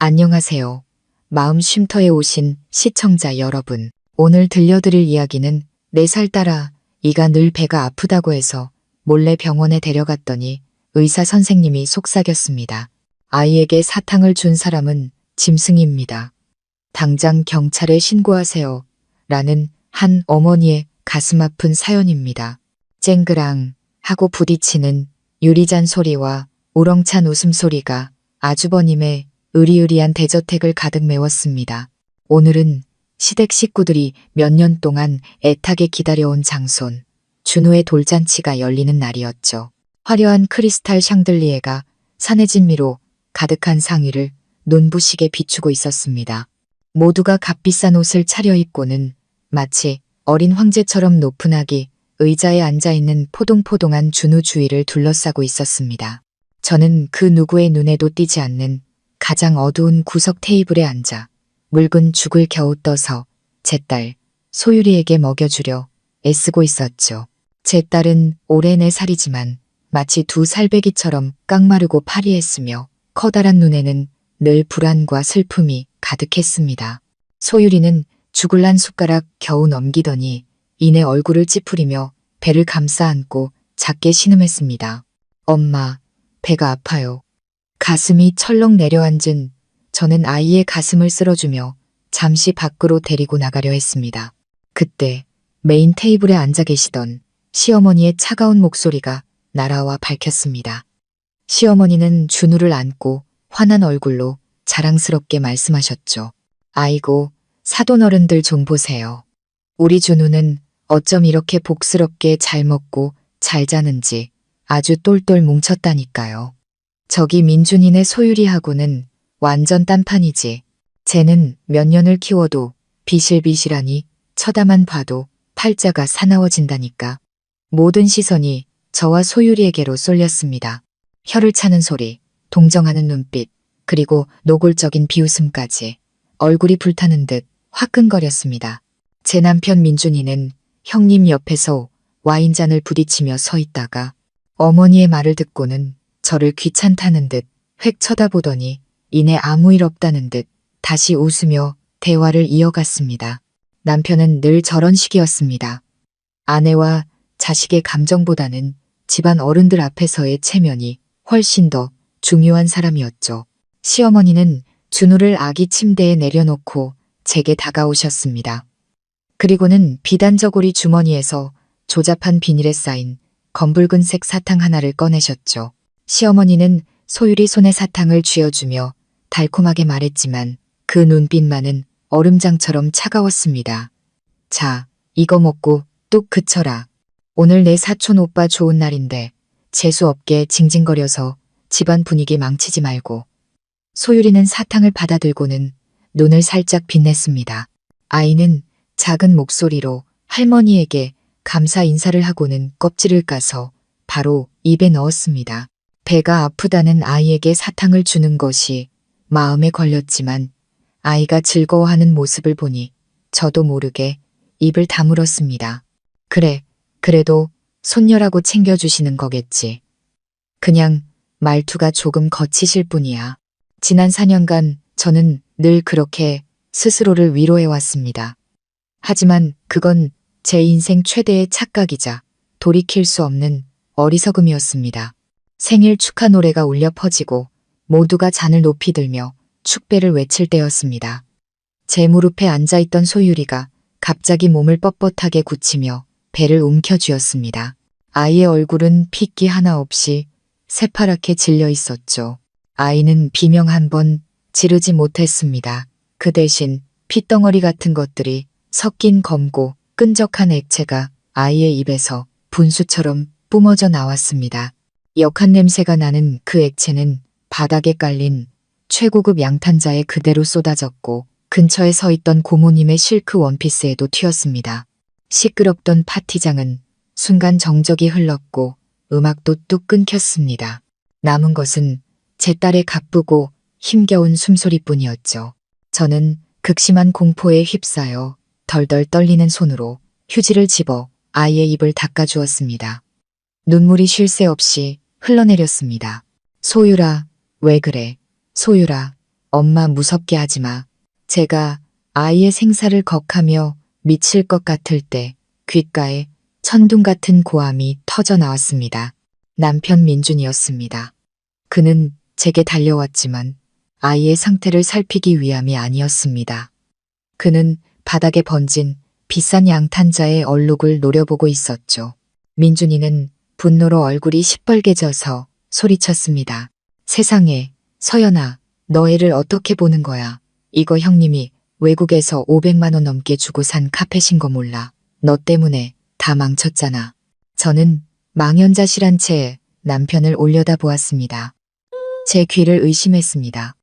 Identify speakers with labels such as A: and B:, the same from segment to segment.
A: 안녕하세요. 마음 쉼터에 오신 시청자 여러분. 오늘 들려드릴 이야기는 4살 딸아, 이가 늘 배가 아프다고 해서 몰래 병원에 데려갔더니 의사 선생님이 속삭였습니다. 아이에게 사탕을 준 사람은 짐승입니다. 당장 경찰에 신고하세요. 라는 한 어머니의 가슴 아픈 사연입니다. 쨍그랑 하고 부딪히는 유리잔 소리와 우렁찬 웃음소리가 아주버님의 으리으리한 대저택을 가득 메웠습니다. 오늘은 시댁 식구들이 몇 년 동안 애타게 기다려온 장손, 준우의 돌잔치가 열리는 날이었죠. 화려한 크리스탈 샹들리에가 산의 진미로 가득한 상위를 눈부시게 비추고 있었습니다. 모두가 값비싼 옷을 차려입고는 마치 어린 황제처럼 높은 아기 의자에 앉아있는 포동포동한 준우 주위를 둘러싸고 있었습니다. 저는 그 누구의 눈에도 띄지 않는 가장 어두운 구석 테이블에 앉아 묽은 죽을 겨우 떠서 제 딸 소유리에게 먹여주려 애쓰고 있었죠. 제 딸은 올해 4살이지만 마치 2살배기처럼 깡마르고 파리했으며 커다란 눈에는 늘 불안과 슬픔이 가득했습니다. 소유리는 죽을 한 숟가락 겨우 넘기더니 이내 얼굴을 찌푸리며 배를 감싸 안고 작게 신음했습니다. 엄마, 배가 아파요. 가슴이 철렁 내려앉은 저는 아이의 가슴을 쓸어주며 잠시 밖으로 데리고 나가려 했습니다. 그때 메인 테이블에 앉아 계시던 시어머니의 차가운 목소리가 날아와 밝혔습니다. 시어머니는 준우를 안고 환한 얼굴로 자랑스럽게 말씀하셨죠. 아이고, 사돈어른들 좀 보세요. 우리 준우는 어쩜 이렇게 복스럽게 잘 먹고 잘 자는지 아주 똘똘 뭉쳤다니까요. 저기 민준이네 소유리하고는 완전 딴판이지. 쟤는 몇 년을 키워도 비실비실하니 쳐다만 봐도 팔자가 사나워진다니까. 모든 시선이 저와 소유리에게로 쏠렸습니다. 혀를 차는 소리, 동정하는 눈빛, 그리고 노골적인 비웃음까지 얼굴이 불타는 듯 화끈거렸습니다. 제 남편 민준이는 형님 옆에서 와인잔을 부딪히며 서 있다가 어머니의 말을 듣고는 저를 귀찮다는 듯 획 쳐다보더니 이내 아무 일 없다는 듯 다시 웃으며 대화를 이어갔습니다. 남편은 늘 저런 식이었습니다. 아내와 자식의 감정보다는 집안 어른들 앞에서의 체면이 훨씬 더 중요한 사람이었죠. 시어머니는 준우를 아기 침대에 내려놓고 제게 다가오셨습니다. 그리고는 비단저고리 주머니에서 조잡한 비닐에 쌓인 검붉은색 사탕 하나를 꺼내셨죠. 시어머니는 소유리 손에 사탕을 쥐어주며 달콤하게 말했지만 그 눈빛만은 얼음장처럼 차가웠습니다. 자, 이거 먹고 뚝 그쳐라. 오늘 내 사촌 오빠 좋은 날인데 재수없게 징징거려서 집안 분위기 망치지 말고. 소유리는 사탕을 받아들고는 눈을 살짝 빛냈습니다. 아이는 작은 목소리로 할머니에게 감사 인사를 하고는 껍질을 까서 바로 입에 넣었습니다. 배가 아프다는 아이에게 사탕을 주는 것이 마음에 걸렸지만 아이가 즐거워하는 모습을 보니 저도 모르게 입을 다물었습니다. 그래, 그래도 손녀라고 챙겨주시는 거겠지. 그냥 말투가 조금 거치실 뿐이야. 지난 4년간 저는 늘 그렇게 스스로를 위로해왔습니다. 하지만 그건 제 인생 최대의 착각이자 돌이킬 수 없는 어리석음이었습니다. 생일 축하 노래가 울려 퍼지고 모두가 잔을 높이 들며 축배를 외칠 때였습니다. 제 무릎에 앉아있던 소유리가 갑자기 몸을 뻣뻣하게 굳히며 배를 움켜쥐었습니다. 아이의 얼굴은 핏기 하나 없이 새파랗게 질려 있었죠. 아이는 비명 한 번 지르지 못했습니다. 그 대신 핏덩어리 같은 것들이 섞인 검고 끈적한 액체가 아이의 입에서 분수처럼 뿜어져 나왔습니다. 역한 냄새가 나는 그 액체는 바닥에 깔린 최고급 양탄자에 그대로 쏟아졌고 근처에 서 있던 고모님의 실크 원피스에도 튀었습니다. 시끄럽던 파티장은 순간 정적이 흘렀고 음악도 뚝 끊겼습니다. 남은 것은 제 딸의 가쁘고 힘겨운 숨소리뿐이었죠. 저는 극심한 공포에 휩싸여 덜덜 떨리는 손으로 휴지를 집어 아이의 입을 닦아주었습니다. 눈물이 쉴 새 없이 흘러내렸습니다. 소유라, 왜 그래? 소유라, 엄마 무섭게 하지 마. 제가 아이의 생사를 걱하며 미칠 것 같을 때 귓가에 천둥 같은 고함이 터져 나왔습니다. 남편 민준이었습니다. 그는 제게 달려왔지만 아이의 상태를 살피기 위함이 아니었습니다. 그는 바닥에 번진 비싼 양탄자의 얼룩을 노려보고 있었죠. 민준이는 분노로 얼굴이 시뻘개져서 소리쳤습니다. 세상에, 서연아, 너 애를 어떻게 보는 거야? 이거 형님이 외국에서 500만 원 넘게 주고 산 카펫인 거 몰라. 너 때문에 다 망쳤잖아. 저는 망연자실한 채 남편을 올려다보았습니다. 제 귀를 의심했습니다.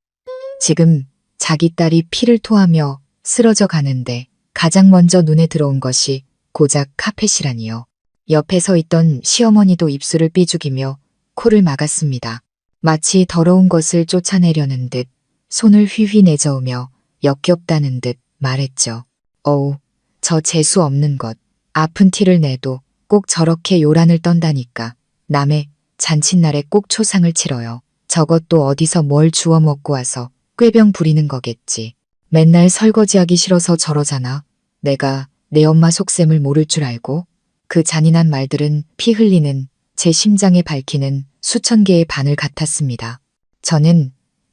A: 지금 자기 딸이 피를 토하며 쓰러져 가는데 가장 먼저 눈에 들어온 것이 고작 카펫이라니요. 옆에 서 있던 시어머니도 입술을 삐죽이며 코를 막았습니다. 마치 더러운 것을 쫓아내려는 듯 손을 휘휘 내저으며 역겹다는 듯 말했죠. 어우, 저 재수 없는 것. 아픈 티를 내도 꼭 저렇게 요란을 떤다니까. 남의 잔칫날에 꼭 초상을 치러요. 저것도 어디서 뭘 주워 먹고 와서 꾀병 부리는 거겠지. 맨날 설거지하기 싫어서 저러잖아. 내가 내 엄마 속셈을 모를 줄 알고. 그 잔인한 말들은 피 흘리는 제 심장에 밝히는 수천 개의 바늘 같았습니다. 저는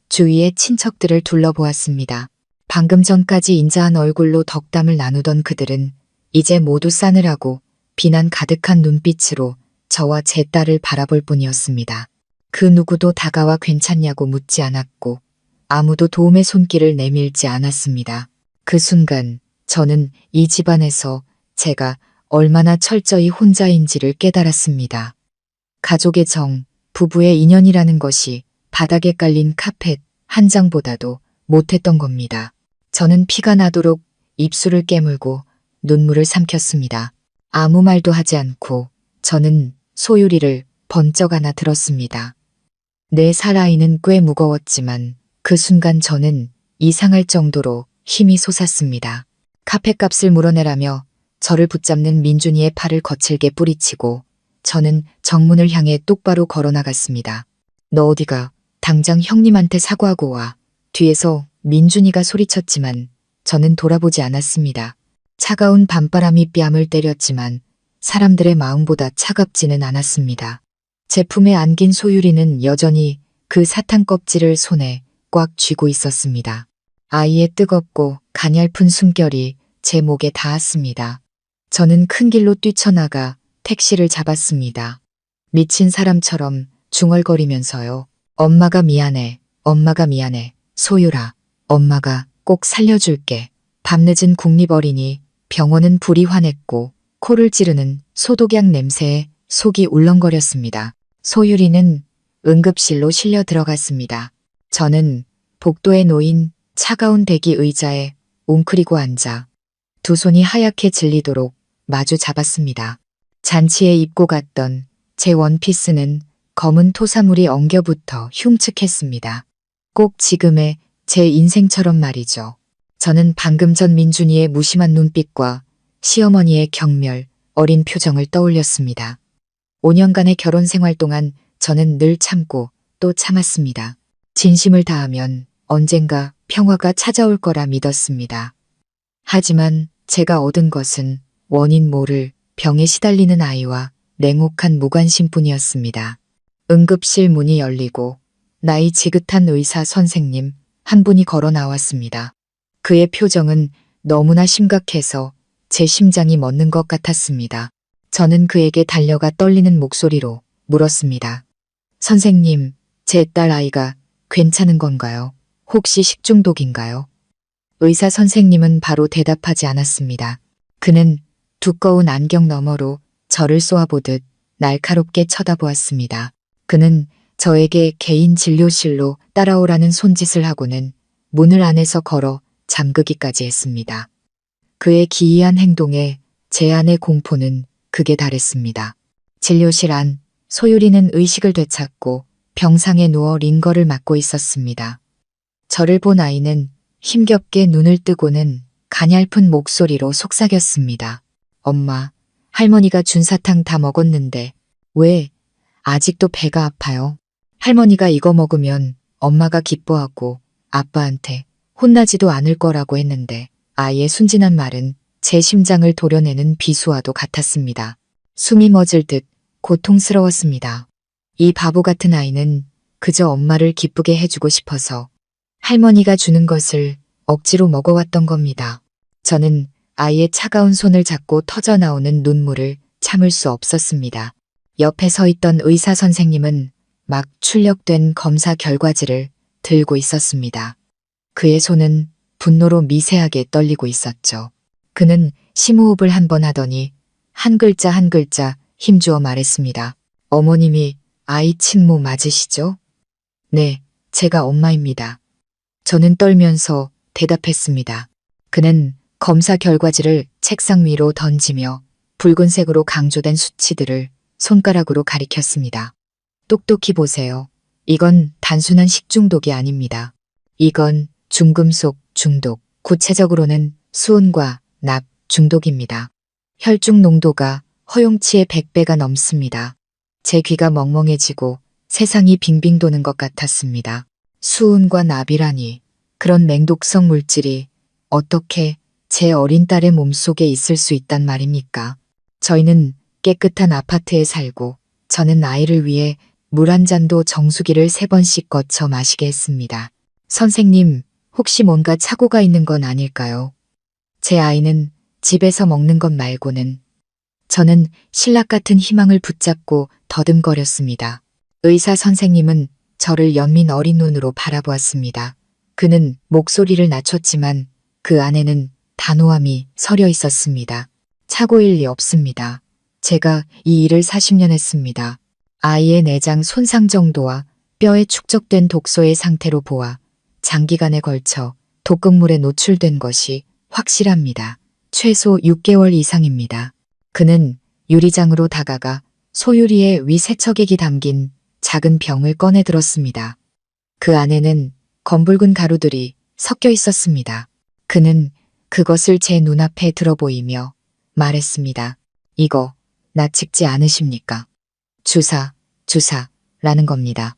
A: 주위의 친척들을 둘러보았습니다. 방금 전까지 인자한 얼굴로 덕담을 나누던 그들은 이제 모두 싸늘하고 비난 가득한 눈빛으로 저와 제 딸을 바라볼 뿐이었습니다. 그 누구도 다가와 괜찮냐고 묻지 않았고 아무도 도움의 손길을 내밀지 않았습니다. 그 순간 저는 이 집안에서 제가 얼마나 철저히 혼자인지를 깨달았습니다. 가족의 정, 부부의 인연이라는 것이 바닥에 깔린 카펫 한 장보다도 못했던 겁니다. 저는 피가 나도록 입술을 깨물고 눈물을 삼켰습니다. 아무 말도 하지 않고 저는 소유리를 번쩍 안아 들었습니다. 내 살아있는 꽤 무거웠지만 그 순간 저는 이상할 정도로 힘이 솟았습니다. 카펫값을 물어내라며 저를 붙잡는 민준이의 팔을 거칠게 뿌리치고 저는 정문을 향해 똑바로 걸어나갔습니다. 너 어디가? 당장 형님한테 사과하고 와. 뒤에서 민준이가 소리쳤지만 저는 돌아보지 않았습니다. 차가운 밤바람이 뺨을 때렸지만 사람들의 마음보다 차갑지는 않았습니다. 제품에 안긴 소유리는 여전히 그 사탕 껍질을 손에 꽉 쥐고 있었습니다. 아이의 뜨겁고 가냘픈 숨결이 제 목에 닿았습니다. 저는 큰 길로 뛰쳐나가 택시를 잡았습니다. 미친 사람처럼 중얼거리면서요. 엄마가 미안해. 엄마가 미안해. 소유라. 엄마가 꼭 살려줄게. 밤늦은 국립어린이 병원은 불이 환했고 코를 찌르는 소독약 냄새에 속이 울렁거렸습니다. 소유리는 응급실로 실려 들어갔습니다. 저는 복도에 놓인 차가운 대기 의자에 웅크리고 앉아 두 손이 하얗게 질리도록 마주 잡았습니다. 잔치에 입고 갔던 제 원피스는 검은 토사물이 엉겨붙어 흉측했습니다. 꼭 지금의 제 인생처럼 말이죠. 저는 방금 전 민준이의 무심한 눈빛과 시어머니의 경멸, 어린 표정을 떠올렸습니다. 5년간의 결혼 생활 동안 저는 늘 참고 또 참았습니다. 진심을 다하면 언젠가 평화가 찾아올 거라 믿었습니다. 하지만 제가 얻은 것은 원인 모를 병에 시달리는 아이와 냉혹한 무관심뿐이었습니다. 응급실 문이 열리고 나이 지긋한 의사 선생님 한 분이 걸어 나왔습니다. 그의 표정은 너무나 심각해서 제 심장이 멎는 것 같았습니다. 저는 그에게 달려가 떨리는 목소리로 물었습니다. 선생님, 제 딸 아이가 괜찮은 건가요? 혹시 식중독인가요? 의사 선생님은 바로 대답하지 않았습니다. 그는 두꺼운 안경 너머로 저를 쏘아보듯 날카롭게 쳐다보았습니다. 그는 저에게 개인 진료실로 따라오라는 손짓을 하고는 문을 안에서 걸어 잠그기까지 했습니다. 그의 기이한 행동에 제 안의 공포는 극에 달했습니다. 진료실 안 소유리는 의식을 되찾고 병상에 누워 링거를 맞고 있었습니다. 저를 본 아이는 힘겹게 눈을 뜨고는 가냘픈 목소리로 속삭였습니다. 엄마, 할머니가 준 사탕 다 먹었는데 왜 아직도 배가 아파요? 할머니가 이거 먹으면 엄마가 기뻐하고 아빠한테 혼나지도 않을 거라고 했는데 아이의 순진한 말은 제 심장을 도려내는 비수와도 같았습니다. 숨이 멎을 듯 고통스러웠습니다. 이 바보 같은 아이는 그저 엄마를 기쁘게 해주고 싶어서 할머니가 주는 것을 억지로 먹어왔던 겁니다. 저는 아이의 차가운 손을 잡고 터져나오는 눈물을 참을 수 없었습니다. 옆에 서 있던 의사 선생님은 막 출력된 검사 결과지를 들고 있었습니다. 그의 손은 분노로 미세하게 떨리고 있었죠. 그는 심호흡을 한 번 하더니 한 글자 한 글자 힘주어 말했습니다. 어머님이 아이 친모 맞으시죠? 네, 제가 엄마입니다. 저는 떨면서 대답했습니다. 그는 검사 결과지를 책상 위로 던지며 붉은색으로 강조된 수치들을 손가락으로 가리켰습니다. 똑똑히 보세요. 이건 단순한 식중독이 아닙니다. 이건 중금속 중독, 구체적으로는 수은과 납 중독입니다. 혈중 농도가 허용치의 100배가 넘습니다. 제 귀가 멍멍해지고 세상이 빙빙 도는 것 같았습니다. 수은과 납이라니, 그런 맹독성 물질이 어떻게 제 어린 딸의 몸속에 있을 수 있단 말입니까? 저희는 깨끗한 아파트에 살고 저는 아이를 위해 물 한 잔도 정수기를 3번씩 거쳐 마시게 했습니다. 선생님, 혹시 뭔가 착오가 있는 건 아닐까요? 제 아이는 집에서 먹는 것 말고는. 저는 신락 같은 희망을 붙잡고 더듬거렸습니다. 의사 선생님은 저를 연민 어린 눈으로 바라보았습니다. 그는 목소리를 낮췄지만 그 안에는 단호함이 서려 있었습니다. 착오일 리 없습니다. 제가 이 일을 40년 했습니다. 아이의 내장 손상 정도와 뼈에 축적된 독소의 상태로 보아 장기간에 걸쳐 독극물에 노출된 것이 확실합니다. 최소 6개월 이상입니다. 그는 유리장으로 다가가 소유리에 위 세척액이 담긴 작은 병을 꺼내 들었습니다. 그 안에는 검붉은 가루들이 섞여 있었습니다. 그는 그것을 제 눈앞에 들어 보이며 말했습니다. 이거 낯익지 않으십니까? 주사라는 겁니다.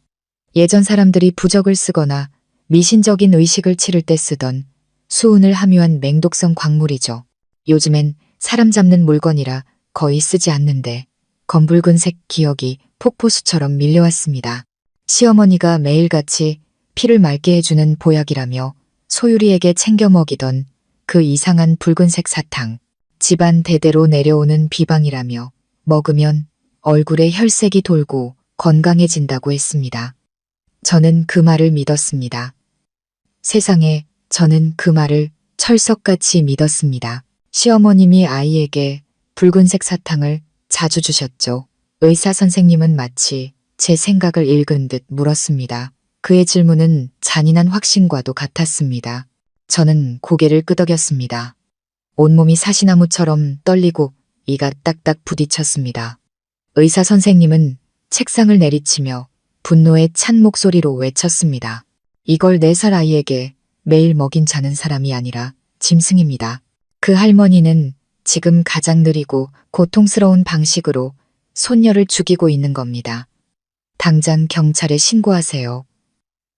A: 예전 사람들이 부적을 쓰거나 미신적인 의식을 치를 때 쓰던 수은을 함유한 맹독성 광물이죠. 요즘엔 사람 잡는 물건이라 거의 쓰지 않는데 검붉은색 기억이 폭포수처럼 밀려왔습니다. 시어머니가 매일같이 피를 맑게 해주는 보약이라며 소유리에게 챙겨 먹이던 그 이상한 붉은색 사탕, 집안 대대로 내려오는 비방이라며 먹으면 얼굴에 혈색이 돌고 건강해진다고 했습니다. 저는 그 말을 믿었습니다. 세상에, 저는 그 말을 철석같이 믿었습니다. 시어머님이 아이에게 붉은색 사탕을 자주 주셨죠. 의사 선생님은 마치 제 생각을 읽은 듯 물었습니다. 그의 질문은 잔인한 확신과도 같았습니다. 저는 고개를 끄덕였습니다. 온몸이 사시나무처럼 떨리고 이가 딱딱 부딪혔습니다. 의사 선생님은 책상을 내리치며 분노에 찬 목소리로 외쳤습니다. 이걸 4살 아이에게 매일 먹인 자는 사람이 아니라 짐승입니다. 그 할머니는 지금 가장 느리고 고통스러운 방식으로 손녀를 죽이고 있는 겁니다. 당장 경찰에 신고하세요.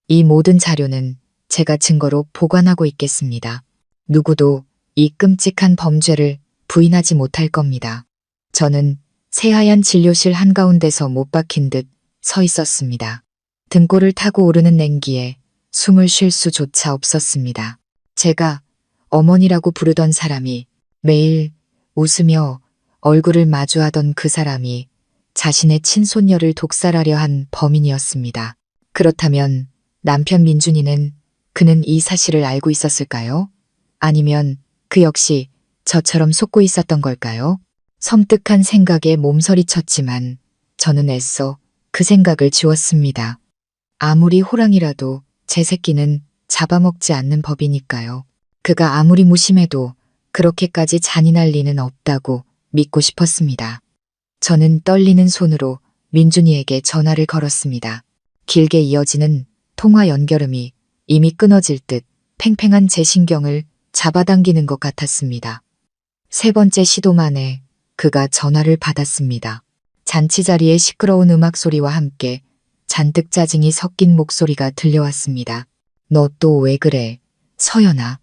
A: 이 모든 자료는 제가 증거로 보관하고 있겠습니다. 누구도 이 끔찍한 범죄를 부인하지 못할 겁니다. 저는 새하얀 진료실 한가운데서 못 박힌 듯 서 있었습니다. 등골을 타고 오르는 냉기에 숨을 쉴 수조차 없었습니다. 제가 어머니라고 부르던 사람이, 매일 웃으며 얼굴을 마주하던 그 사람이 자신의 친손녀를 독살하려 한 범인이었습니다. 그렇다면 남편 민준이는, 그는 이 사실을 알고 있었을까요? 아니면 그 역시 저처럼 속고 있었던 걸까요? 섬뜩한 생각에 몸서리쳤지만 저는 애써 그 생각을 지웠습니다. 아무리 호랑이라도 제 새끼는 잡아먹지 않는 법이니까요. 그가 아무리 무심해도 그렇게까지 잔인할 리는 없다고 믿고 싶었습니다. 저는 떨리는 손으로 민준이에게 전화를 걸었습니다. 길게 이어지는 통화 연결음이 이미 끊어질 듯 팽팽한 제 신경을 잡아당기는 것 같았습니다. 3번째 시도 만에 그가 전화를 받았습니다. 잔치 자리의 시끄러운 음악 소리와 함께 잔뜩 짜증이 섞인 목소리가 들려왔습니다. 너 또 왜 그래? 서연아.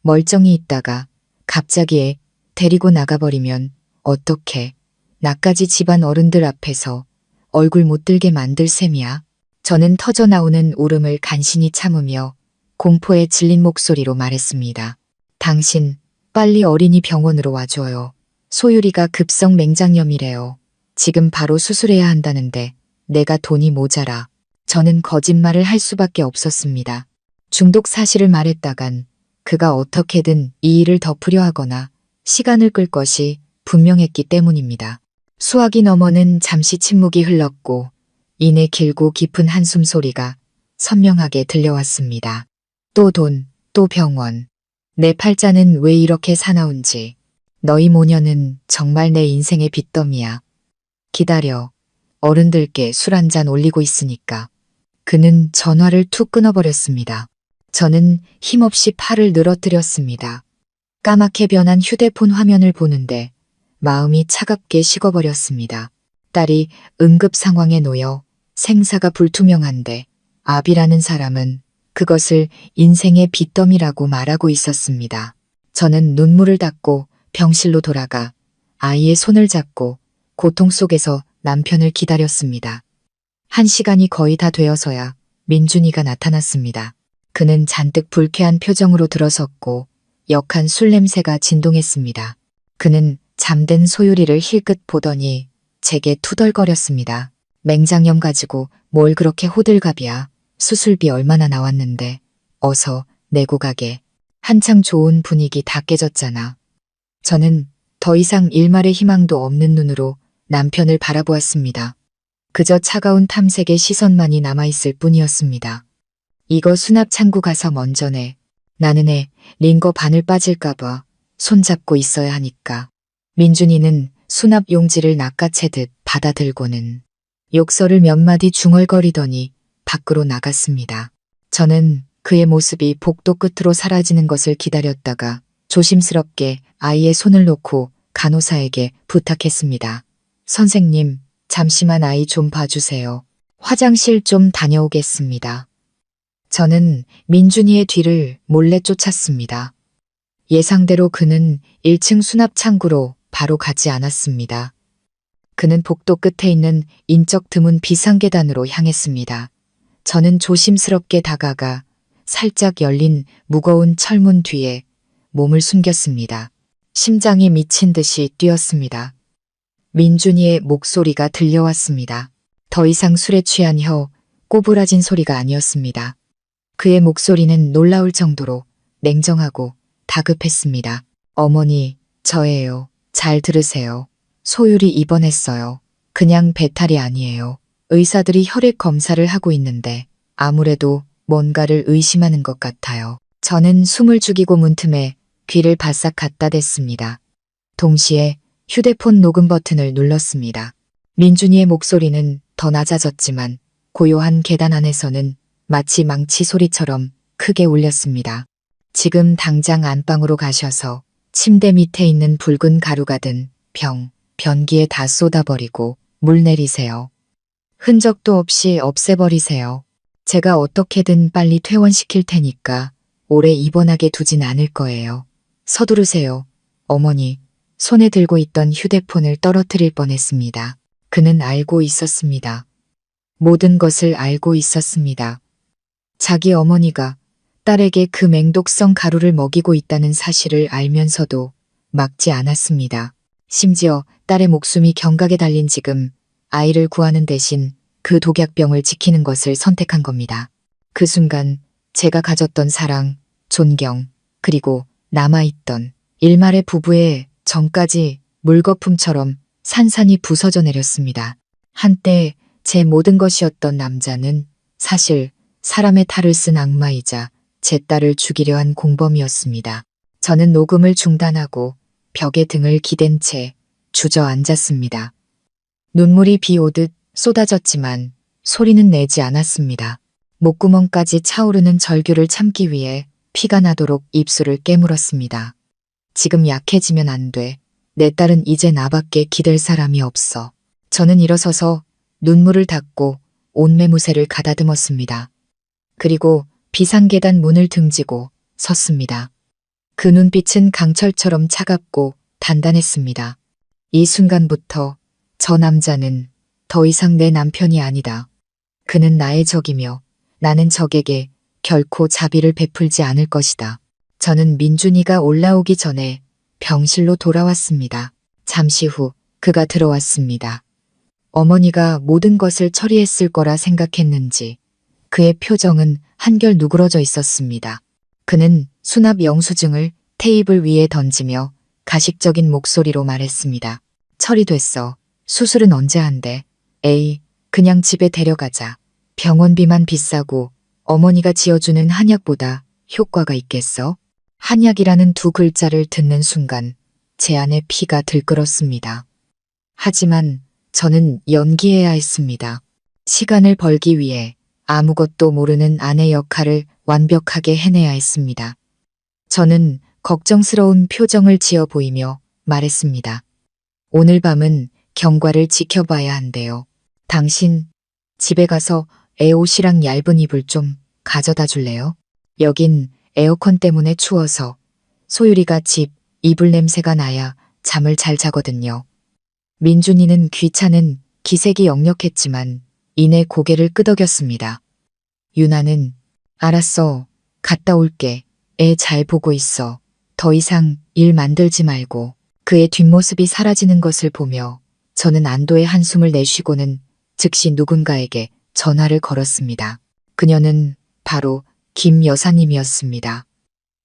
A: 멀쩡히 있다가 갑자기 애 데리고 나가버리면 어떡해. 나까지 집안 어른들 앞에서 얼굴 못 들게 만들 셈이야. 저는 터져 나오는 울음을 간신히 참으며 공포에 질린 목소리로 말했습니다. 당신 빨리 어린이 병원으로 와줘요. 소율이가 급성 맹장염이래요. 지금 바로 수술해야 한다는데 내가 돈이 모자라. 저는 거짓말을 할 수밖에 없었습니다. 중독 사실을 말했다간 그가 어떻게든 이 일을 덮으려 하거나 시간을 끌 것이 분명했기 때문입니다. 수화기 너머는 잠시 침묵이 흘렀고 이내 길고 깊은 한숨 소리가 선명하게 들려왔습니다. 또 돈, 또 병원. 내 팔자는 왜 이렇게 사나운지. 너희 모녀는 정말 내 인생의 빚더미야. 기다려. 어른들께 술 한 잔 올리고 있으니까. 그는 전화를 툭 끊어버렸습니다. 저는 힘없이 팔을 늘어뜨렸습니다. 까맣게 변한 휴대폰 화면을 보는데 마음이 차갑게 식어버렸습니다. 딸이 응급 상황에 놓여 생사가 불투명한데 아비라는 사람은 그것을 인생의 빚더미라고 말하고 있었습니다. 저는 눈물을 닦고 병실로 돌아가 아이의 손을 잡고 고통 속에서 남편을 기다렸습니다. 1시간이 거의 다 되어서야 민준이가 나타났습니다. 그는 잔뜩 불쾌한 표정으로 들어섰고 역한 술 냄새가 진동했습니다. 그는 잠든 소율이를 힐끗 보더니 제게 투덜거렸습니다. 맹장염 가지고 뭘 그렇게 호들갑이야. 수술비 얼마나 나왔는데 어서 내고 가게. 한창 좋은 분위기 다 깨졌잖아. 저는 더 이상 일말의 희망도 없는 눈으로 남편을 바라보았습니다. 그저 차가운 탐색의 시선만이 남아있을 뿐이었습니다. 이거 수납 창고 가서 먼저 내. 나는 애 링거 바늘 빠질까봐 손잡고 있어야 하니까. 민준이는 수납 용지를 낚아채듯 받아들고는 욕설을 몇 마디 중얼거리더니 밖으로 나갔습니다. 저는 그의 모습이 복도 끝으로 사라지는 것을 기다렸다가 조심스럽게 아이의 손을 놓고 간호사에게 부탁했습니다. 선생님, 잠시만 아이 좀 봐주세요. 화장실 좀 다녀오겠습니다. 저는 민준이의 뒤를 몰래 쫓았습니다. 예상대로 그는 1층 수납 창구로 바로 가지 않았습니다. 그는 복도 끝에 있는 인적 드문 비상계단으로 향했습니다. 저는 조심스럽게 다가가 살짝 열린 무거운 철문 뒤에 몸을 숨겼습니다. 심장이 미친 듯이 뛰었습니다. 민준이의 목소리가 들려왔습니다. 더 이상 술에 취한 혀 꼬부라진 소리가 아니었습니다. 그의 목소리는 놀라울 정도로 냉정하고 다급했습니다. 어머니, 저예요. 잘 들으세요. 소율이 입원했어요. 그냥 배탈이 아니에요. 의사들이 혈액 검사를 하고 있는데 아무래도 뭔가를 의심하는 것 같아요. 저는 숨을 죽이고 문틈에 귀를 바싹 갖다 댔습니다. 동시에 휴대폰 녹음 버튼을 눌렀습니다. 민준이의 목소리는 더 낮아졌지만 고요한 계단 안에서는 마치 망치 소리처럼 크게 울렸습니다. 지금 당장 안방으로 가셔서 침대 밑에 있는 붉은 가루가 든 병, 변기에 다 쏟아버리고 물 내리세요. 흔적도 없이 없애버리세요. 제가 어떻게든 빨리 퇴원시킬 테니까 오래 입원하게 두진 않을 거예요. 서두르세요. 어머니, 손에 들고 있던 휴대폰을 떨어뜨릴 뻔했습니다. 그는 알고 있었습니다. 모든 것을 알고 있었습니다. 자기 어머니가 딸에게 그 맹독성 가루를 먹이고 있다는 사실을 알면서도 막지 않았습니다. 심지어 딸의 목숨이 경각에 달린 지금 아이를 구하는 대신 그 독약병을 지키는 것을 선택한 겁니다. 그 순간 제가 가졌던 사랑, 존경, 그리고 남아있던 일말의 부부의 정까지 물거품처럼 산산이 부서져 내렸습니다. 한때 제 모든 것이었던 남자는 사실 사람의 탈을 쓴 악마이자 제 딸을 죽이려 한 공범이었습니다. 저는 녹음을 중단하고 벽에 등을 기댄 채 주저앉았습니다. 눈물이 비 오듯 쏟아졌지만 소리는 내지 않았습니다. 목구멍까지 차오르는 절규를 참기 위해 피가 나도록 입술을 깨물었습니다. 지금 약해지면 안 돼. 내 딸은 이제 나밖에 기댈 사람이 없어. 저는 일어서서 눈물을 닦고 온매무새를 가다듬었습니다. 그리고 비상계단 문을 등지고 섰습니다. 그 눈빛은 강철처럼 차갑고 단단했습니다. 이 순간부터 저 남자는 더 이상 내 남편이 아니다. 그는 나의 적이며 나는 적에게 결코 자비를 베풀지 않을 것이다. 저는 민준이가 올라오기 전에 병실로 돌아왔습니다. 잠시 후 그가 들어왔습니다. 어머니가 모든 것을 처리했을 거라 생각했는지 그의 표정은 한결 누그러져 있었습니다. 그는 수납 영수증을 테이블 위에 던지며 가식적인 목소리로 말했습니다. 처리됐어. 수술은 언제 한대? 에이, 그냥 집에 데려가자. 병원비만 비싸고 어머니가 지어주는 한약보다 효과가 있겠어? 한약이라는 두 글자를 듣는 순간 제 안에 피가 들끓었습니다. 하지만 저는 연기해야 했습니다. 시간을 벌기 위해 아무것도 모르는 아내 역할을 완벽하게 해내야 했습니다. 저는 걱정스러운 표정을 지어 보이며 말했습니다. 오늘 밤은 경과를 지켜봐야 한대요. 당신 집에 가서 애 옷이랑 얇은 이불 좀 가져다 줄래요? 여긴 에어컨 때문에 추워서 소율이가 집 이불 냄새가 나야 잠을 잘 자거든요. 민준이는 귀찮은 기색이 역력했지만 이내 고개를 끄덕였습니다. 유나는 알았어. 갔다 올게. 애 잘 보고 있어. 더 이상 일 만들지 말고. 그의 뒷모습이 사라지는 것을 보며 저는 안도의 한숨을 내쉬고는 즉시 누군가에게 전화를 걸었습니다. 그녀는 바로 김 여사님이었습니다.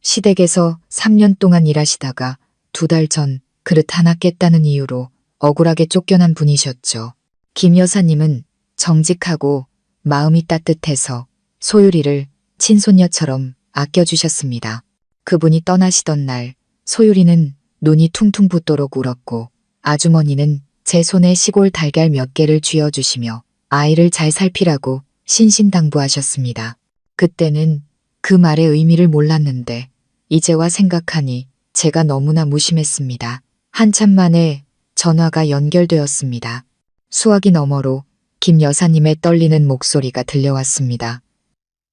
A: 시댁에서 3년 동안 일하시다가 2달 전 그릇 하나 깼다는 이유로 억울하게 쫓겨난 분이셨죠. 김 여사님은 정직하고 마음이 따뜻해서 소율이를 친손녀처럼 아껴주셨습니다. 그분이 떠나시던 날 소율이는 눈이 퉁퉁 붓도록 울었고 아주머니는 제 손에 시골 달걀 몇 개를 쥐어주시며 아이를 잘 살피라고 신신당부하셨습니다. 그때는 그 말의 의미를 몰랐는데 이제와 생각하니 제가 너무나 무심했습니다. 한참 만에 전화가 연결되었습니다. 수화기 너머로 김 여사님의 떨리는 목소리가 들려왔습니다.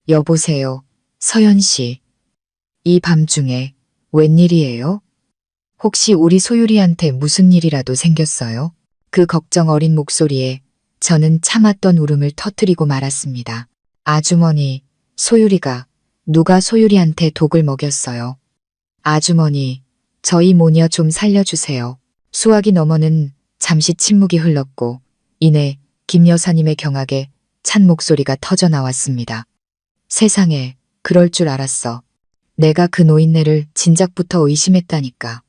A: 여보세요, 서연 씨. 이 밤중에 웬일이에요? 혹시 우리 소율이한테 무슨 일이라도 생겼어요? 그 걱정 어린 목소리에 저는 참았던 울음을 터뜨리고 말았습니다. 아주머니, 소율이가 누가 소율이한테 독을 먹였어요. 아주머니, 저희 모녀 좀 살려주세요. 수화기 너머는 잠시 침묵이 흘렀고 이내 김 여사님의 경악에 찬 목소리가 터져 나왔습니다. 세상에, 그럴 줄 알았어. 내가 그 노인네를 진작부터 의심했다니까.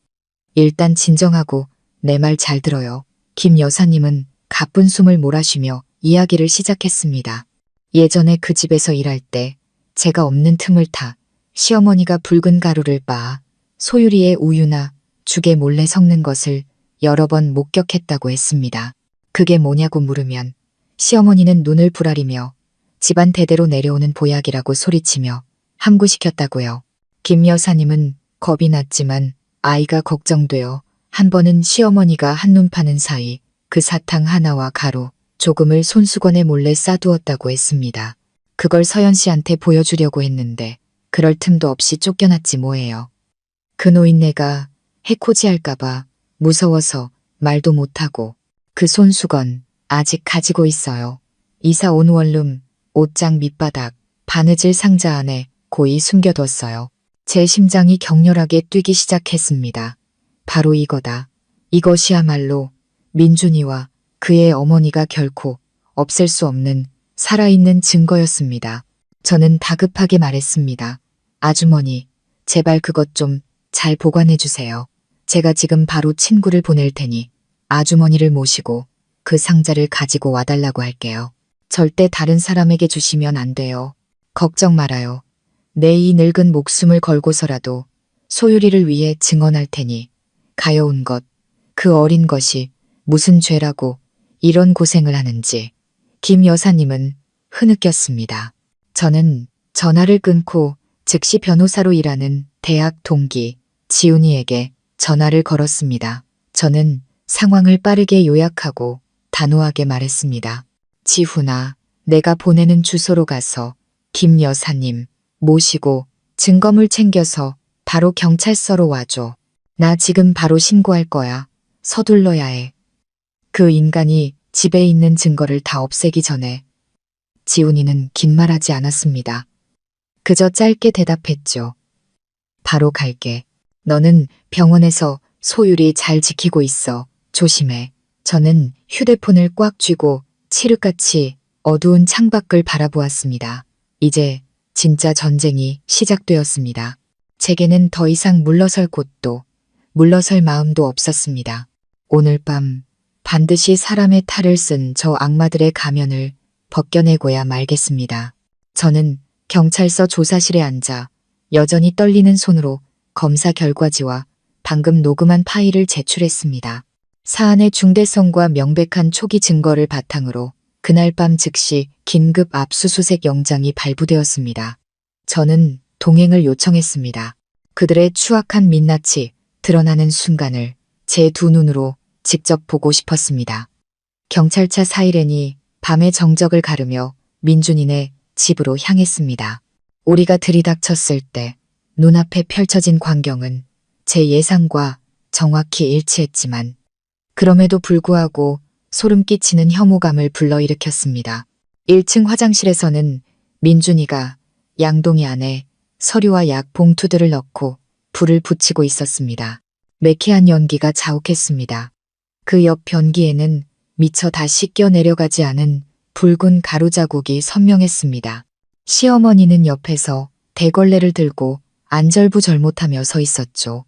A: 일단 진정하고 내 말 잘 들어요. 김 여사님은 가쁜 숨을 몰아쉬며 이야기를 시작했습니다. 예전에 그 집에서 일할 때 제가 없는 틈을 타 시어머니가 붉은 가루를 빻아 소율이의 우유나 죽에 몰래 섞는 것을 여러 번 목격했다고 했습니다. 그게 뭐냐고 물으면 시어머니는 눈을 부라리며 집안 대대로 내려오는 보약이라고 소리치며 함구시켰다고요. 김 여사님은 겁이 났지만 아이가 걱정되어 한 번은 시어머니가 한눈 파는 사이 그 사탕 하나와 가루 조금을 손수건에 몰래 싸두었다고 했습니다. 그걸 서연 씨한테 보여주려고 했는데 그럴 틈도 없이 쫓겨났지 뭐예요. 그 노인네가 해코지할까봐 무서워서 말도 못하고 그 손수건 아직 가지고 있어요. 이사 온 원룸 옷장 밑바닥 바느질 상자 안에 고이 숨겨뒀어요. 제 심장이 격렬하게 뛰기 시작했습니다. 바로 이거다. 이것이야말로 민준이와 그의 어머니가 결코 없앨 수 없는 살아있는 증거였습니다. 저는 다급하게 말했습니다. 아주머니, 제발 그것 좀 잘 보관해 주세요. 제가 지금 바로 친구를 보낼 테니 아주머니를 모시고 그 상자를 가지고 와달라고 할게요. 절대 다른 사람에게 주시면 안 돼요. 걱정 말아요. 내 이 늙은 목숨을 걸고서라도 소율이를 위해 증언할 테니 가여운 것, 그 어린 것이 무슨 죄라고 이런 고생을 하는지. 김 여사님은 흐느꼈습니다. 저는 전화를 끊고 즉시 변호사로 일하는 대학 동기 지훈이에게 전화를 걸었습니다. 저는 상황을 빠르게 요약하고 단호하게 말했습니다. 지훈아, 내가 보내는 주소로 가서 김 여사님, 모시고 증거물 챙겨서 바로 경찰서로 와줘. 나 지금 바로 신고할 거야. 서둘러야 해. 그 인간이 집에 있는 증거를 다 없애기 전에 지훈이는 긴 말하지 않았습니다. 그저 짧게 대답했죠. 바로 갈게. 너는 병원에서 소율이 잘 지키고 있어. 조심해. 저는 휴대폰을 꽉 쥐고 칠흑같이 어두운 창밖을 바라보았습니다. 이제 진짜 전쟁이 시작되었습니다. 제게는 더 이상 물러설 곳도 물러설 마음도 없었습니다. 오늘 밤 반드시 사람의 탈을 쓴 저 악마들의 가면을 벗겨내고야 말겠습니다. 저는 경찰서 조사실에 앉아 여전히 떨리는 손으로 검사 결과지와 방금 녹음한 파일을 제출했습니다. 사안의 중대성과 명백한 초기 증거를 바탕으로 그날 밤 즉시 긴급 압수수색 영장이 발부되었습니다. 저는 동행을 요청했습니다. 그들의 추악한 민낯이 드러나는 순간을 제 두 눈으로 직접 보고 싶었습니다. 경찰차 사이렌이 밤의 정적을 가르며 민준이네 집으로 향했습니다. 우리가 들이닥쳤을 때 눈앞에 펼쳐진 광경은 제 예상과 정확히 일치했지만 그럼에도 불구하고 소름 끼치는 혐오감을 불러일으켰습니다. 1층 화장실에서는 민준이가 양동이 안에 서류와 약 봉투들을 넣고 불을 붙이고 있었습니다. 매캐한 연기가 자욱했습니다. 그 옆 변기에는 미처 다 씻겨 내려가지 않은 붉은 가루 자국이 선명했습니다. 시어머니는 옆에서 대걸레를 들고 안절부절못하며 서 있었죠.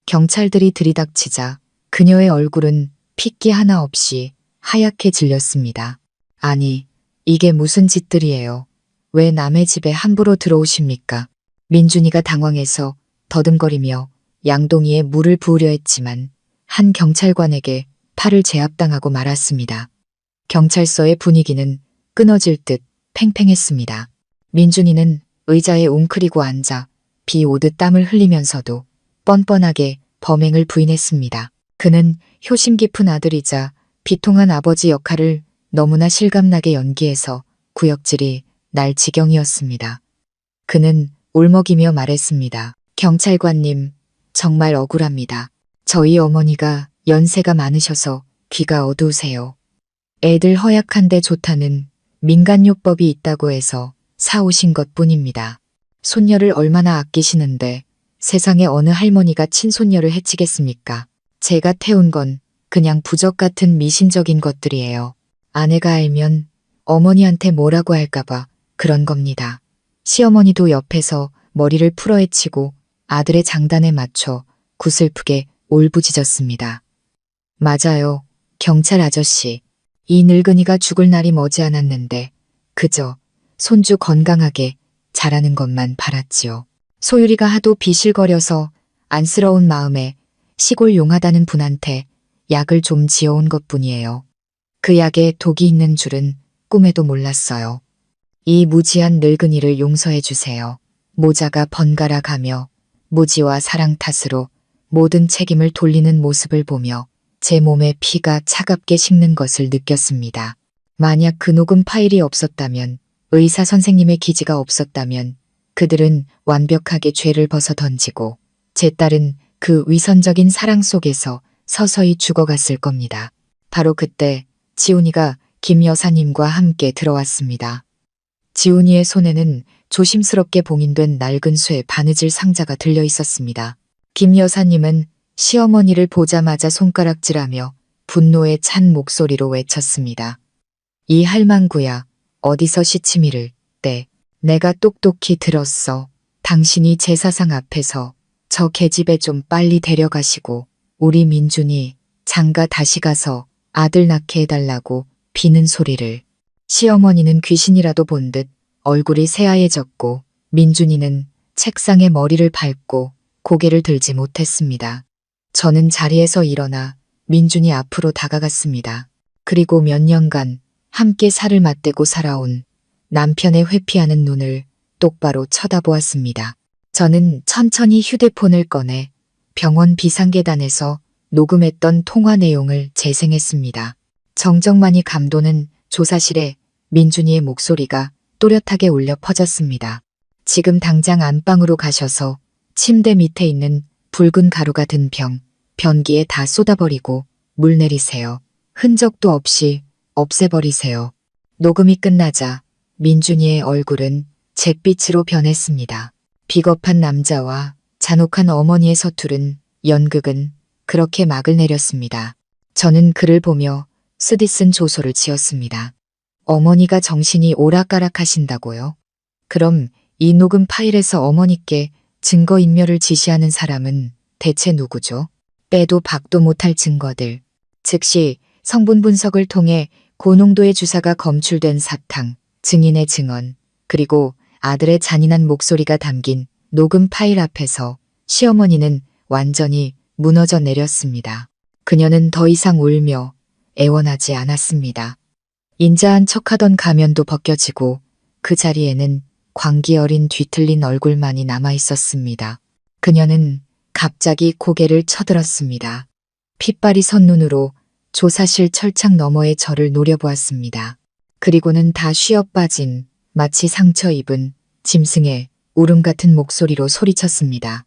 A: 경찰들이 들이닥치자 그녀의 얼굴은 핏기 하나 없이 하얗게 질렸습니다. 아니, 이게 무슨 짓들이에요. 왜 남의 집에 함부로 들어오십니까? 민준이가 당황해서 더듬거리며 양동이에 물을 부으려 했지만 한 경찰관에게 팔을 제압당하고 말았습니다. 경찰서의 분위기는 끊어질 듯 팽팽했습니다. 민준이는 의자에 웅크리고 앉아 비 오듯 땀을 흘리면서도 뻔뻔하게 범행을 부인했습니다. 그는 효심 깊은 아들이자 비통한 아버지 역할을 너무나 실감나게 연기해서 구역질이 날 지경이었습니다. 그는 울먹이며 말했습니다. 경찰관님, 정말 억울합니다. 저희 어머니가 연세가 많으셔서 귀가 어두우세요. 애들 허약한데 좋다는 민간요법이 있다고 해서 사오신 것뿐입니다. 손녀를 얼마나 아끼시는데 세상에 어느 할머니가 친손녀를 해치겠습니까? 제가 태운 건 그냥 부적 같은 미심적인 것들이에요. 아내가 알면 어머니한테 뭐라고 할까봐 그런 겁니다. 시어머니도 옆에서 머리를 풀어헤치고 아들의 장단에 맞춰 구슬프게 울부짖었습니다. 맞아요, 경찰 아저씨. 이 늙은이가 죽을 날이 머지않았는데 그저 손주 건강하게 자라는 것만 바랐지요. 소율이가 하도 비실거려서 안쓰러운 마음에 시골 용하다는 분한테 약을 좀 지어온 것뿐이에요. 그 약에 독이 있는 줄은 꿈에도 몰랐어요. 이 무지한 늙은이를 용서해 주세요. 모자가 번갈아 가며 무지와 사랑 탓으로 모든 책임을 돌리는 모습을 보며 제 몸에 피가 차갑게 식는 것을 느꼈습니다. 만약 그 녹음 파일이 없었다면, 의사 선생님의 기지가 없었다면 그들은 완벽하게 죄를 벗어 던지고 제 딸은 그 위선적인 사랑 속에서 서서히 죽어갔을 겁니다. 바로 그때 지훈이가 김 여사님과 함께 들어왔습니다. 지훈이의 손에는 조심스럽게 봉인된 낡은 쇠 바느질 상자가 들려 있었습니다. 김 여사님은 시어머니를 보자마자 손가락질하며 분노에 찬 목소리로 외쳤습니다. 이 할망구야, 어디서 시치미를 떼. 내가 똑똑히 들었어. 당신이 제사상 앞에서 저 계집애 좀 빨리 데려가시고 우리 민준이 장가 다시 가서 아들 낳게 해달라고 비는 소리를. 시어머니는 귀신이라도 본 듯 얼굴이 새하얘졌고 민준이는 책상에 머리를 밟고 고개를 들지 못했습니다. 저는 자리에서 일어나 민준이 앞으로 다가갔습니다. 그리고 몇 년간 함께 살을 맞대고 살아온 남편의 회피하는 눈을 똑바로 쳐다보았습니다. 저는 천천히 휴대폰을 꺼내 병원 비상계단에서 녹음했던 통화 내용을 재생했습니다. 정정만이 감도는 조사실에 민준이의 목소리가 또렷하게 울려 퍼졌습니다. 지금 당장 안방으로 가셔서 침대 밑에 있는 붉은 가루가 든 병, 변기에 다 쏟아버리고 물 내리세요. 흔적도 없이 없애버리세요. 녹음이 끝나자 민준이의 얼굴은 잿빛으로 변했습니다. 비겁한 남자와 잔혹한 어머니의 서투른 연극은 그렇게 막을 내렸습니다. 저는 그를 보며 쓰디쓴 조소를 지었습니다. 어머니가 정신이 오락가락하신다고요? 그럼 이 녹음 파일에서 어머니께 증거인멸을 지시하는 사람은 대체 누구죠? 빼도 박도 못할 증거들. 즉시 성분 분석을 통해 고농도의 주사가 검출된 사탕, 증인의 증언, 그리고 아들의 잔인한 목소리가 담긴 녹음 파일 앞에서 시어머니는 완전히 무너져 내렸습니다. 그녀는 더 이상 울며 애원하지 않았습니다. 인자한 척하던 가면도 벗겨지고 그 자리에는 광기 어린 뒤틀린 얼굴만이 남아 있었습니다. 그녀는 갑자기 고개를 쳐들었습니다. 핏발이 선 눈으로 조사실 철창 너머의 저를 노려보았습니다. 그리고는 다 쉬어빠진 마치 상처 입은 짐승의 울음 같은 목소리로 소리쳤습니다.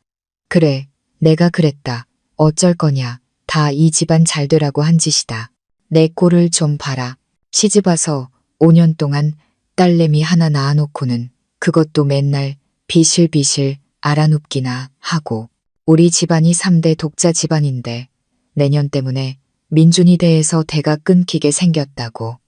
A: 그래, 내가 그랬다. 어쩔 거냐. 다 이 집안 잘 되라고 한 짓이다. 내 꼴을 좀 봐라. 시집와서 5년 동안 딸내미 하나 낳아놓고는 그것도 맨날 비실비실 알아눕기나 하고 우리 집안이 3대 독자 집안인데 내년 때문에 민준이 대해서 대가 끊기게 생겼다고.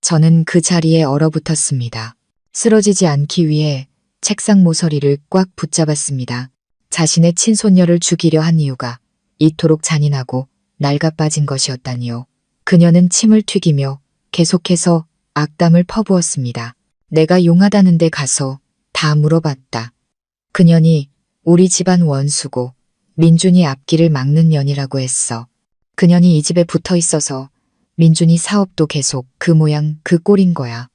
A: 저는 그 자리에 얼어붙었습니다. 쓰러지지 않기 위해 책상 모서리를 꽉 붙잡았습니다. 자신의 친손녀를 죽이려 한 이유가 이토록 잔인하고 낡아빠진 것이었다니요. 그녀는 침을 튀기며 계속해서 악담을 퍼부었습니다. 내가 용하다는 데 가서 다 물어봤다. 그년이 우리 집안 원수고 민준이 앞길을 막는 년이라고 했어. 그년이 이 집에 붙어 있어서 민준이 사업도 계속 그 모양 그 꼴인 거야.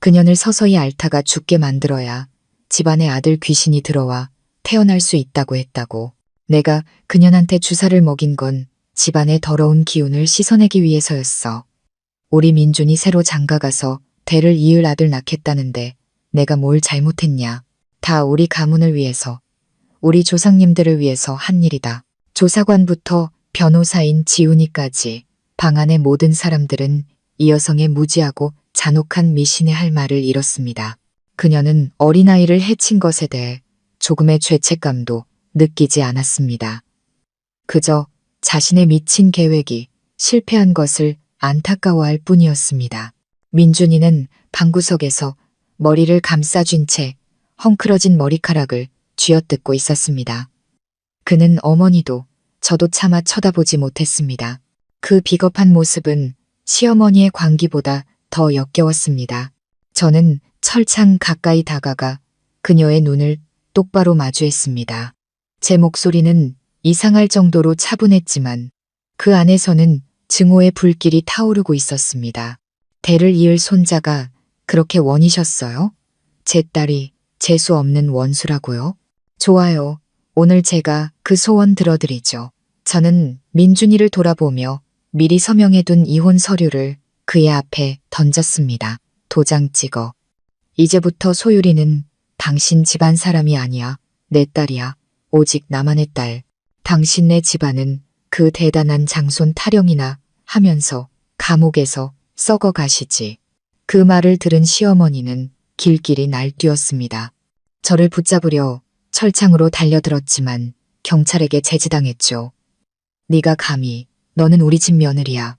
A: 그년을 서서히 앓다가 죽게 만들어야 집안에 아들 귀신이 들어와 태어날 수 있다고 했다고. 내가 그년한테 주사를 먹인 건 집안의 더러운 기운을 씻어내기 위해서였어. 우리 민준이 새로 장가가서 대를 이을 아들 낳겠다는데 내가 뭘 잘못했냐. 다 우리 가문을 위해서, 우리 조상님들을 위해서 한 일이다. 조사관부터 변호사인 지훈이까지 방 안의 모든 사람들은 이 여성의 무지하고 잔혹한 미신의 할 말을 잃었습니다. 그녀는 어린아이를 해친 것에 대해 조금의 죄책감도 느끼지 않았습니다. 그저 자신의 미친 계획이 실패한 것을 안타까워할 뿐이었습니다. 민준이는 방구석에서 머리를 감싸쥔 채 헝클어진 머리카락을 쥐어뜯고 있었습니다. 그는 어머니도 저도 차마 쳐다보지 못했습니다. 그 비겁한 모습은 시어머니의 광기보다 더 역겨웠습니다. 저는 철창 가까이 다가가 그녀의 눈을 똑바로 마주했습니다. 제 목소리는 이상할 정도로 차분했지만 그 안에서는 증오의 불길이 타오르고 있었습니다. 대를 이을 손자가 그렇게 원이셨어요? 제 딸이 재수 없는 원수라고요? 좋아요. 오늘 제가 그 소원 들어드리죠. 저는 민준이를 돌아보며 미리 서명해둔 이혼 서류를 그의 앞에 던졌습니다. 도장 찍어. 이제부터 소율이는 당신 집안 사람이 아니야. 내 딸이야. 오직 나만의 딸. 당신네 집안은 그 대단한 장손 타령이나 하면서 감옥에서 썩어 가시지. 그 말을 들은 시어머니는 길길이 날뛰었습니다. 저를 붙잡으려 철창으로 달려들었지만 경찰에게 제지당했죠. 네가 감히, 너는 우리 집 며느리야.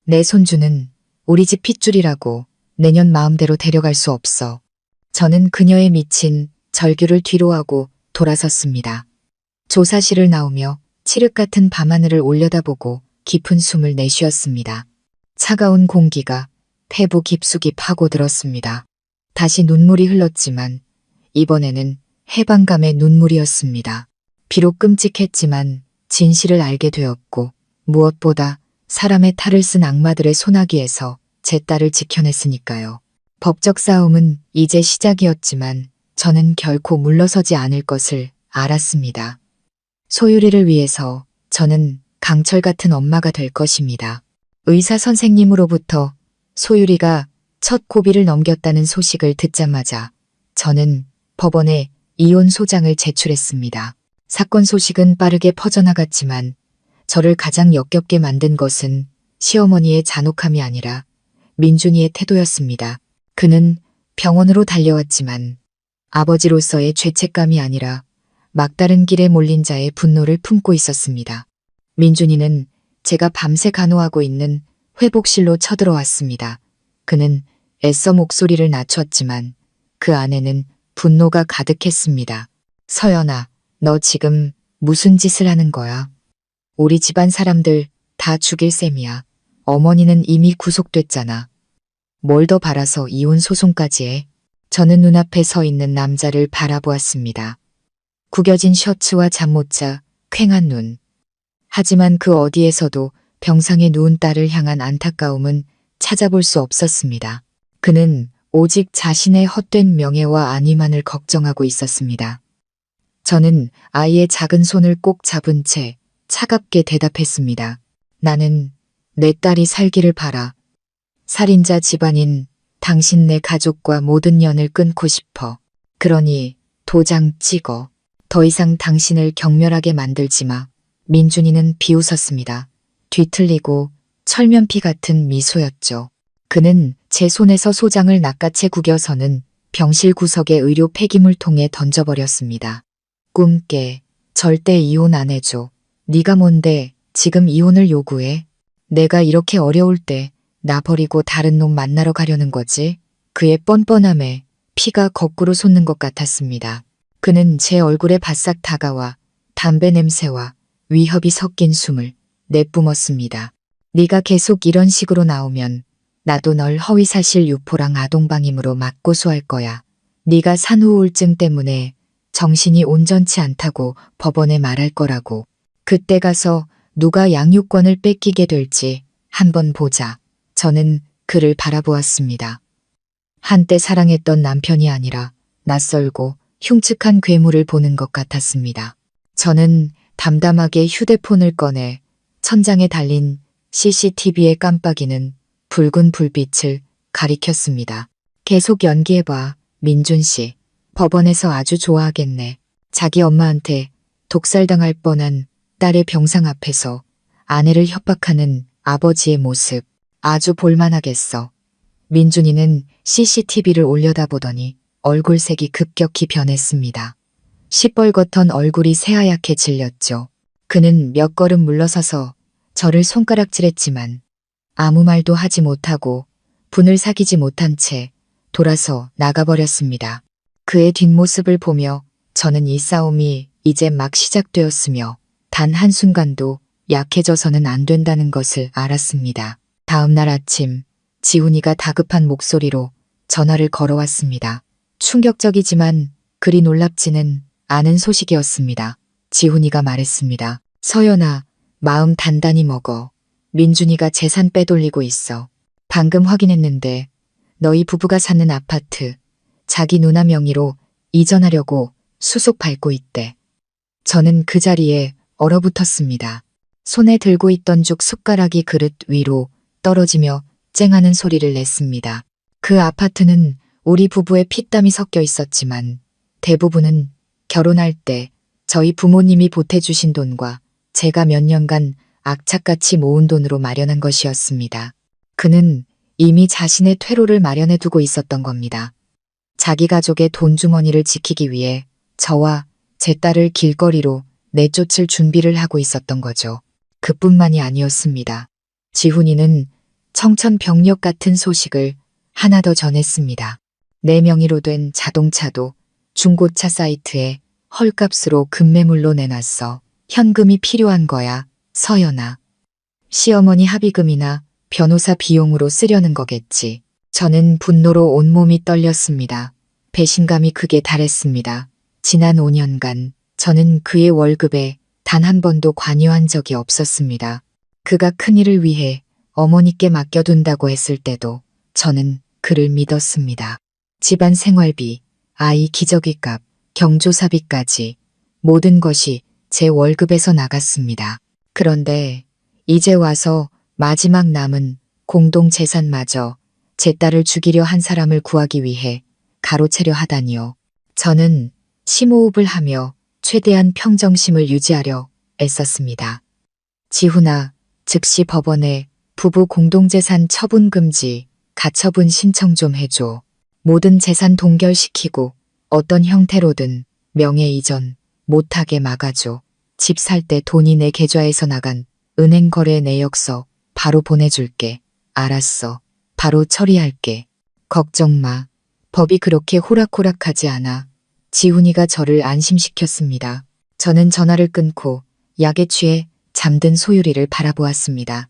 A: 내 손주는 우리 집 핏줄이라고 내년 마음대로 데려갈 수 없어. 저는 그녀의 미친 절규를 뒤로하고 돌아섰습니다. 조사실을 나오며 칠흑 같은 밤하늘을 올려다보고 깊은 숨을 내쉬었습니다. 차가운 공기가 폐부 깊숙이 파고들었습니다. 다시 눈물이 흘렀지만 이번에는 해방감의 눈물이었습니다. 비록 끔찍했지만 진실을 알게 되었고 무엇보다 사람의 탈을 쓴 악마들의 소나기에서 제 딸을 지켜냈으니까요. 법적 싸움은 이제 시작이었지만 저는 결코 물러서지 않을 것을 알았습니다. 소율이를 위해서 저는 강철 같은 엄마가 될 것입니다. 의사 선생님으로부터 소율이가 첫 고비를 넘겼다는 소식을 듣자마자 저는 법원에 이혼 소장을 제출했습니다. 사건 소식은 빠르게 퍼져나갔지만 저를 가장 역겹게 만든 것은 시어머니의 잔혹함이 아니라 민준이의 태도였습니다. 그는 병원으로 달려왔지만 아버지로서의 죄책감이 아니라 막다른 길에 몰린 자의 분노를 품고 있었습니다. 민준이는 제가 밤새 간호하고 있는 회복실로 쳐들어왔습니다. 그는 애써 목소리를 낮췄지만 그 안에는 분노가 가득했습니다. 서연아, 너 지금 무슨 짓을 하는 거야? 우리 집안 사람들 다 죽일 셈이야. 어머니는 이미 구속됐잖아. 뭘 더 바라서 이혼 소송까지 해? 저는 눈앞에 서 있는 남자를 바라보았습니다. 구겨진 셔츠와 잠 못 자 퀭한 눈. 하지만 그 어디에서도 병상에 누운 딸을 향한 안타까움은 찾아볼 수 없었습니다. 그는 오직 자신의 헛된 명예와 안위만을 걱정하고 있었습니다. 저는 아이의 작은 손을 꼭 잡은 채 차갑게 대답했습니다. 나는 내 딸이 살기를 바라. 살인자 집안인 당신 내 가족과 모든 연을 끊고 싶어. 그러니 도장 찍어. 더 이상 당신을 경멸하게 만들지 마. 민준이는 비웃었습니다. 뒤틀리고 철면피 같은 미소였죠. 그는 제 손에서 소장을 낚아채 구겨서는 병실 구석에 의료 폐기물통에 던져버렸습니다. 꿈깨. 절대 이혼 안 해줘. 네가 뭔데 지금 이혼을 요구해? 내가 이렇게 어려울 때 나 버리고 다른 놈 만나러 가려는 거지? 그의 뻔뻔함에 피가 거꾸로 솟는 것 같았습니다. 그는 제 얼굴에 바싹 다가와 담배 냄새와 위협이 섞인 숨을 내뿜었습니다. 네가 계속 이런 식으로 나오면 나도 널 허위사실 유포랑 아동방임으로 맞고소할 거야. 네가 산후우울증 때문에 정신이 온전치 않다고 법원에 말할 거라고. 그때 가서 누가 양육권을 뺏기게 될지 한번 보자. 저는 그를 바라보았습니다. 한때 사랑했던 남편이 아니라 낯설고 흉측한 괴물을 보는 것 같았습니다. 저는 담담하게 휴대폰을 꺼내 천장에 달린 CCTV의 깜빡이는 붉은 불빛을 가리켰습니다. 계속 연기해봐, 민준 씨. 법원에서 아주 좋아하겠네. 자기 엄마한테 독살당할 뻔한 딸의 병상 앞에서 아내를 협박하는 아버지의 모습. 아주 볼만하겠어. 민준이는 CCTV를 올려다보더니 얼굴색이 급격히 변했습니다. 시뻘겋던 얼굴이 새하얗게 질렸죠. 그는 몇 걸음 물러서서 저를 손가락질했지만 아무 말도 하지 못하고 분을 사귀지 못한 채 돌아서 나가버렸습니다. 그의 뒷모습을 보며 저는 이 싸움이 이제 막 시작되었으며 단 한순간도 약해져서는 안 된다는 것을 알았습니다. 다음 날 아침 지훈이가 다급한 목소리로 전화를 걸어왔습니다. 충격적이지만 그리 놀랍지는 않은 소식이었습니다. 지훈이가 말했습니다. 서연아, 마음 단단히 먹어. 민준이가 재산 빼돌리고 있어. 방금 확인했는데 너희 부부가 사는 아파트 자기 누나 명의로 이전하려고 수속 밟고 있대. 저는 그 자리에 얼어붙었습니다. 손에 들고 있던 죽 숟가락이 그릇 위로 떨어지며 쨍하는 소리를 냈습니다. 그 아파트는 우리 부부의 피땀이 섞여 있었지만 대부분은 결혼할 때 저희 부모님이 보태주신 돈과 제가 몇 년간 악착같이 모은 돈으로 마련한 것이었습니다. 그는 이미 자신의 퇴로를 마련해 두고 있었던 겁니다. 자기 가족의 돈주머니를 지키기 위해 저와 제 딸을 길거리로 내쫓을 준비를 하고 있었던 거죠. 그뿐만이 아니었습니다. 지훈이는 청천벽력 같은 소식을 하나 더 전했습니다. 내 명의로 된 자동차도 중고차 사이트에 헐값으로 급매물로 내놨어. 현금이 필요한 거야, 서연아. 시어머니 합의금이나 변호사 비용으로 쓰려는 거겠지. 저는 분노로 온몸이 떨렸습니다. 배신감이 극에 달했습니다. 지난 5년간 저는 그의 월급에 단 한 번도 관여한 적이 없었습니다. 그가 큰일을 위해 어머니께 맡겨둔다고 했을 때도 저는 그를 믿었습니다. 집안 생활비, 아이 기저귀값, 경조사비까지 모든 것이 제 월급에서 나갔습니다. 그런데 이제 와서 마지막 남은 공동재산마저 제 딸을 죽이려 한 사람을 구하기 위해 가로채려 하다니요. 저는 심호흡을 하며 최대한 평정심을 유지하려 애썼습니다. 지훈아, 즉시 법원에 부부 공동재산 처분 금지, 가처분 신청 좀 해줘. 모든 재산 동결시키고 어떤 형태로든 명예 이전 못하게 막아줘. 집 살 때 돈이 내 계좌에서 나간 은행 거래 내역서 바로 보내줄게. 알았어. 바로 처리할게. 걱정 마. 법이 그렇게 호락호락하지 않아. 지훈이가 저를 안심시켰습니다. 저는 전화를 끊고 약에 취해 잠든 소율이를 바라보았습니다.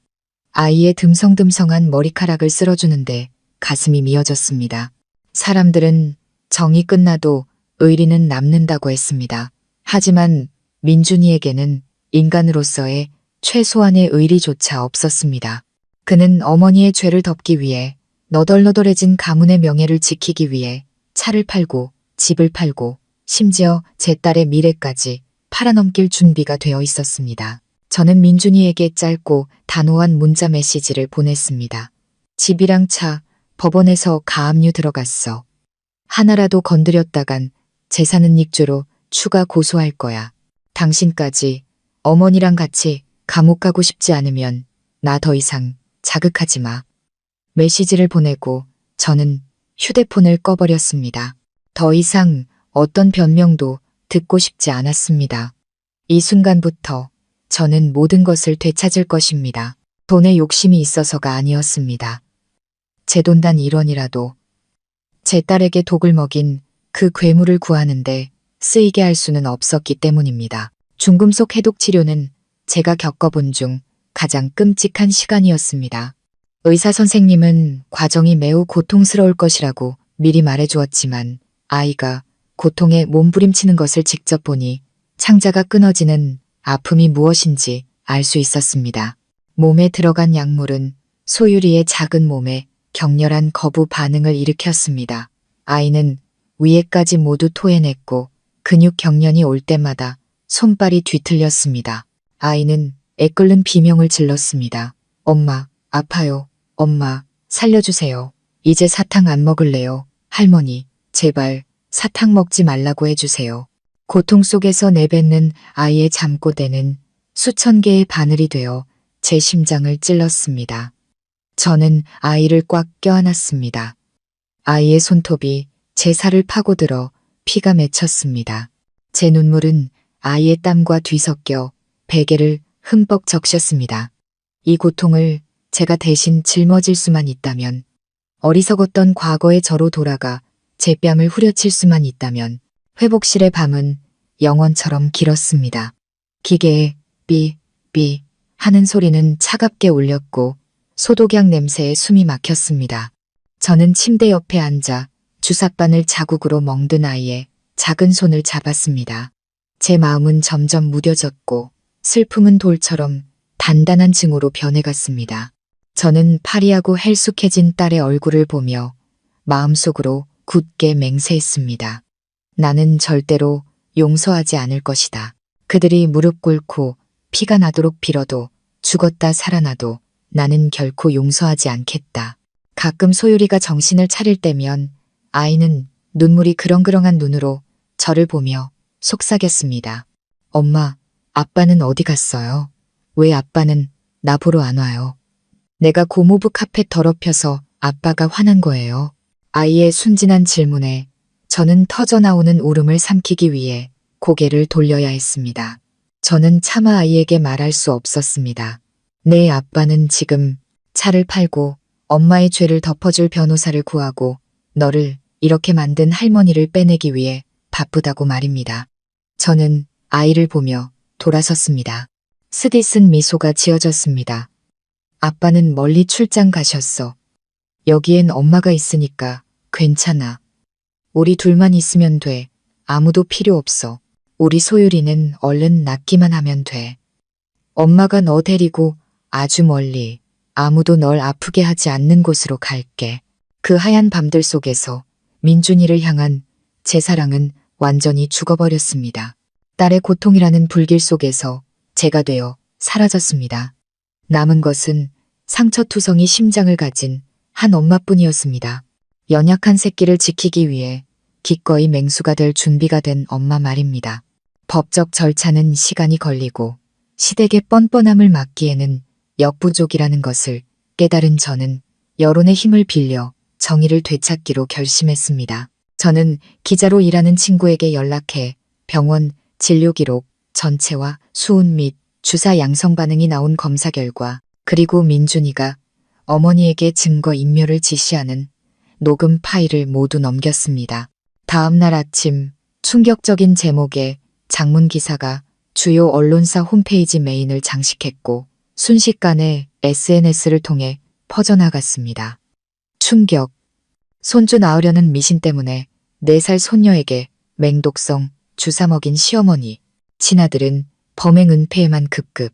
A: 아이의 듬성듬성한 머리카락을 쓸어주는데 가슴이 미어졌습니다. 사람들은 정이 끝나도 의리는 남는다고 했습니다. 하지만 민준이에게는 인간으로서의 최소한의 의리조차 없었습니다. 그는 어머니의 죄를 덮기 위해 너덜너덜해진 가문의 명예를 지키기 위해 차를 팔고 집을 팔고 심지어 제 딸의 미래까지 팔아넘길 준비가 되어 있었습니다. 저는 민준이에게 짧고 단호한 문자 메시지를 보냈습니다. 집이랑 차, 법원에서 가압류 들어갔어. 하나라도 건드렸다간 재산은 익주로 추가 고소할 거야. 당신까지 어머니랑 같이 감옥 가고 싶지 않으면 나 더 이상 자극하지 마. 메시지를 보내고 저는 휴대폰을 꺼버렸습니다. 더 이상 어떤 변명도 듣고 싶지 않았습니다. 이 순간부터 저는 모든 것을 되찾을 것입니다. 돈에 욕심이 있어서가 아니었습니다. 제 돈 단 1원이라도 제 딸에게 독을 먹인 그 괴물을 구하는데 쓰이게 할 수는 없었기 때문입니다. 중금속 해독 치료는 제가 겪어본 중 가장 끔찍한 시간이었습니다. 의사 선생님은 과정이 매우 고통스러울 것이라고 미리 말해주었지만 아이가 고통에 몸부림치는 것을 직접 보니 창자가 끊어지는 아픔이 무엇인지 알 수 있었습니다. 몸에 들어간 약물은 소율이의 작은 몸에 격렬한 거부 반응을 일으켰습니다. 아이는 위에까지 모두 토해냈고 근육 경련이 올 때마다 손발이 뒤틀렸습니다. 아이는 애끓는 비명을 질렀습니다. 엄마, 아파요. 엄마, 살려주세요. 이제 사탕 안 먹을래요. 할머니, 제발 사탕 먹지 말라고 해주세요. 고통 속에서 내뱉는 아이의 잠꼬대는 수천 개의 바늘이 되어 제 심장을 찔렀습니다. 저는 아이를 꽉 껴안았습니다. 아이의 손톱이 제 살을 파고들어 피가 맺혔습니다. 제 눈물은 아이의 땀과 뒤섞여 베개를 흠뻑 적셨습니다. 이 고통을 제가 대신 짊어질 수만 있다면, 어리석었던 과거의 저로 돌아가 제 뺨을 후려칠 수만 있다면 회복실의 밤은 영원처럼 길었습니다. 기계에 삐, 삐 하는 소리는 차갑게 울렸고 소독약 냄새에 숨이 막혔습니다. 저는 침대 옆에 앉아 주삿바늘 자국으로 멍든 아이의 작은 손을 잡았습니다. 제 마음은 점점 무뎌졌고 슬픔은 돌처럼 단단한 징으로 변해갔습니다. 저는 파리하고 헬쑥해진 딸의 얼굴을 보며 마음속으로 굳게 맹세했습니다. 나는 절대로 용서하지 않을 것이다. 그들이 무릎 꿇고 피가 나도록 빌어도 죽었다 살아나도 나는 결코 용서하지 않겠다. 가끔 소율이가 정신을 차릴 때면 아이는 눈물이 그렁그렁한 눈으로 저를 보며 속삭였습니다. 엄마, 아빠는 어디 갔어요? 왜 아빠는 나 보러 안 와요? 내가 고모부 카펫 더럽혀서 아빠가 화난 거예요. 아이의 순진한 질문에 저는 터져나오는 울음을 삼키기 위해 고개를 돌려야 했습니다. 저는 차마 아이에게 말할 수 없었습니다. 내 아빠는 지금 차를 팔고 엄마의 죄를 덮어줄 변호사를 구하고 너를 이렇게 만든 할머니를 빼내기 위해 바쁘다고 말입니다. 저는 아이를 보며 돌아섰습니다. 스디쓴 미소가 지어졌습니다. 아빠는 멀리 출장 가셨어. 여기엔 엄마가 있으니까 괜찮아. 우리 둘만 있으면 돼. 아무도 필요 없어. 우리 소율이는 얼른 낫기만 하면 돼. 엄마가 너 데리고 아주 멀리 아무도 널 아프게 하지 않는 곳으로 갈게. 그 하얀 밤들 속에서 민준이를 향한 제 사랑은 완전히 죽어버렸습니다. 딸의 고통이라는 불길 속에서 제가 되어 사라졌습니다. 남은 것은 상처투성이 심장을 가진 한 엄마뿐이었습니다. 연약한 새끼를 지키기 위해 기꺼이 맹수가 될 준비가 된 엄마 말입니다. 법적 절차는 시간이 걸리고 시댁의 뻔뻔함을 막기에는 역부족이라는 것을 깨달은 저는 여론의 힘을 빌려 정의를 되찾기로 결심했습니다. 저는 기자로 일하는 친구에게 연락해 병원 진료 기록 전체와 수은 및 주사 양성 반응이 나온 검사 결과, 그리고 민준이가 어머니에게 증거 인멸을 지시하는 녹음 파일을 모두 넘겼습니다. 다음 날 아침 충격적인 제목의 장문 기사가 주요 언론사 홈페이지 메인을 장식했고 순식간에 SNS를 통해 퍼져나갔습니다. 충격. 손주 낳으려는 미신 때문에 4살 손녀에게 맹독성 주사 먹인 시어머니, 친아들은 범행 은폐에만 급급.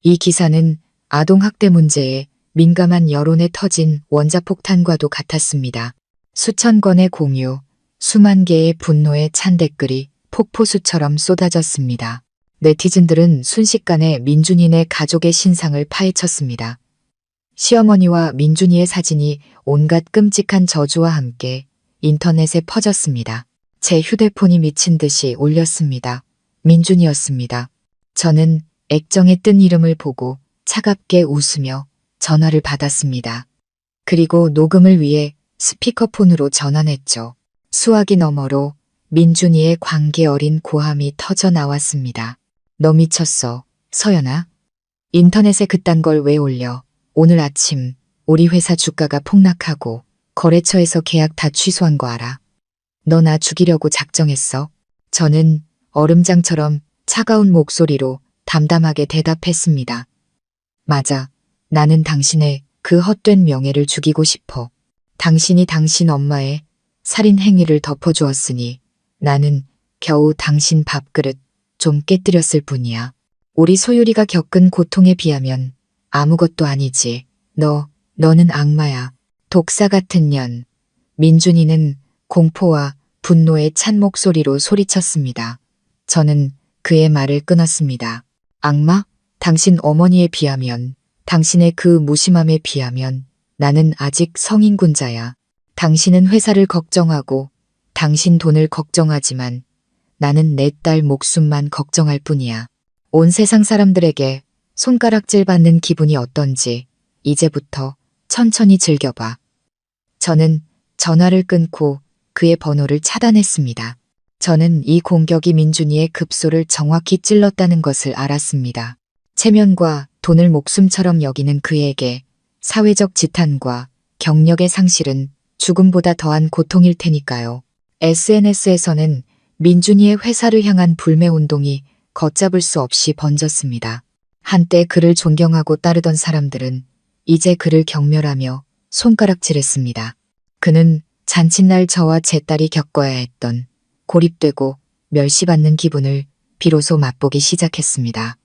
A: 이 기사는 아동학대 문제에 민감한 여론에 터진 원자폭탄과도 같았습니다. 수천 건의 공유, 수만 개의 분노에 찬 댓글이 폭포수처럼 쏟아졌습니다. 네티즌들은 순식간에 민준이네 가족의 신상을 파헤쳤습니다. 시어머니와 민준이의 사진이 온갖 끔찍한 저주와 함께 인터넷에 퍼졌습니다. 제 휴대폰이 미친 듯이 울렸습니다. 민준이었습니다. 저는 액정에 뜬 이름을 보고 차갑게 웃으며 전화를 받았습니다. 그리고 녹음을 위해 스피커폰으로 전환했죠. 수화기 너머로 민준이의 광기 어린 고함이 터져 나왔습니다. 너 미쳤어, 서연아? 인터넷에 그딴 걸 왜 올려? 오늘 아침 우리 회사 주가가 폭락하고 거래처에서 계약 다 취소한 거 알아? 너 나 죽이려고 작정했어? 저는 얼음장처럼 차가운 목소리로 담담하게 대답했습니다. 맞아. 나는 당신의 그 헛된 명예를 죽이고 싶어. 당신이 당신 엄마의 살인 행위를 덮어주었으니 나는 겨우 당신 밥그릇 좀 깨뜨렸을 뿐이야. 우리 소율이가 겪은 고통에 비하면 아무것도 아니지. 너는 악마야. 독사 같은 년. 민준이는 공포와 분노에 찬 목소리로 소리쳤습니다. 저는 그의 말을 끊었습니다. 악마? 당신 어머니에 비하면, 당신의 그 무심함에 비하면 나는 아직 성인군자야. 당신은 회사를 걱정하고 당신 돈을 걱정하지만 나는 내 딸 목숨만 걱정할 뿐이야. 온 세상 사람들에게 손가락질 받는 기분이 어떤지 이제부터 천천히 즐겨봐. 저는 전화를 끊고 그의 번호를 차단했습니다. 저는 이 공격이 민준이의 급소를 정확히 찔렀다는 것을 알았습니다. 체면과 돈을 목숨처럼 여기는 그에게 사회적 지탄과 경력의 상실은 죽음보다 더한 고통일 테니까요. SNS에서는 민준이의 회사를 향한 불매운동이 걷잡을 수 없이 번졌습니다. 한때 그를 존경하고 따르던 사람들은 이제 그를 경멸하며 손가락질했습니다. 그는 잔칫날 저와 제 딸이 겪어야 했던 고립되고 멸시받는 기분을 비로소 맛보기 시작했습니다.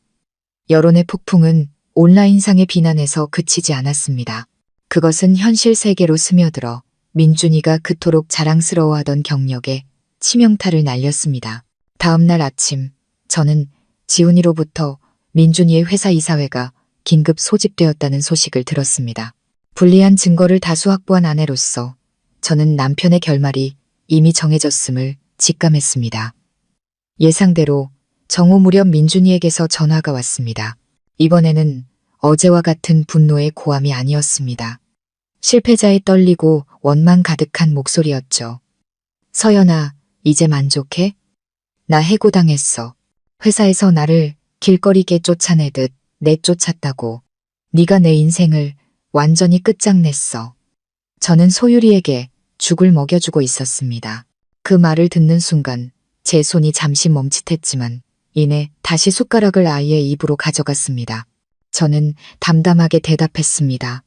A: 여론의 폭풍은 온라인상의 비난에서 그치지 않았습니다. 그것은 현실 세계로 스며들어 민준이가 그토록 자랑스러워하던 경력에 치명타를 날렸습니다. 다음 날 아침 저는 지훈이로부터 민준이의 회사 이사회가 긴급 소집되었다는 소식을 들었습니다. 불리한 증거를 다수 확보한 아내로서 저는 남편의 결말이 이미 정해졌음을 직감했습니다. 예상대로 정오 무렵 민준이에게서 전화가 왔습니다. 이번에는 어제와 같은 분노의 고함이 아니었습니다. 실패자의 떨리고 원망 가득한 목소리였죠. 서연아, 이제 만족해? 나 해고당했어. 회사에서 나를 길거리게 쫓아내듯 내쫓았다고. 네가 내 인생을 완전히 끝장냈어. 저는 소율이에게 죽을 먹여주고 있었습니다. 그 말을 듣는 순간 제 손이 잠시 멈칫했지만 이내 다시 숟가락을 아이의 입으로 가져갔습니다. 저는 담담하게 대답했습니다.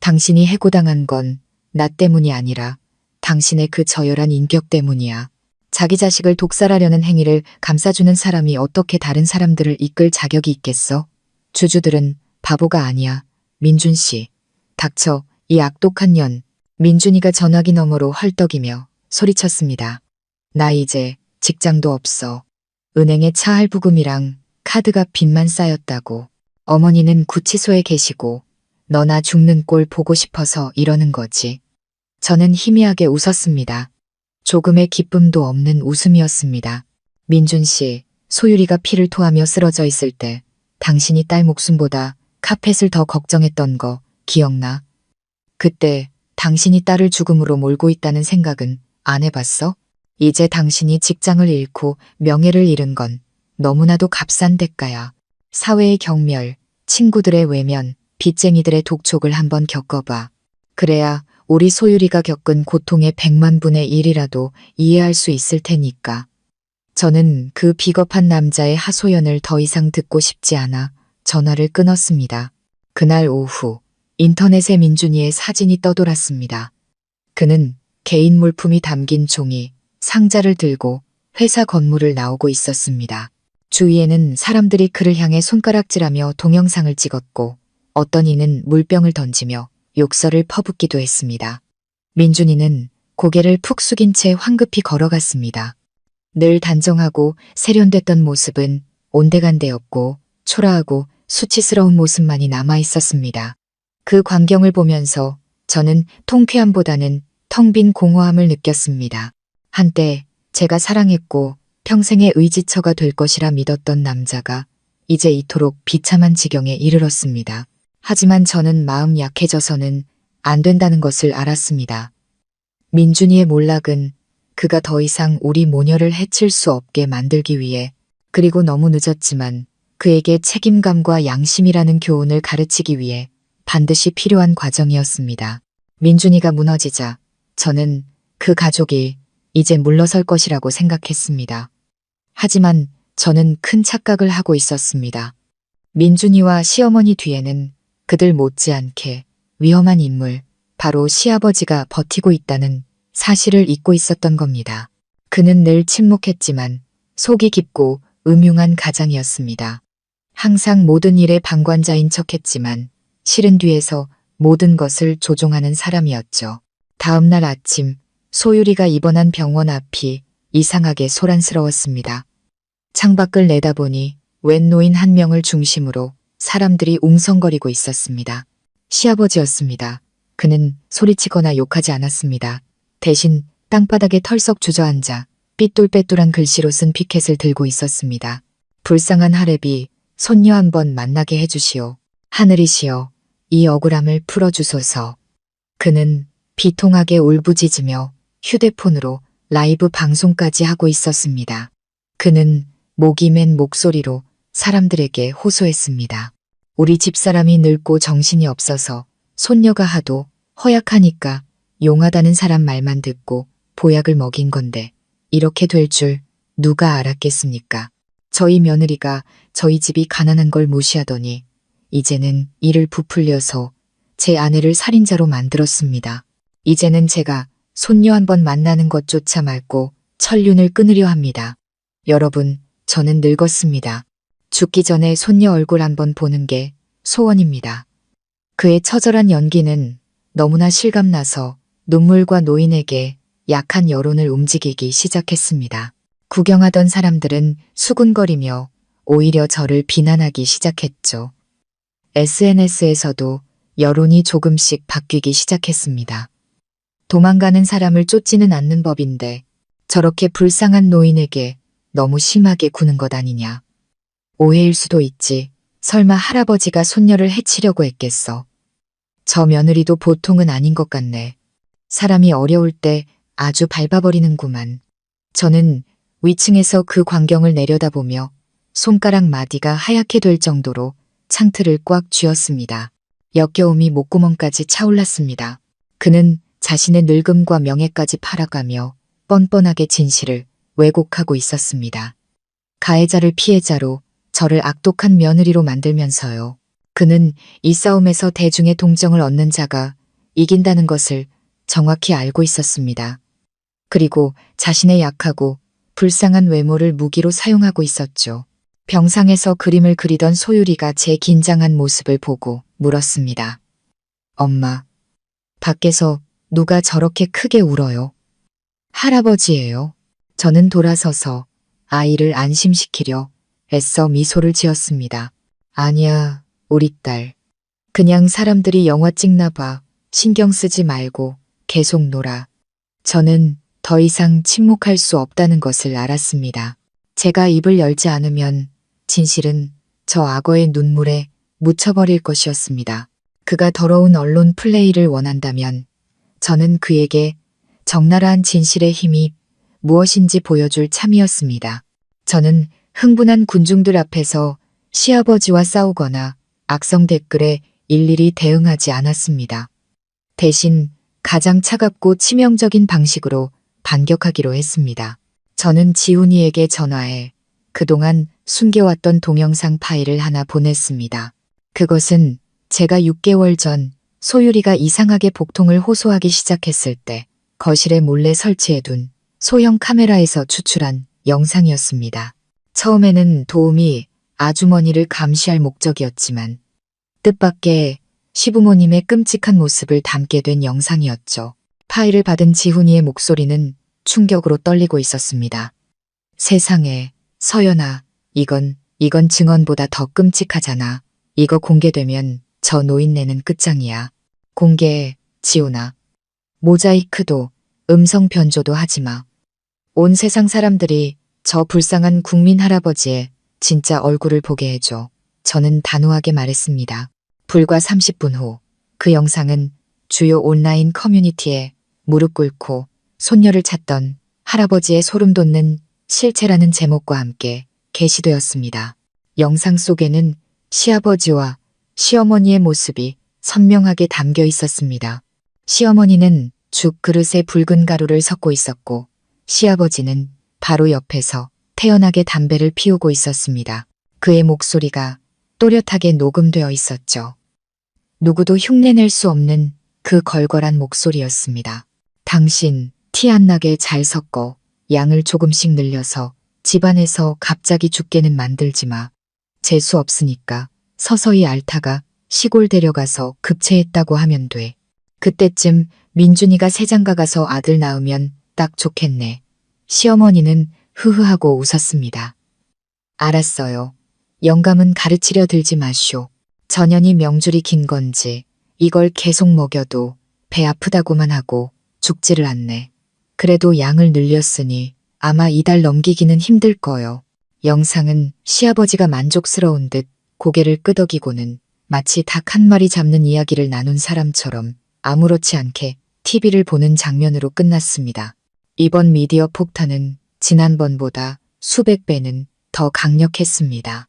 A: 당신이 해고당한 건 나 때문이 아니라 당신의 그 저열한 인격 때문이야. 자기 자식을 독살하려는 행위를 감싸주는 사람이 어떻게 다른 사람들을 이끌 자격이 있겠어? 주주들은 바보가 아니야. 민준 씨. 닥쳐, 이 악독한 년. 민준이가 전화기 너머로 헐떡이며 소리쳤습니다. 나 이제 직장도 없어. 은행에 차 할부금이랑 카드가 빚만 쌓였다고. 어머니는 구치소에 계시고 너나 죽는 꼴 보고 싶어서 이러는 거지. 저는 희미하게 웃었습니다. 조금의 기쁨도 없는 웃음이었습니다. 민준 씨, 소율이가 피를 토하며 쓰러져 있을 때 당신이 딸 목숨보다 카펫을 더 걱정했던 거 기억나? 그때 당신이 딸을 죽음으로 몰고 있다는 생각은 안 해봤어? 이제 당신이 직장을 잃고 명예를 잃은 건 너무나도 값싼 대가야. 사회의 경멸, 친구들의 외면, 빚쟁이들의 독촉을 한번 겪어봐. 그래야 우리 소율이가 겪은 고통의 100만 분의 1이라도 이해할 수 있을 테니까. 저는 그 비겁한 남자의 하소연을 더 이상 듣고 싶지 않아 전화를 끊었습니다. 그날 오후 인터넷에 민준이의 사진이 떠돌았습니다. 그는 개인 물품이 담긴 종이, 상자를 들고 회사 건물을 나오고 있었습니다. 주위에는 사람들이 그를 향해 손가락질하며 동영상을 찍었고 어떤 이는 물병을 던지며 욕설을 퍼붓기도 했습니다. 민준이는 고개를 푹 숙인 채 황급히 걸어갔습니다. 늘 단정하고 세련됐던 모습은 온데간데 없고 초라하고 수치스러운 모습만이 남아 있었습니다. 그 광경을 보면서 저는 통쾌함보다는 텅 빈 공허함을 느꼈습니다. 한때 제가 사랑했고 평생의 의지처가 될 것이라 믿었던 남자가 이제 이토록 비참한 지경에 이르렀습니다. 하지만 저는 마음 약해져서는 안 된다는 것을 알았습니다. 민준이의 몰락은 그가 더 이상 우리 모녀를 해칠 수 없게 만들기 위해, 그리고 너무 늦었지만 그에게 책임감과 양심이라는 교훈을 가르치기 위해 반드시 필요한 과정이었습니다. 민준이가 무너지자 저는 그 가족이 이제 물러설 것이라고 생각했습니다. 하지만 저는 큰 착각을 하고 있었습니다. 민준이와 시어머니 뒤에는 그들 못지않게 위험한 인물, 바로 시아버지가 버티고 있다는 사실을 잊고 있었던 겁니다. 그는 늘 침묵했지만 속이 깊고 음흉한 가장이었습니다. 항상 모든 일의 방관자인 척했지만 실은 뒤에서 모든 것을 조종하는 사람이었죠. 다음 날 아침 소율이가 입원한 병원 앞이 이상하게 소란스러웠습니다. 창밖을 내다보니 웬 노인 한 명을 중심으로 사람들이 웅성거리고 있었습니다. 시아버지였습니다. 그는 소리치거나 욕하지 않았습니다. 대신 땅바닥에 털썩 주저앉아 삐뚤빼뚤한 글씨로 쓴 피켓을 들고 있었습니다. 불쌍한 하랩이 손녀 한번 만나게 해주시오. 하늘이시여, 이 억울함을 풀어주소서. 그는 비통하게 울부짖으며 휴대폰으로 라이브 방송까지 하고 있었습니다. 그는 목이 맨 목소리로 사람들에게 호소했습니다. 우리 집사람이 늙고 정신이 없어서 손녀가 하도 허약하니까 용하다는 사람 말만 듣고 보약을 먹인 건데 이렇게 될 줄 누가 알았겠습니까? 저희 며느리가 저희 집이 가난한 걸 무시하더니 이제는 이를 부풀려서 제 아내를 살인자로 만들었습니다. 이제는 제가 손녀 한번 만나는 것조차 말고 천륜을 끊으려 합니다. 여러분, 저는 늙었습니다. 죽기 전에 손녀 얼굴 한번 보는 게 소원입니다. 그의 처절한 연기는 너무나 실감나서 눈물과 노인에게 약한 여론을 움직이기 시작했습니다. 구경하던 사람들은 수군거리며 오히려 저를 비난하기 시작했죠. SNS에서도 여론이 조금씩 바뀌기 시작했습니다. 도망가는 사람을 쫓지는 않는 법인데 저렇게 불쌍한 노인에게 너무 심하게 구는 것 아니냐. 오해일 수도 있지. 설마 할아버지가 손녀를 해치려고 했겠어. 저 며느리도 보통은 아닌 것 같네. 사람이 어려울 때 아주 밟아버리는구만. 저는 위층에서 그 광경을 내려다보며 손가락 마디가 하얗게 될 정도로 창틀을 꽉 쥐었습니다. 역겨움이 목구멍까지 차올랐습니다. 그는 자신의 늙음과 명예까지 팔아가며 뻔뻔하게 진실을 왜곡하고 있었습니다. 가해자를 피해자로, 저를 악독한 며느리로 만들면서요. 그는 이 싸움에서 대중의 동정을 얻는 자가 이긴다는 것을 정확히 알고 있었습니다. 그리고 자신의 약하고 불쌍한 외모를 무기로 사용하고 있었죠. 병상에서 그림을 그리던 소율이가 제 긴장한 모습을 보고 물었습니다. 엄마, 밖에서 누가 저렇게 크게 울어요? 할아버지예요. 저는 돌아서서 아이를 안심시키려 애써 미소를 지었습니다. 아니야, 우리 딸. 그냥 사람들이 영화 찍나 봐. 신경 쓰지 말고 계속 놀아. 저는 더 이상 침묵할 수 없다는 것을 알았습니다. 제가 입을 열지 않으면 진실은 저 악어의 눈물에 묻혀버릴 것이었습니다. 그가 더러운 언론 플레이를 원한다면 저는 그에게 적나라한 진실의 힘이 무엇인지 보여줄 참이었습니다. 저는 흥분한 군중들 앞에서 시아버지와 싸우거나 악성 댓글에 일일이 대응하지 않았습니다. 대신 가장 차갑고 치명적인 방식으로 반격하기로 했습니다. 저는 지훈이에게 전화해 그동안 숨겨왔던 동영상 파일을 하나 보냈습니다. 그것은 제가 6개월 전 소율이가 이상하게 복통을 호소하기 시작했을 때 거실에 몰래 설치해둔 소형 카메라에서 추출한 영상이었습니다. 처음에는 도우미 아주머니를 감시할 목적이었지만 뜻밖의 시부모님의 끔찍한 모습을 담게 된 영상이었죠. 파일을 받은 지훈이의 목소리는 충격으로 떨리고 있었습니다. 세상에, 서연아, 이건 증언보다 더 끔찍하잖아. 이거 공개되면 저 노인네는 끝장이야. 공개해, 지훈아. 모자이크도, 음성 변조도 하지 마. 온 세상 사람들이 저 불쌍한 국민 할아버지의 진짜 얼굴을 보게 해줘. 저는 단호하게 말했습니다. 불과 30분 후 그 영상은 주요 온라인 커뮤니티에 무릎 꿇고 손녀를 찾던 할아버지의 소름 돋는 실체라는 제목과 함께 게시되었습니다. 영상 속에는 시아버지와 시어머니의 모습이 선명하게 담겨 있었습니다. 시어머니는 죽 그릇에 붉은 가루를 섞고 있었고 시아버지는 바로 옆에서 태연하게 담배를 피우고 있었습니다. 그의 목소리가 또렷하게 녹음되어 있었죠. 누구도 흉내낼 수 없는 그 걸걸한 목소리였습니다. 당신 티 안 나게 잘 섞어 양을 조금씩 늘려서 집안에서 갑자기 죽게는 만들지 마. 재수 없으니까 서서히 앓다가 시골 데려가서 급체했다고 하면 돼. 그때쯤 민준이가 새장가 가서 아들 낳으면 딱 좋겠네. 시어머니는 흐흐하고 웃었습니다. 알았어요. 영감은 가르치려 들지 마쇼. 전현이 명줄이 긴 건지 이걸 계속 먹여도 배 아프다고만 하고 죽지를 않네. 그래도 양을 늘렸으니 아마 이달 넘기기는 힘들 거요. 영상은 시아버지가 만족스러운 듯 고개를 끄덕이고는 마치 닭 한 마리 잡는 이야기를 나눈 사람처럼 아무렇지 않게 TV를 보는 장면으로 끝났습니다. 이번 미디어 폭탄은 지난번보다 수백 배는 더 강력했습니다.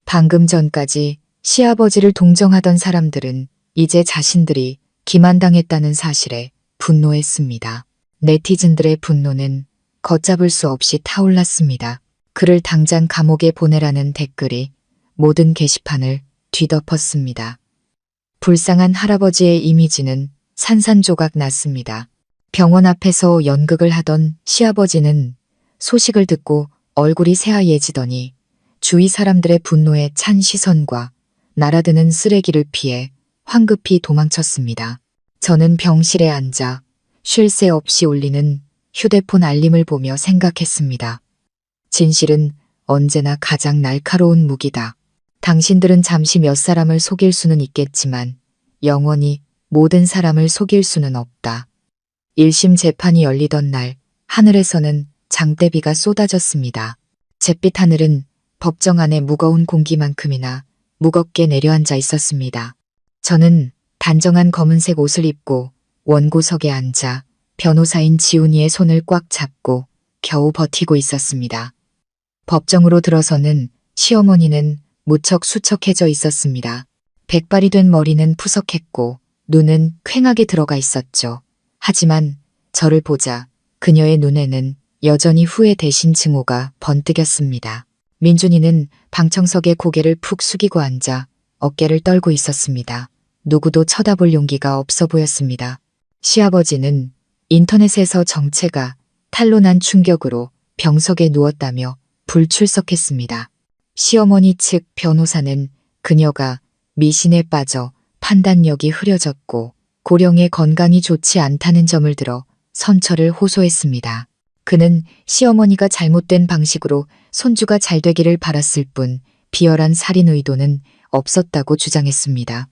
A: 방금 전까지 시아버지를 동정하던 사람들은 이제 자신들이 기만당했다는 사실에 분노했습니다. 네티즌들의 분노는 걷잡을 수 없이 타올랐습니다. 그를 당장 감옥에 보내라는 댓글이 모든 게시판을 뒤덮었습니다. 불쌍한 할아버지의 이미지는 산산조각 났습니다. 병원 앞에서 연극을 하던 시아버지는 소식을 듣고 얼굴이 새하얘지더니 주위 사람들의 분노에 찬 시선과 날아드는 쓰레기를 피해 황급히 도망쳤습니다. 저는 병실에 앉아 쉴 새 없이 울리는 휴대폰 알림을 보며 생각했습니다. 진실은 언제나 가장 날카로운 무기다. 당신들은 잠시 몇 사람을 속일 수는 있겠지만 영원히 모든 사람을 속일 수는 없다. 1심 재판이 열리던 날 하늘에서는 장대비가 쏟아졌습니다. 잿빛 하늘은 법정 안에 무거운 공기만큼이나 무겁게 내려앉아 있었습니다. 저는 단정한 검은색 옷을 입고 원고석에 앉아 변호사인 지훈이의 손을 꽉 잡고 겨우 버티고 있었습니다. 법정으로 들어서는 시어머니는 무척 수척해져 있었습니다. 백발이 된 머리는 푸석했고 눈은 퀭하게 들어가 있었죠. 하지만 저를 보자 그녀의 눈에는 여전히 후회 대신 증오가 번뜩였습니다. 민준이는 방청석에 고개를 푹 숙이고 앉아 어깨를 떨고 있었습니다. 누구도 쳐다볼 용기가 없어 보였습니다. 시아버지는 인터넷에서 정체가 탄로난 충격으로 병석에 누웠다며 불출석했습니다. 시어머니 측 변호사는 그녀가 미신에 빠져 판단력이 흐려졌고 고령의 건강이 좋지 않다는 점을 들어 선처를 호소했습니다. 그는 시어머니가 잘못된 방식으로 손주가 잘 되기를 바랐을 뿐 비열한 살인 의도는 없었다고 주장했습니다.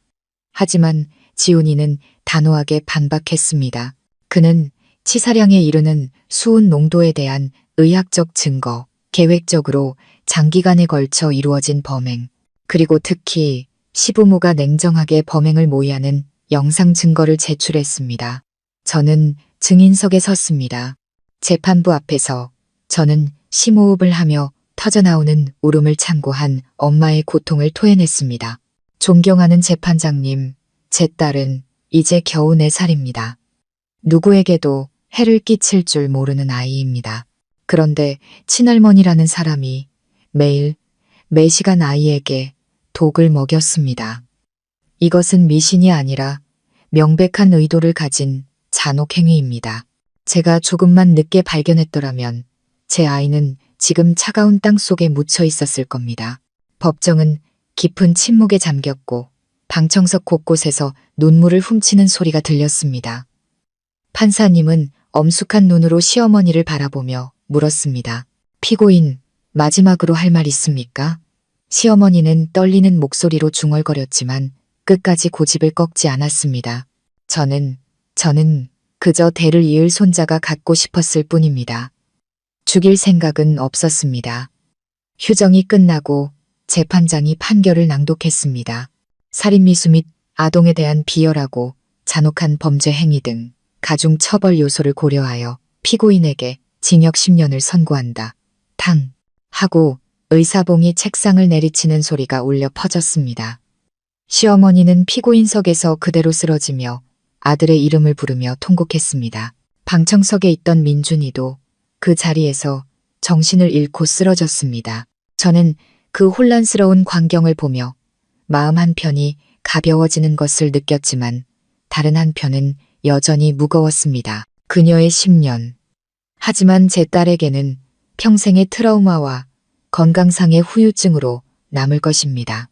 A: 하지만 지훈이는 단호하게 반박했습니다. 그는 치사량에 이르는 수은 농도에 대한 의학적 증거, 계획적으로 장기간에 걸쳐 이루어진 범행, 그리고 특히 시부모가 냉정하게 범행을 모의하는 영상 증거를 제출했습니다. 저는 증인석에 섰습니다. 재판부 앞에서 저는 심호흡을 하며 터져나오는 울음을 참고 한 엄마의 고통을 토해냈습니다. 존경하는 재판장님, 제 딸은 이제 겨우 4살입니다. 누구에게도 해를 끼칠 줄 모르는 아이입니다. 그런데 친할머니라는 사람이 매일, 매시간 아이에게 독을 먹였습니다. 이것은 미신이 아니라 명백한 의도를 가진 잔혹행위입니다. 제가 조금만 늦게 발견했더라면 제 아이는 지금 차가운 땅 속에 묻혀 있었을 겁니다. 법정은 깊은 침묵에 잠겼고 방청석 곳곳에서 눈물을 훔치는 소리가 들렸습니다. 판사님은 엄숙한 눈으로 시어머니를 바라보며 물었습니다. 피고인, 마지막으로 할 말 있습니까? 시어머니는 떨리는 목소리로 중얼거렸지만 끝까지 고집을 꺾지 않았습니다. 저는 그저 대를 이을 손자가 갖고 싶었을 뿐입니다. 죽일 생각은 없었습니다. 휴정이 끝나고 재판장이 판결을 낭독했습니다. 살인미수 및 아동에 대한 비열하고 잔혹한 범죄 행위 등 가중 처벌 요소를 고려하여 피고인에게 징역 10년을 선고한다. 탕! 하고 의사봉이 책상을 내리치는 소리가 울려 퍼졌습니다. 시어머니는 피고인석에서 그대로 쓰러지며 아들의 이름을 부르며 통곡했습니다. 방청석에 있던 민준이도 그 자리에서 정신을 잃고 쓰러졌습니다. 저는 그 혼란스러운 광경을 보며 마음 한편이 가벼워지는 것을 느꼈지만 다른 한편은 여전히 무거웠습니다. 그녀의 10년. 하지만 제 딸에게는 평생의 트라우마와 건강상의 후유증으로 남을 것입니다.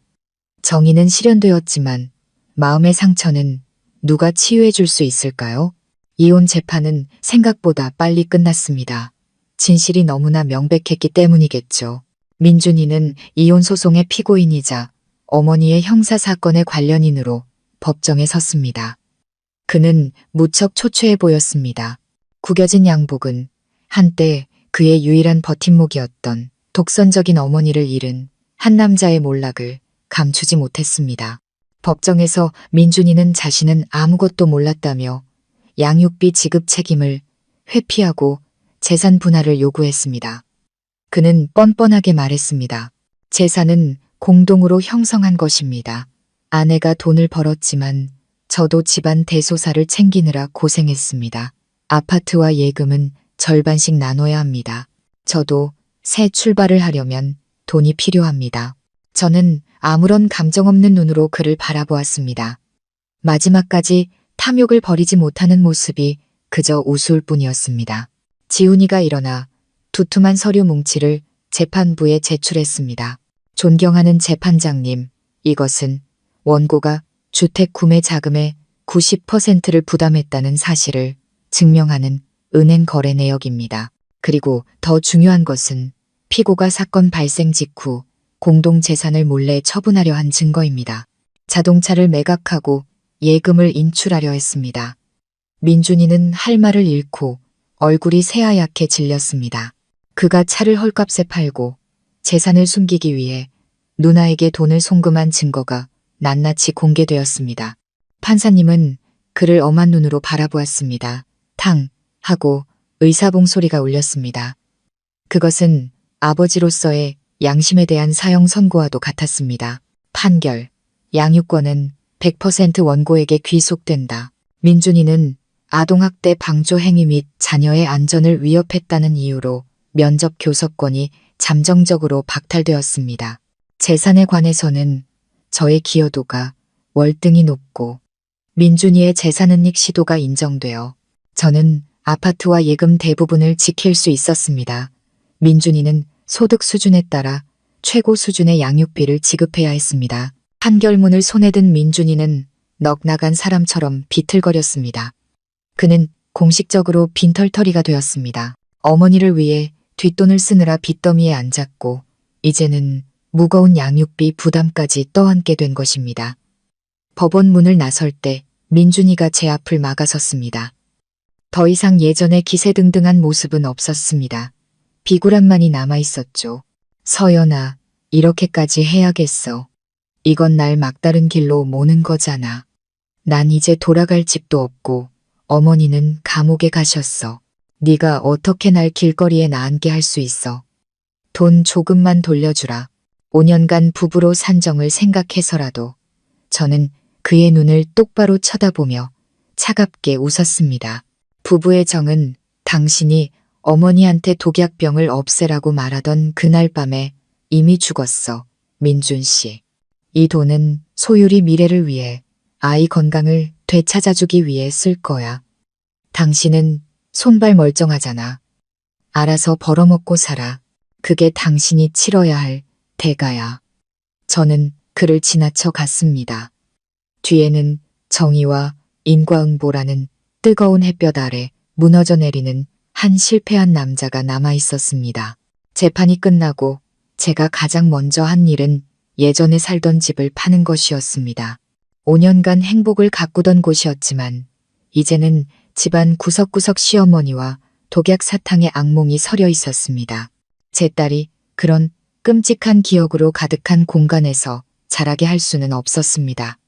A: 정의는 실현되었지만 마음의 상처는 누가 치유해 줄 수 있을까요? 이혼 재판은 생각보다 빨리 끝났습니다. 진실이 너무나 명백했기 때문이겠죠. 민준이는 이혼 소송의 피고인이자 어머니의 형사사건의 관련인으로 법정에 섰습니다. 그는 무척 초췌해 보였습니다. 구겨진 양복은 한때 그의 유일한 버팀목이었던 독선적인 어머니를 잃은 한 남자의 몰락을 감추지 못했습니다. 법정에서 민준이는 자신은 아무것도 몰랐다며 양육비 지급 책임을 회피하고 재산 분할을 요구했습니다. 그는 뻔뻔하게 말했습니다. 재산은 공동으로 형성한 것입니다. 아내가 돈을 벌었지만 저도 집안 대소사를 챙기느라 고생했습니다. 아파트와 예금은 절반씩 나눠야 합니다. 저도 새 출발을 하려면 돈이 필요합니다. 저는 아무런 감정 없는 눈으로 그를 바라보았습니다. 마지막까지 탐욕을 버리지 못하는 모습이 그저 우스울 뿐이었습니다. 지훈이가 일어나 두툼한 서류 뭉치를 재판부에 제출했습니다. 존경하는 재판장님, 이것은 원고가 주택 구매 자금의 90%를 부담했다는 사실을 증명하는 은행 거래 내역입니다. 그리고 더 중요한 것은 피고가 사건 발생 직후 공동 재산을 몰래 처분하려 한 증거입니다. 자동차를 매각하고 예금을 인출하려 했습니다. 민준이는 할 말을 잃고 얼굴이 새하얗게 질렸습니다. 그가 차를 헐값에 팔고 재산을 숨기기 위해 누나에게 돈을 송금한 증거가 낱낱이 공개되었습니다. 판사님은 그를 엄한 눈으로 바라보았습니다. 탕! 하고 의사봉 소리가 울렸습니다. 그것은 아버지로서의 양심에 대한 사형 선고와도 같았습니다. 판결. 양육권은 100% 원고에게 귀속된다. 민준이는 아동학대 방조 행위 및 자녀의 안전을 위협했다는 이유로 면접 교섭권이 잠정적으로 박탈되었습니다. 재산에 관해서는 저의 기여도가 월등히 높고 민준이의 재산은닉 시도가 인정되어 저는 아파트와 예금 대부분을 지킬 수 있었습니다. 민준이는 소득 수준에 따라 최고 수준의 양육비를 지급해야 했습니다. 판결문을 손에 든 민준이는 넋나간 사람처럼 비틀거렸습니다. 그는 공식적으로 빈털터리가 되었습니다. 어머니를 위해 뒷돈을 쓰느라 빚더미에 앉았고 이제는 무거운 양육비 부담까지 떠안게 된 것입니다. 법원 문을 나설 때 민준이가 제 앞을 막아섰습니다. 더 이상 예전의 기세등등한 모습은 없었습니다. 비굴함만이 남아있었죠. 서연아, 이렇게까지 해야겠어. 이건 날 막다른 길로 모는 거잖아. 난 이제 돌아갈 집도 없고 어머니는 감옥에 가셨어. 네가 어떻게 날 길거리에 나앉게 할 수 있어. 돈 조금만 돌려주라. 5년간 부부로 산 정을 생각해서라도 저는 그의 눈을 똑바로 쳐다보며 차갑게 웃었습니다. 부부의 정은 당신이 어머니한테 독약병을 없애라고 말하던 그날 밤에 이미 죽었어. 민준 씨. 이 돈은 소율이 미래를 위해 아이 건강을 되찾아주기 위해 쓸 거야. 당신은 손발 멀쩡하잖아. 알아서 벌어먹고 살아. 그게 당신이 치러야 할 대가야. 저는 그를 지나쳐 갔습니다. 뒤에는 정의와 인과응보라는 뜨거운 햇볕 아래 무너져 내리는 한 실패한 남자가 남아 있었습니다. 재판이 끝나고 제가 가장 먼저 한 일은 예전에 살던 집을 파는 것이었습니다. 5년간 행복을 가꾸던 곳이었지만 이제는 집안 구석구석 시어머니와 독약 사탕의 악몽이 서려 있었습니다. 제 딸이 그런 끔찍한 기억으로 가득한 공간에서 자라게 할 수는 없었습니다.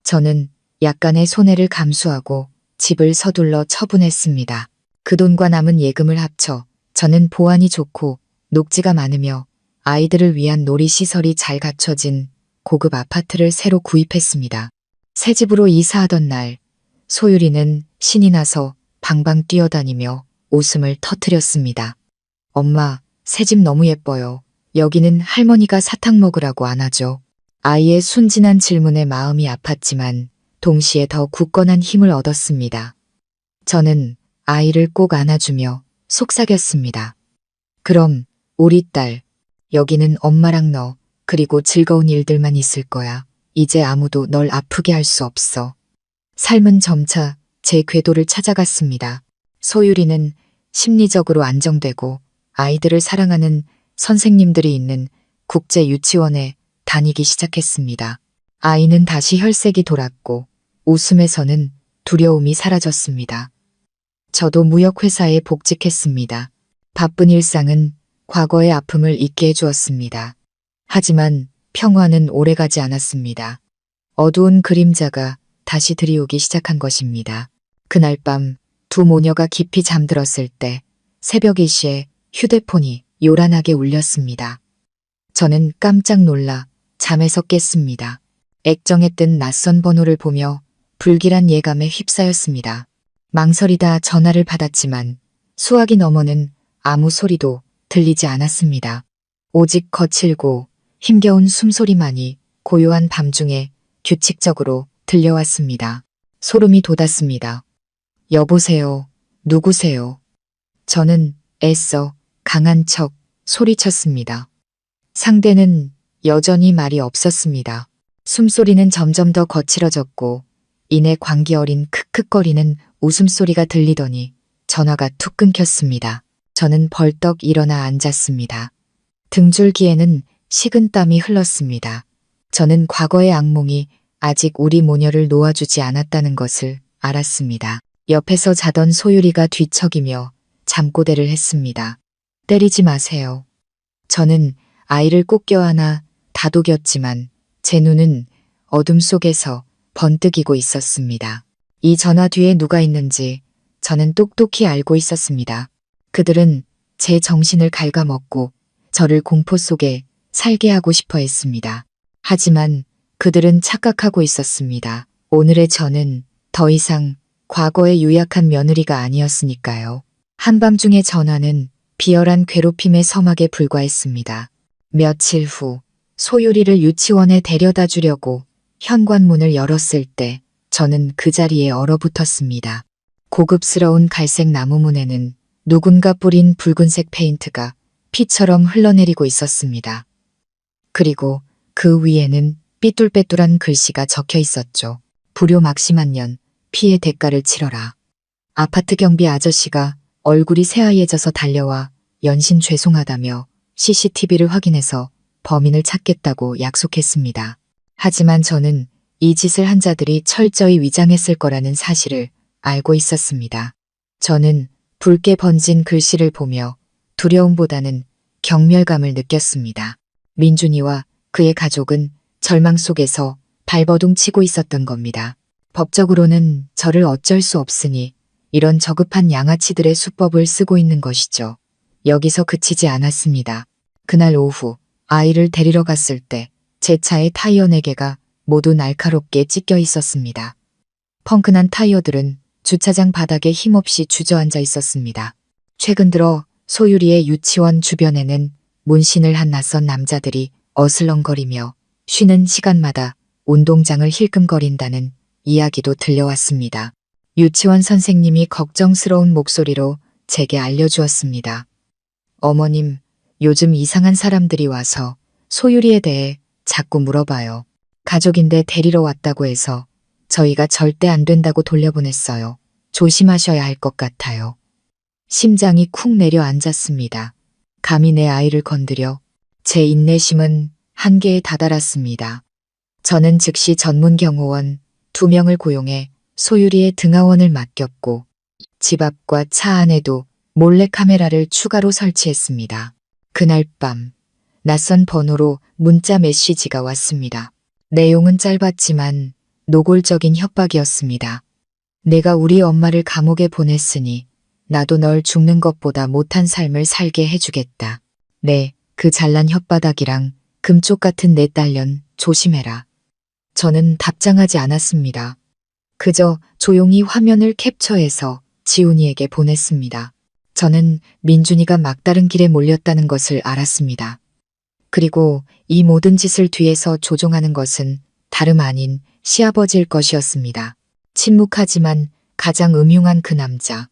A: 저는 약간의 손해를 감수하고 집을 서둘러 처분했습니다. 그 돈과 남은 예금을 합쳐 저는 보안이 좋고 녹지가 많으며 아이들을 위한 놀이시설이 잘 갖춰진 고급 아파트를 새로 구입했습니다. 새 집으로 이사하던 날 소율이는 신이 나서 방방 뛰어다니며 웃음을 터뜨렸습니다. 엄마, 새 집 너무 예뻐요. 여기는 할머니가 사탕 먹으라고 안 하죠. 아이의 순진한 질문에 마음이 아팠지만 동시에 더 굳건한 힘을 얻었습니다. 저는 아이를 꼭 안아주며 속삭였습니다. 그럼 우리 딸, 여기는 엄마랑 너, 그리고 즐거운 일들만 있을 거야. 이제 아무도 널 아프게 할 수 없어. 삶은 점차 제 궤도를 찾아갔습니다. 소율이는 심리적으로 안정되고 아이들을 사랑하는 선생님들이 있는 국제 유치원에 다니기 시작했습니다. 아이는 다시 혈색이 돌았고 웃음에서는 두려움이 사라졌습니다. 저도 무역회사에 복직했습니다. 바쁜 일상은 과거의 아픔을 잊게 해주었습니다. 하지만 평화는 오래가지 않았습니다. 어두운 그림자가 다시 드리우기 시작한 것입니다. 그날 밤 두 모녀가 깊이 잠들었을 때 새벽 2시에 휴대폰이 요란하게 울렸습니다. 저는 깜짝 놀라 잠에서 깼습니다. 액정에 뜬 낯선 번호를 보며 불길한 예감에 휩싸였습니다. 망설이다 전화를 받았지만 수화기 너머는 아무 소리도 들리지 않았습니다. 오직 거칠고 힘겨운 숨소리만이 고요한 밤중에 규칙적으로 들려왔습니다. 소름이 돋았습니다. 여보세요. 누구세요? 저는 애써 강한 척 소리쳤습니다. 상대는 여전히 말이 없었습니다. 숨소리는 점점 더 거칠어졌고 이내 광기 어린 크크거리는 웃음소리가 들리더니 전화가 툭 끊겼습니다. 저는 벌떡 일어나 앉았습니다. 등줄기에는 식은땀이 흘렀습니다. 저는 과거의 악몽이 아직 우리 모녀를 놓아주지 않았다는 것을 알았습니다. 옆에서 자던 소율이가 뒤척이며 잠꼬대를 했습니다. 때리지 마세요. 저는 아이를 꼭 껴안아 다독였지만 제 눈은 어둠 속에서 번뜩이고 있었습니다. 이 전화 뒤에 누가 있는지 저는 똑똑히 알고 있었습니다. 그들은 제 정신을 갉아먹고 저를 공포 속에 살게 하고 싶어 했습니다. 하지만 그들은 착각하고 있었습니다. 오늘의 저는 더 이상 과거의 유약한 며느리가 아니었으니까요. 한밤중의 전화는 비열한 괴롭힘의 서막에 불과했습니다. 며칠 후 소율이를 유치원에 데려다 주려고 현관문을 열었을 때 저는 그 자리에 얼어붙었습니다. 고급스러운 갈색 나무문에는 누군가 뿌린 붉은색 페인트가 피처럼 흘러내리고 있었습니다. 그리고 그 위에는 삐뚤빼뚤한 글씨가 적혀 있었죠. 불효 막심한 년, 피해 대가를 치러라. 아파트 경비 아저씨가 얼굴이 새하얘져서 달려와 연신 죄송하다며 CCTV를 확인해서 범인을 찾겠다고 약속했습니다. 하지만 저는 이 짓을 한 자들이 철저히 위장했을 거라는 사실을 알고 있었습니다. 저는 붉게 번진 글씨를 보며 두려움보다는 경멸감을 느꼈습니다. 민준이와 그의 가족은 절망 속에서 발버둥 치고 있었던 겁니다. 법적으로는 저를 어쩔 수 없으니 이런 저급한 양아치들의 수법을 쓰고 있는 것이죠. 여기서 그치지 않았습니다. 그날 오후 아이를 데리러 갔을 때 제 차의 타이어 4개가 모두 날카롭게 찢겨 있었습니다. 펑크난 타이어들은 주차장 바닥에 힘없이 주저앉아 있었습니다. 최근 들어 소유리의 유치원 주변에는 문신을 한 낯선 남자들이 어슬렁거리며 쉬는 시간마다 운동장을 힐끔거린다는 이야기도 들려왔습니다. 유치원 선생님이 걱정스러운 목소리로 제게 알려주었습니다. 어머님, 요즘 이상한 사람들이 와서 소유리에 대해 자꾸 물어봐요. 가족인데 데리러 왔다고 해서 저희가 절대 안 된다고 돌려보냈어요. 조심하셔야 할 것 같아요. 심장이 쿵 내려앉았습니다. 감히 내 아이를 건드려 제 인내심은 한계에 다다랐습니다. 저는 즉시 전문 경호원 2명을 고용해 소유리의 등하원을 맡겼고 집 앞과 차 안에도 몰래카메라를 추가로 설치했습니다. 그날 밤 낯선 번호로 문자 메시지가 왔습니다. 내용은 짧았지만 노골적인 협박이었습니다. 내가 우리 엄마를 감옥에 보냈으니 나도 널 죽는 것보다 못한 삶을 살게 해주겠다. 네, 그 잘난 혓바닥이랑 금쪽 같은 내 딸년 조심해라. 저는 답장하지 않았습니다. 그저 조용히 화면을 캡처해서 지훈이에게 보냈습니다. 저는 민준이가 막다른 길에 몰렸다는 것을 알았습니다. 그리고 이 모든 짓을 뒤에서 조종하는 것은 다름 아닌 시아버지일 것이었습니다. 침묵하지만 가장 음흉한 그 남자.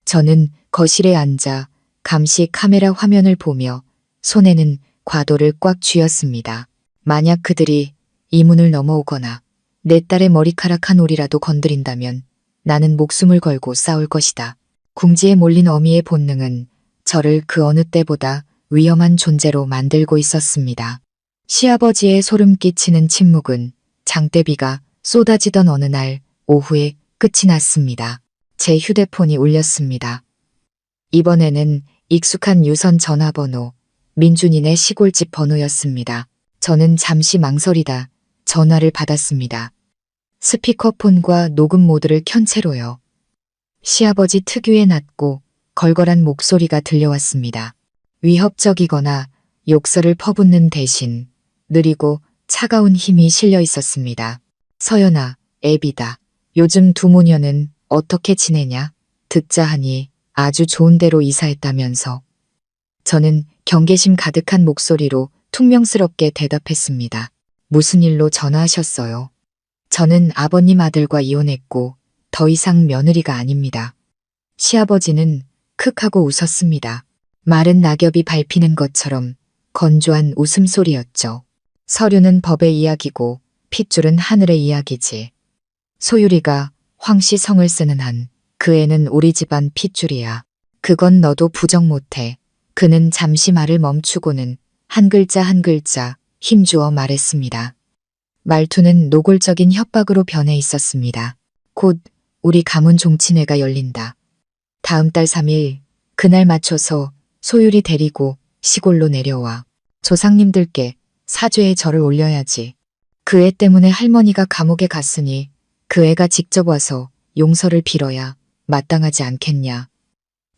A: 저는 거실에 앉아 감시 카메라 화면을 보며 손에는 과도를 꽉 쥐었습니다. 만약 그들이 이 문을 넘어오거나 내 딸의 머리카락 한 올이라도 건드린다면 나는 목숨을 걸고 싸울 것이다. 궁지에 몰린 어미의 본능은 저를 그 어느 때보다 위험한 존재로 만들고 있었습니다. 시아버지의 소름 끼치는 침묵은 장대비가 쏟아지던 어느 날 오후에 끝이 났습니다. 제 휴대폰이 울렸습니다. 이번에는 익숙한 유선 전화번호, 민준이네 시골집 번호였습니다. 저는 잠시 망설이다 전화를 받았습니다. 스피커폰과 녹음 모드를 켠 채로요. 시아버지 특유의 낮고 걸걸한 목소리가 들려왔습니다. 위협적이거나 욕설을 퍼붓는 대신 느리고 차가운 힘이 실려 있었습니다. 서연아, 애비다. 요즘 두 모녀는 어떻게 지내냐? 듣자 하니 아주 좋은 데로 이사했다면서. 저는 경계심 가득한 목소리로 퉁명스럽게 대답했습니다. 무슨 일로 전화하셨어요? 저는 아버님 아들과 이혼했고 더 이상 며느리가 아닙니다. 시아버지는 크 하고 웃었습니다. 마른 낙엽이 밟히는 것처럼 건조한 웃음소리였죠. 서류는 법의 이야기고 핏줄은 하늘의 이야기지. 소유리가 황씨 성을 쓰는 한 그 애는 우리 집안 핏줄이야. 그건 너도 부정 못해. 그는 잠시 말을 멈추고는 한 글자 한 글자 힘주어 말했습니다. 말투는 노골적인 협박으로 변해 있었습니다. 곧 우리 가문 종친회가 열린다. 다음 달 3일 그날 맞춰서 소율이 데리고 시골로 내려와. 조상님들께 사죄의 절을 올려야지. 그 애 때문에 할머니가 감옥에 갔으니 그 애가 직접 와서 용서를 빌어야 마땅하지 않겠냐.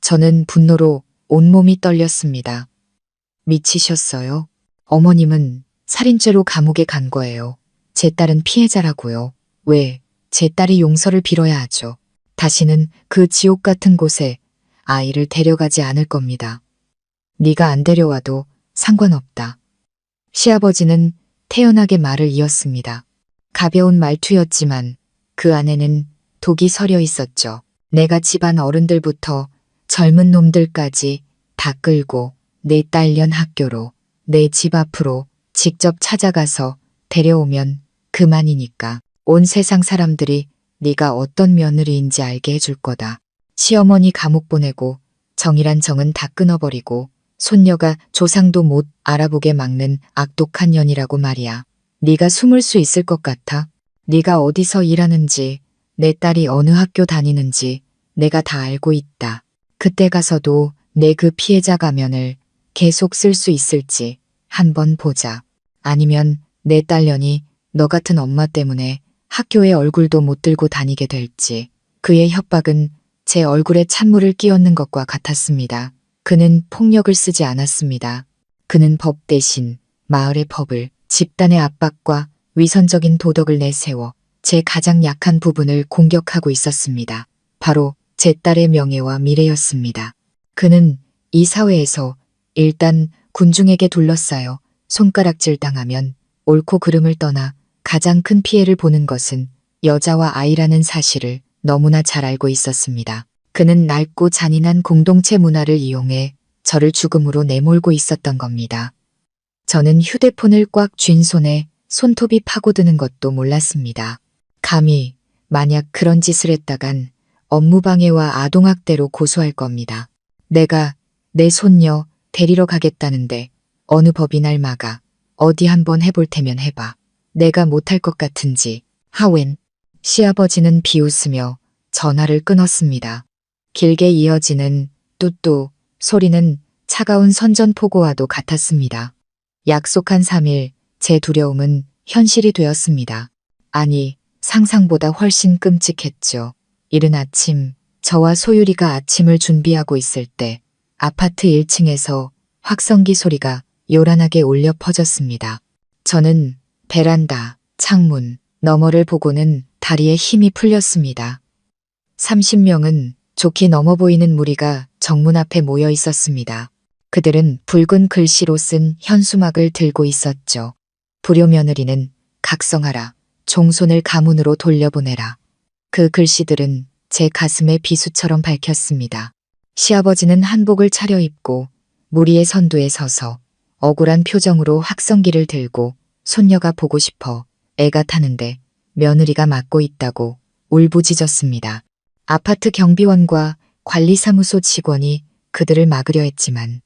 A: 저는 분노로 온몸이 떨렸습니다. 미치셨어요? 어머님은 살인죄로 감옥에 간 거예요. 제 딸은 피해자라고요. 왜? 제 딸이 용서를 빌어야 하죠. 다시는 그 지옥 같은 곳에 아이를 데려가지 않을 겁니다. 네가 안 데려와도 상관없다. 시아버지는 태연하게 말을 이었습니다. 가벼운 말투였지만 그 안에는 독이 서려 있었죠. 내가 집안 어른들부터 젊은 놈들까지 다 끌고 내 딸년 학교로 내 집 앞으로 직접 찾아가서 데려오면 그만이니까. 온 세상 사람들이 네가 어떤 며느리인지 알게 해줄 거다. 시어머니 감옥 보내고 정이란 정은 다 끊어버리고 손녀가 조상도 못 알아보게 막는 악독한 년이라고 말이야. 네가 숨을 수 있을 것 같아? 네가 어디서 일하는지, 내 딸이 어느 학교 다니는지 내가 다 알고 있다. 그때 가서도 내 그 피해자 가면을 계속 쓸 수 있을지 한번 보자. 아니면 내 딸년이 너 같은 엄마 때문에 학교에 얼굴도 못 들고 다니게 될지. 그의 협박은 제 얼굴에 찬물을 끼얹는 것과 같았습니다. 그는 폭력을 쓰지 않았습니다. 그는 법 대신 마을의 법을, 집단의 압박과 위선적인 도덕을 내세워 제 가장 약한 부분을 공격하고 있었습니다. 바로 제 딸의 명예와 미래였습니다. 그는 이 사회에서 일단 군중에게 둘러싸여 손가락질 당하면 옳고 그름을 떠나 가장 큰 피해를 보는 것은 여자와 아이라는 사실을 너무나 잘 알고 있었습니다. 그는 낡고 잔인한 공동체 문화를 이용해 저를 죽음으로 내몰고 있었던 겁니다. 저는 휴대폰을 꽉 쥔 손에 손톱이 파고드는 것도 몰랐습니다. 감히 만약 그런 짓을 했다간 업무방해와 아동학대로 고소할 겁니다. 내가 내 손녀 데리러 가겠다는데 어느 법이 날 막아. 어디 한번 해볼 테면 해봐. 내가 못할 것 같은지. 하웬. 시아버지는 비웃으며 전화를 끊었습니다. 길게 이어지는 뚜뚜 소리는 차가운 선전포고와도 같았습니다. 약속한 3일, 제 두려움은 현실이 되었습니다. 아니, 상상보다 훨씬 끔찍했죠. 이른 아침, 저와 소유리가 아침을 준비하고 있을 때 아파트 1층에서 확성기 소리가 요란하게 울려 퍼졌습니다. 저는 베란다, 창문, 너머를 보고는 다리에 힘이 풀렸습니다. 30명은 좋게 넘어 보이는 무리가 정문 앞에 모여 있었습니다. 그들은 붉은 글씨로 쓴 현수막을 들고 있었죠. 불효 며느리는 각성하라. 종손을 가문으로 돌려보내라. 그 글씨들은 제 가슴에 비수처럼 밝혔습니다. 시아버지는 한복을 차려입고 무리의 선두에 서서 억울한 표정으로 확성기를 들고 손녀가 보고 싶어 애가 타는데 며느리가 맡고 있다고 울부짖었습니다. 아파트 경비원과 관리사무소 직원이 그들을 막으려 했지만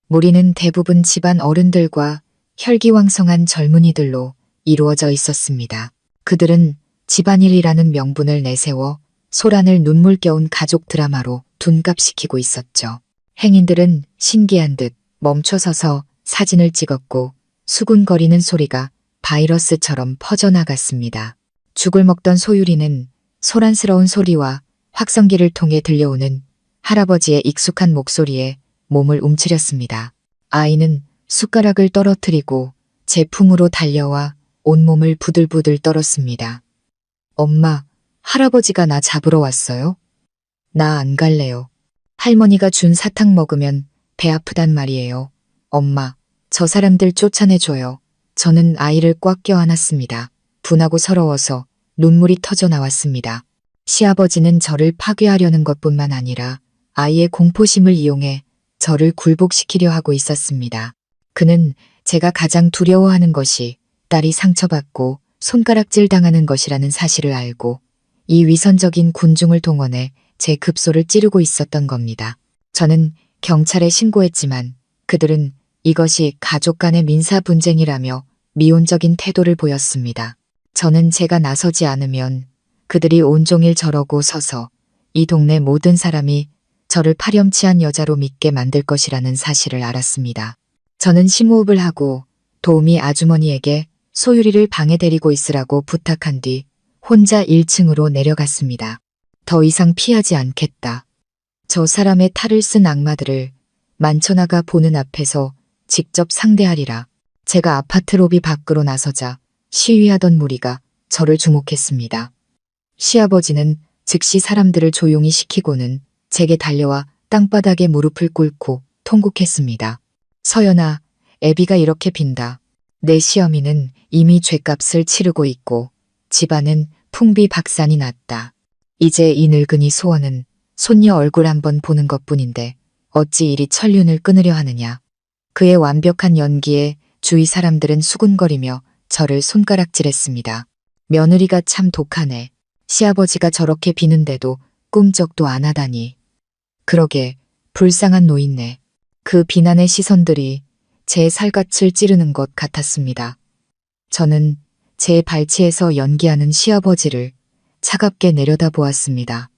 A: 무리는 대부분 집안 어른들과 혈기왕성한 젊은이들로 이루어져 있었습니다. 그들은 집안일이라는 명분을 내세워 소란을 눈물겨운 가족 드라마로 둔갑시키고 있었죠. 행인들은 신기한 듯 멈춰서서 사진을 찍었고 수군거리는 소리가 바이러스처럼 퍼져나갔습니다. 죽을 먹던 소유리는 소란스러운 소리와 확성기를 통해 들려오는 할아버지의 익숙한 목소리에 몸을 움츠렸습니다. 아이는 숟가락을 떨어뜨리고 제 품으로 달려와 온몸을 부들부들 떨었습니다. 엄마, 할아버지가 나 잡으러 왔어요? 나 안 갈래요. 할머니가 준 사탕 먹으면 배 아프단 말이에요. 엄마, 저 사람들 쫓아내줘요. 저는 아이를 꽉 껴안았습니다. 분하고 서러워서 눈물이 터져 나왔습니다. 시아버지는 저를 파괴하려는 것뿐만 아니라 아이의 공포심을 이용해 저를 굴복시키려 하고 있었습니다. 그는 제가 가장 두려워하는 것이 딸이 상처받고 손가락질 당하는 것이라는 사실을 알고 이 위선적인 군중을 동원해 제 급소를 찌르고 있었던 겁니다. 저는 경찰에 신고했지만 그들은 이것이 가족 간의 민사 분쟁이라며 미온적인 태도를 보였습니다. 저는 제가 나서지 않으면 그들이 온종일 저러고 서서 이 동네 모든 사람이 저를 파렴치한 여자로 믿게 만들 것이라는 사실을 알았습니다. 저는 심호흡을 하고 도우미 아주머니에게 소유리를 방에 데리고 있으라고 부탁한 뒤 혼자 1층으로 내려갔습니다. 더 이상 피하지 않겠다. 저 사람의 탈을 쓴 악마들을 만천하가 보는 앞에서 직접 상대하리라. 제가 아파트 로비 밖으로 나서자 시위하던 무리가 저를 주목했습니다. 시아버지는 즉시 사람들을 조용히 시키고는 제게 달려와 땅바닥에 무릎을 꿇고 통곡했습니다. 서연아, 애비가 이렇게 빈다. 내 시어미는 이미 죗값을 치르고 있고 집안은 풍비박산이 났다. 이제 이 늙은이 소원은 손녀 얼굴 한번 보는 것뿐인데 어찌 이리 천륜을 끊으려 하느냐. 그의 완벽한 연기에 주위 사람들은 수군거리며 저를 손가락질했습니다. 며느리가 참 독하네. 시아버지가 저렇게 비는데도 꿈쩍도 안 하다니. 그러게 불쌍한 노인네. 그 비난의 시선들이 제 살갗을 찌르는 것 같았습니다. 저는 제 발치에서 연기하는 시아버지를 차갑게 내려다보았습니다.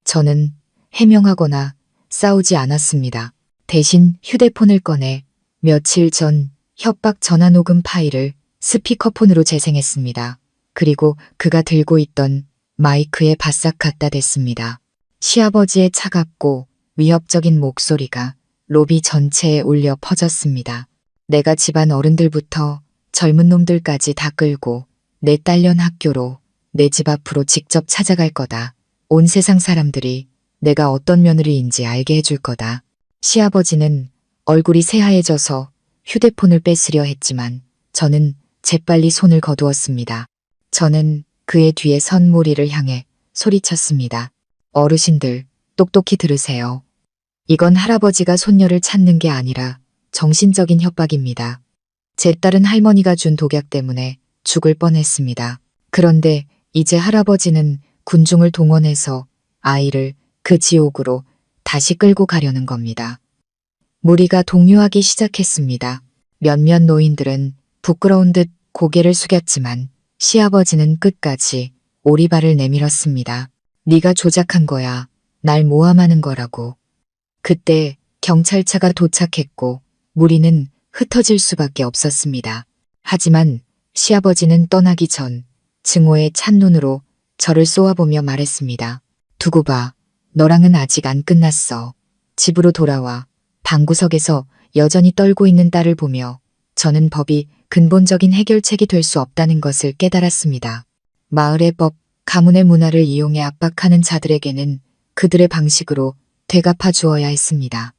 A: 저는 해명하거나 싸우지 않았습니다. 대신 휴대폰을 꺼내 며칠 전 협박 전화 녹음 파일을 스피커폰으로 재생했습니다. 그리고 그가 들고 있던 마이크에 바싹 갖다 댔습니다. 시아버지의 차갑고 위협적인 목소리가 로비 전체에 울려 퍼졌습니다. 내가 집안 어른들부터 젊은 놈들까지 다 끌고 내 딸년 학교로 내 집 앞으로 직접 찾아갈 거다. 온 세상 사람들이 내가 어떤 며느리인지 알게 해줄 거다. 시아버지는 얼굴이 새하얘져서 휴대폰을 뺏으려 했지만 저는 재빨리 손을 거두었습니다. 저는 그의 뒤에 선 무리를 향해 소리쳤습니다. 어르신들, 똑똑히 들으세요. 이건 할아버지가 손녀를 찾는 게 아니라 정신적인 협박입니다. 제 딸은 할머니가 준 독약 때문에 죽을 뻔했습니다. 그런데 이제 할아버지는 군중을 동원해서 아이를 그 지옥으로 다시 끌고 가려는 겁니다. 무리가 동요하기 시작했습니다. 몇몇 노인들은 부끄러운 듯 고개를 숙였지만 시아버지는 끝까지 오리발을 내밀었습니다. 네가 조작한 거야. 날 모함하는 거라고. 그때 경찰차가 도착했고 무리는 흩어질 수밖에 없었습니다. 하지만 시아버지는 떠나기 전 증오의 찬 눈으로 저를 쏘아보며 말했습니다. 두고 봐. 너랑은 아직 안 끝났어. 집으로 돌아와. 방구석에서 여전히 떨고 있는 딸을 보며 저는 법이 근본적인 해결책이 될 수 없다는 것을 깨달았습니다. 마을의 법, 가문의 문화를 이용해 압박하는 자들에게는 그들의 방식으로 되갚아 주어야 했습니다.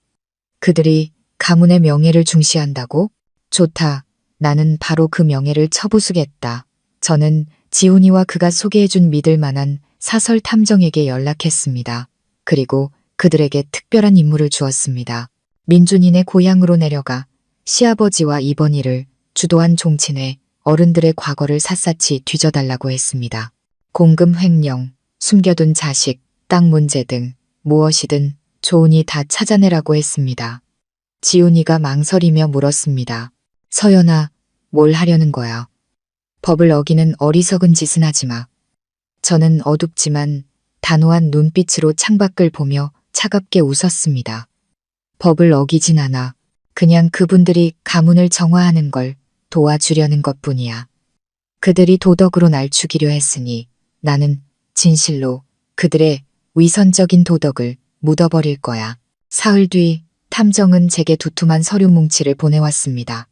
A: 그들이 가문의 명예를 중시한다고? 좋다. 나는 바로 그 명예를 쳐부수겠다. 저는 지훈이와 그가 소개해준 믿을 만한 사설 탐정에게 연락했습니다. 그리고 그들에게 특별한 임무를 주었습니다. 민준이네 고향으로 내려가 시아버지와 이번 일을 주도한 종친회 어른들의 과거를 샅샅이 뒤져달라고 했습니다. 공금 횡령, 숨겨둔 자식, 땅 문제 등 무엇이든 좋으니 다 찾아내라고 했습니다. 지훈이가 망설이며 물었습니다. 서연아, 뭘 하려는 거야? 법을 어기는 어리석은 짓은 하지 마. 저는 어둡지만 단호한 눈빛으로 창밖을 보며 차갑게 웃었습니다. 법을 어기진 않아. 그냥 그분들이 가문을 정화하는 걸 도와주려는 것뿐이야. 그들이 도덕으로 날 죽이려 했으니 나는 진실로 그들의 위선적인 도덕을 묻어버릴 거야. 사흘 뒤 탐정은 제게 두툼한 서류 뭉치를 보내왔습니다.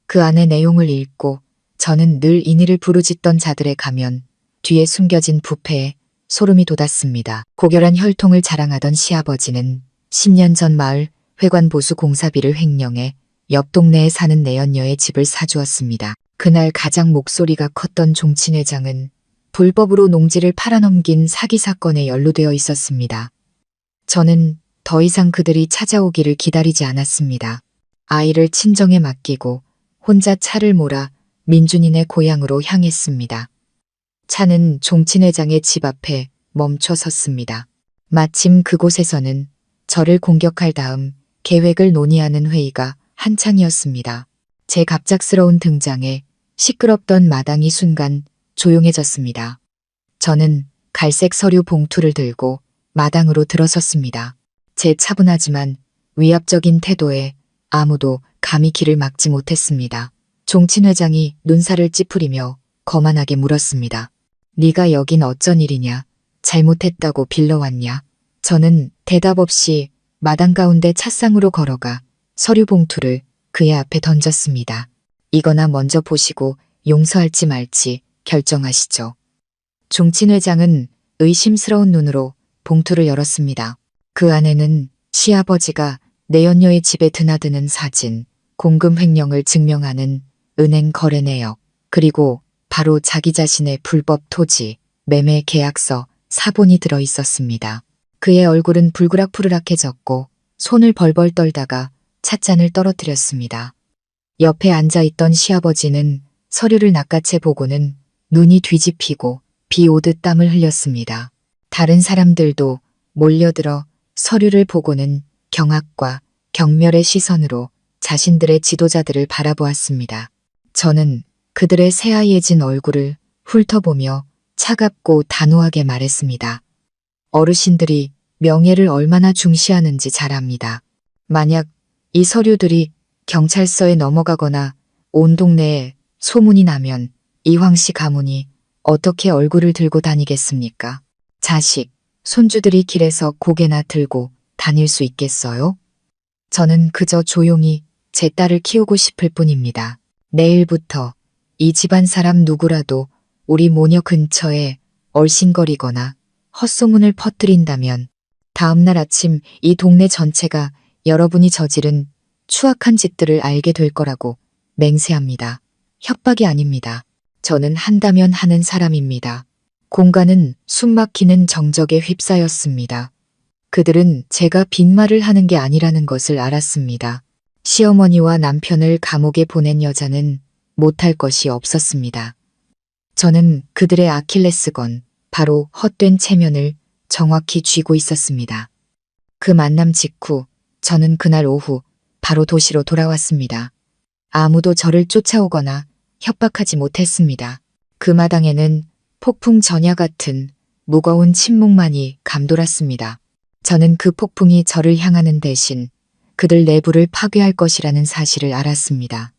A: 그 안의 내용을 읽고 저는 늘 인의를 부르짖던 자들의 가면 뒤에 숨겨진 부패에 소름이 돋았습니다. 고결한 혈통을 자랑하던 시아버지는 10년 전 마을 회관 보수 공사비를 횡령해 옆 동네에 사는 내연녀의 집을 사주었습니다. 그날 가장 목소리가 컸던 종친 회장은 불법으로 농지를 팔아넘긴 사기 사건에 연루되어 있었습니다. 저는 더 이상 그들이 찾아오기를 기다리지 않았습니다. 아이를 친정에 맡기고 혼자 차를 몰아 민준이네 고향으로 향했습니다. 차는 종친 회장의 집 앞에 멈춰 섰습니다. 마침 그곳에서는 저를 공격할 다음 계획을 논의하는 회의가 한창이었습니다. 제 갑작스러운 등장에 시끄럽던 마당이 순간 조용해졌습니다. 저는 갈색 서류 봉투를 들고 마당으로 들어섰습니다. 제 차분하지만 위압적인 태도에 아무도 감히 길을 막지 못했습니다. 종친 회장이 눈살을 찌푸리며 거만하게 물었습니다. 네가 여긴 어쩐 일이냐? 잘못했다고 빌러왔냐? 저는 대답 없이 마당 가운데 찻상으로 걸어가 서류 봉투를 그의 앞에 던졌습니다. 이거나 먼저 보시고 용서할지 말지 결정하시죠. 종친 회장은 의심스러운 눈으로 봉투를 열었습니다. 그 안에는 시아버지가 내연녀의 집에 드나드는 사진, 공금 횡령을 증명하는 은행 거래 내역, 그리고 바로 자기 자신의 불법 토지, 매매 계약서, 사본이 들어 있었습니다. 그의 얼굴은 불그락푸르락해졌고 손을 벌벌 떨다가 찻잔을 떨어뜨렸습니다. 옆에 앉아있던 시아버지는 서류를 낚아채 보고는 눈이 뒤집히고 비 오듯 땀을 흘렸습니다. 다른 사람들도 몰려들어 서류를 보고는 경악과 경멸의 시선으로 자신들의 지도자들을 바라보았습니다. 저는 그들의 새하얘진 얼굴을 훑어보며 차갑고 단호하게 말했습니다. 어르신들이 명예를 얼마나 중시하는지 잘 압니다. 만약 이 서류들이 경찰서에 넘어가거나 온 동네에 소문이 나면 이황 씨 가문이 어떻게 얼굴을 들고 다니겠습니까? 자식, 손주들이 길에서 고개나 들고 다닐 수 있겠어요? 저는 그저 조용히 제 딸을 키우고 싶을 뿐입니다. 내일부터 이 집안 사람 누구라도 우리 모녀 근처에 얼씬거리거나 헛소문을 퍼뜨린다면 다음날 아침 이 동네 전체가 여러분이 저지른 추악한 짓들을 알게 될 거라고 맹세합니다. 협박이 아닙니다. 저는 한다면 하는 사람입니다. 공간은 숨막히는 정적에 휩싸였습니다. 그들은 제가 빈말을 하는 게 아니라는 것을 알았습니다. 시어머니와 남편을 감옥에 보낸 여자는 못할 것이 없었습니다. 저는 그들의 아킬레스건, 바로 헛된 체면을 정확히 쥐고 있었습니다. 그 만남 직후 저는 그날 오후 바로 도시로 돌아왔습니다. 아무도 저를 쫓아오거나 협박하지 못했습니다. 그 마당에는 폭풍 전야 같은 무거운 침묵만이 감돌았습니다. 저는 그 폭풍이 저를 향하는 대신 그들 내부를 파괴할 것이라는 사실을 알았습니다.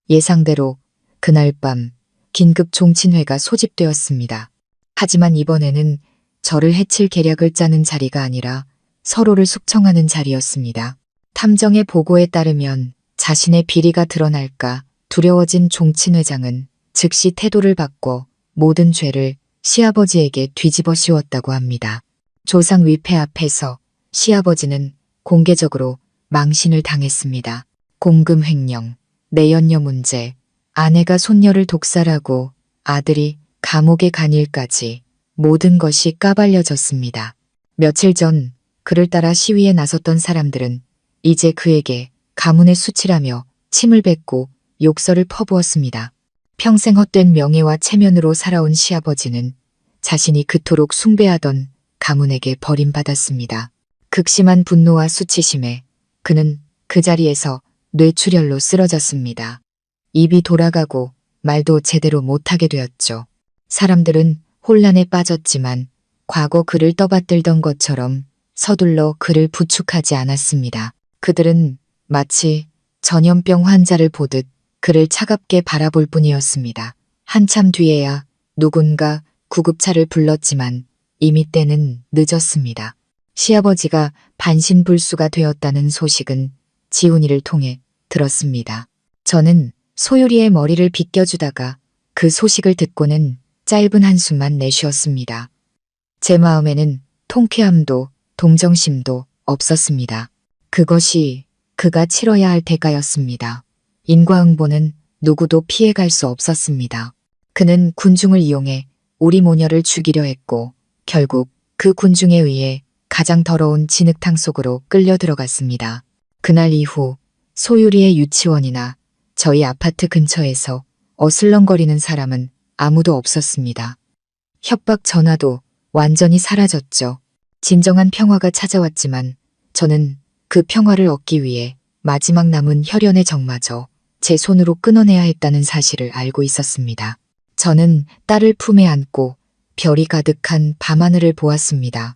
A: 예상대로 그날 밤 긴급 종친회가 소집되었습니다. 하지만 이번에는 저를 해칠 계략을 짜는 자리가 아니라 서로를 숙청하는 자리였습니다. 탐정의 보고에 따르면 자신의 비리가 드러날까 두려워진 종친회장은 즉시 태도를 바꿔 모든 죄를 시아버지에게 뒤집어 씌웠다고 합니다. 조상 위패 앞에서 시아버지는 공개적으로 망신을 당했습니다. 공금 횡령, 내연녀 문제, 아내가 손녀를 독살하고 아들이 감옥에 간 일까지 모든 것이 까발려졌습니다. 며칠 전 그를 따라 시위에 나섰던 사람들은 이제 그에게 가문의 수치라며 침을 뱉고 욕설을 퍼부었습니다. 평생 헛된 명예와 체면으로 살아온 시아버지는 자신이 그토록 숭배하던 가문에게 버림받았습니다. 극심한 분노와 수치심에 그는 그 자리에서 뇌출혈로 쓰러졌습니다. 입이 돌아가고 말도 제대로 못하게 되었죠. 사람들은 혼란에 빠졌지만 과거 그를 떠받들던 것처럼 서둘러 그를 부축하지 않았습니다. 그들은 마치 전염병 환자를 보듯 그를 차갑게 바라볼 뿐이었습니다. 한참 뒤에야 누군가 구급차를 불렀지만 이미 때는 늦었습니다. 시아버지가 반신불수가 되었다는 소식은 지훈이를 통해 들었습니다. 저는 소유리의 머리를 빗겨주다가 그 소식을 듣고는 짧은 한숨만 내쉬었습니다. 제 마음에는 통쾌함도 동정심도 없었습니다. 그것이 그가 치러야 할 대가였습니다. 인과응보는 누구도 피해갈 수 없었습니다. 그는 군중을 이용해 우리 모녀를 죽이려 했고 결국 그 군중에 의해 가장 더러운 진흙탕 속으로 끌려 들어갔습니다. 그날 이후 소유리의 유치원이나 저희 아파트 근처에서 어슬렁거리는 사람은 아무도 없었습니다. 협박 전화도 완전히 사라졌죠. 진정한 평화가 찾아왔지만 저는 그 평화를 얻기 위해 마지막 남은 혈연의 정마저 제 손으로 끊어내야 했다는 사실을 알고 있었습니다. 저는 딸을 품에 안고 별이 가득한 밤하늘을 보았습니다.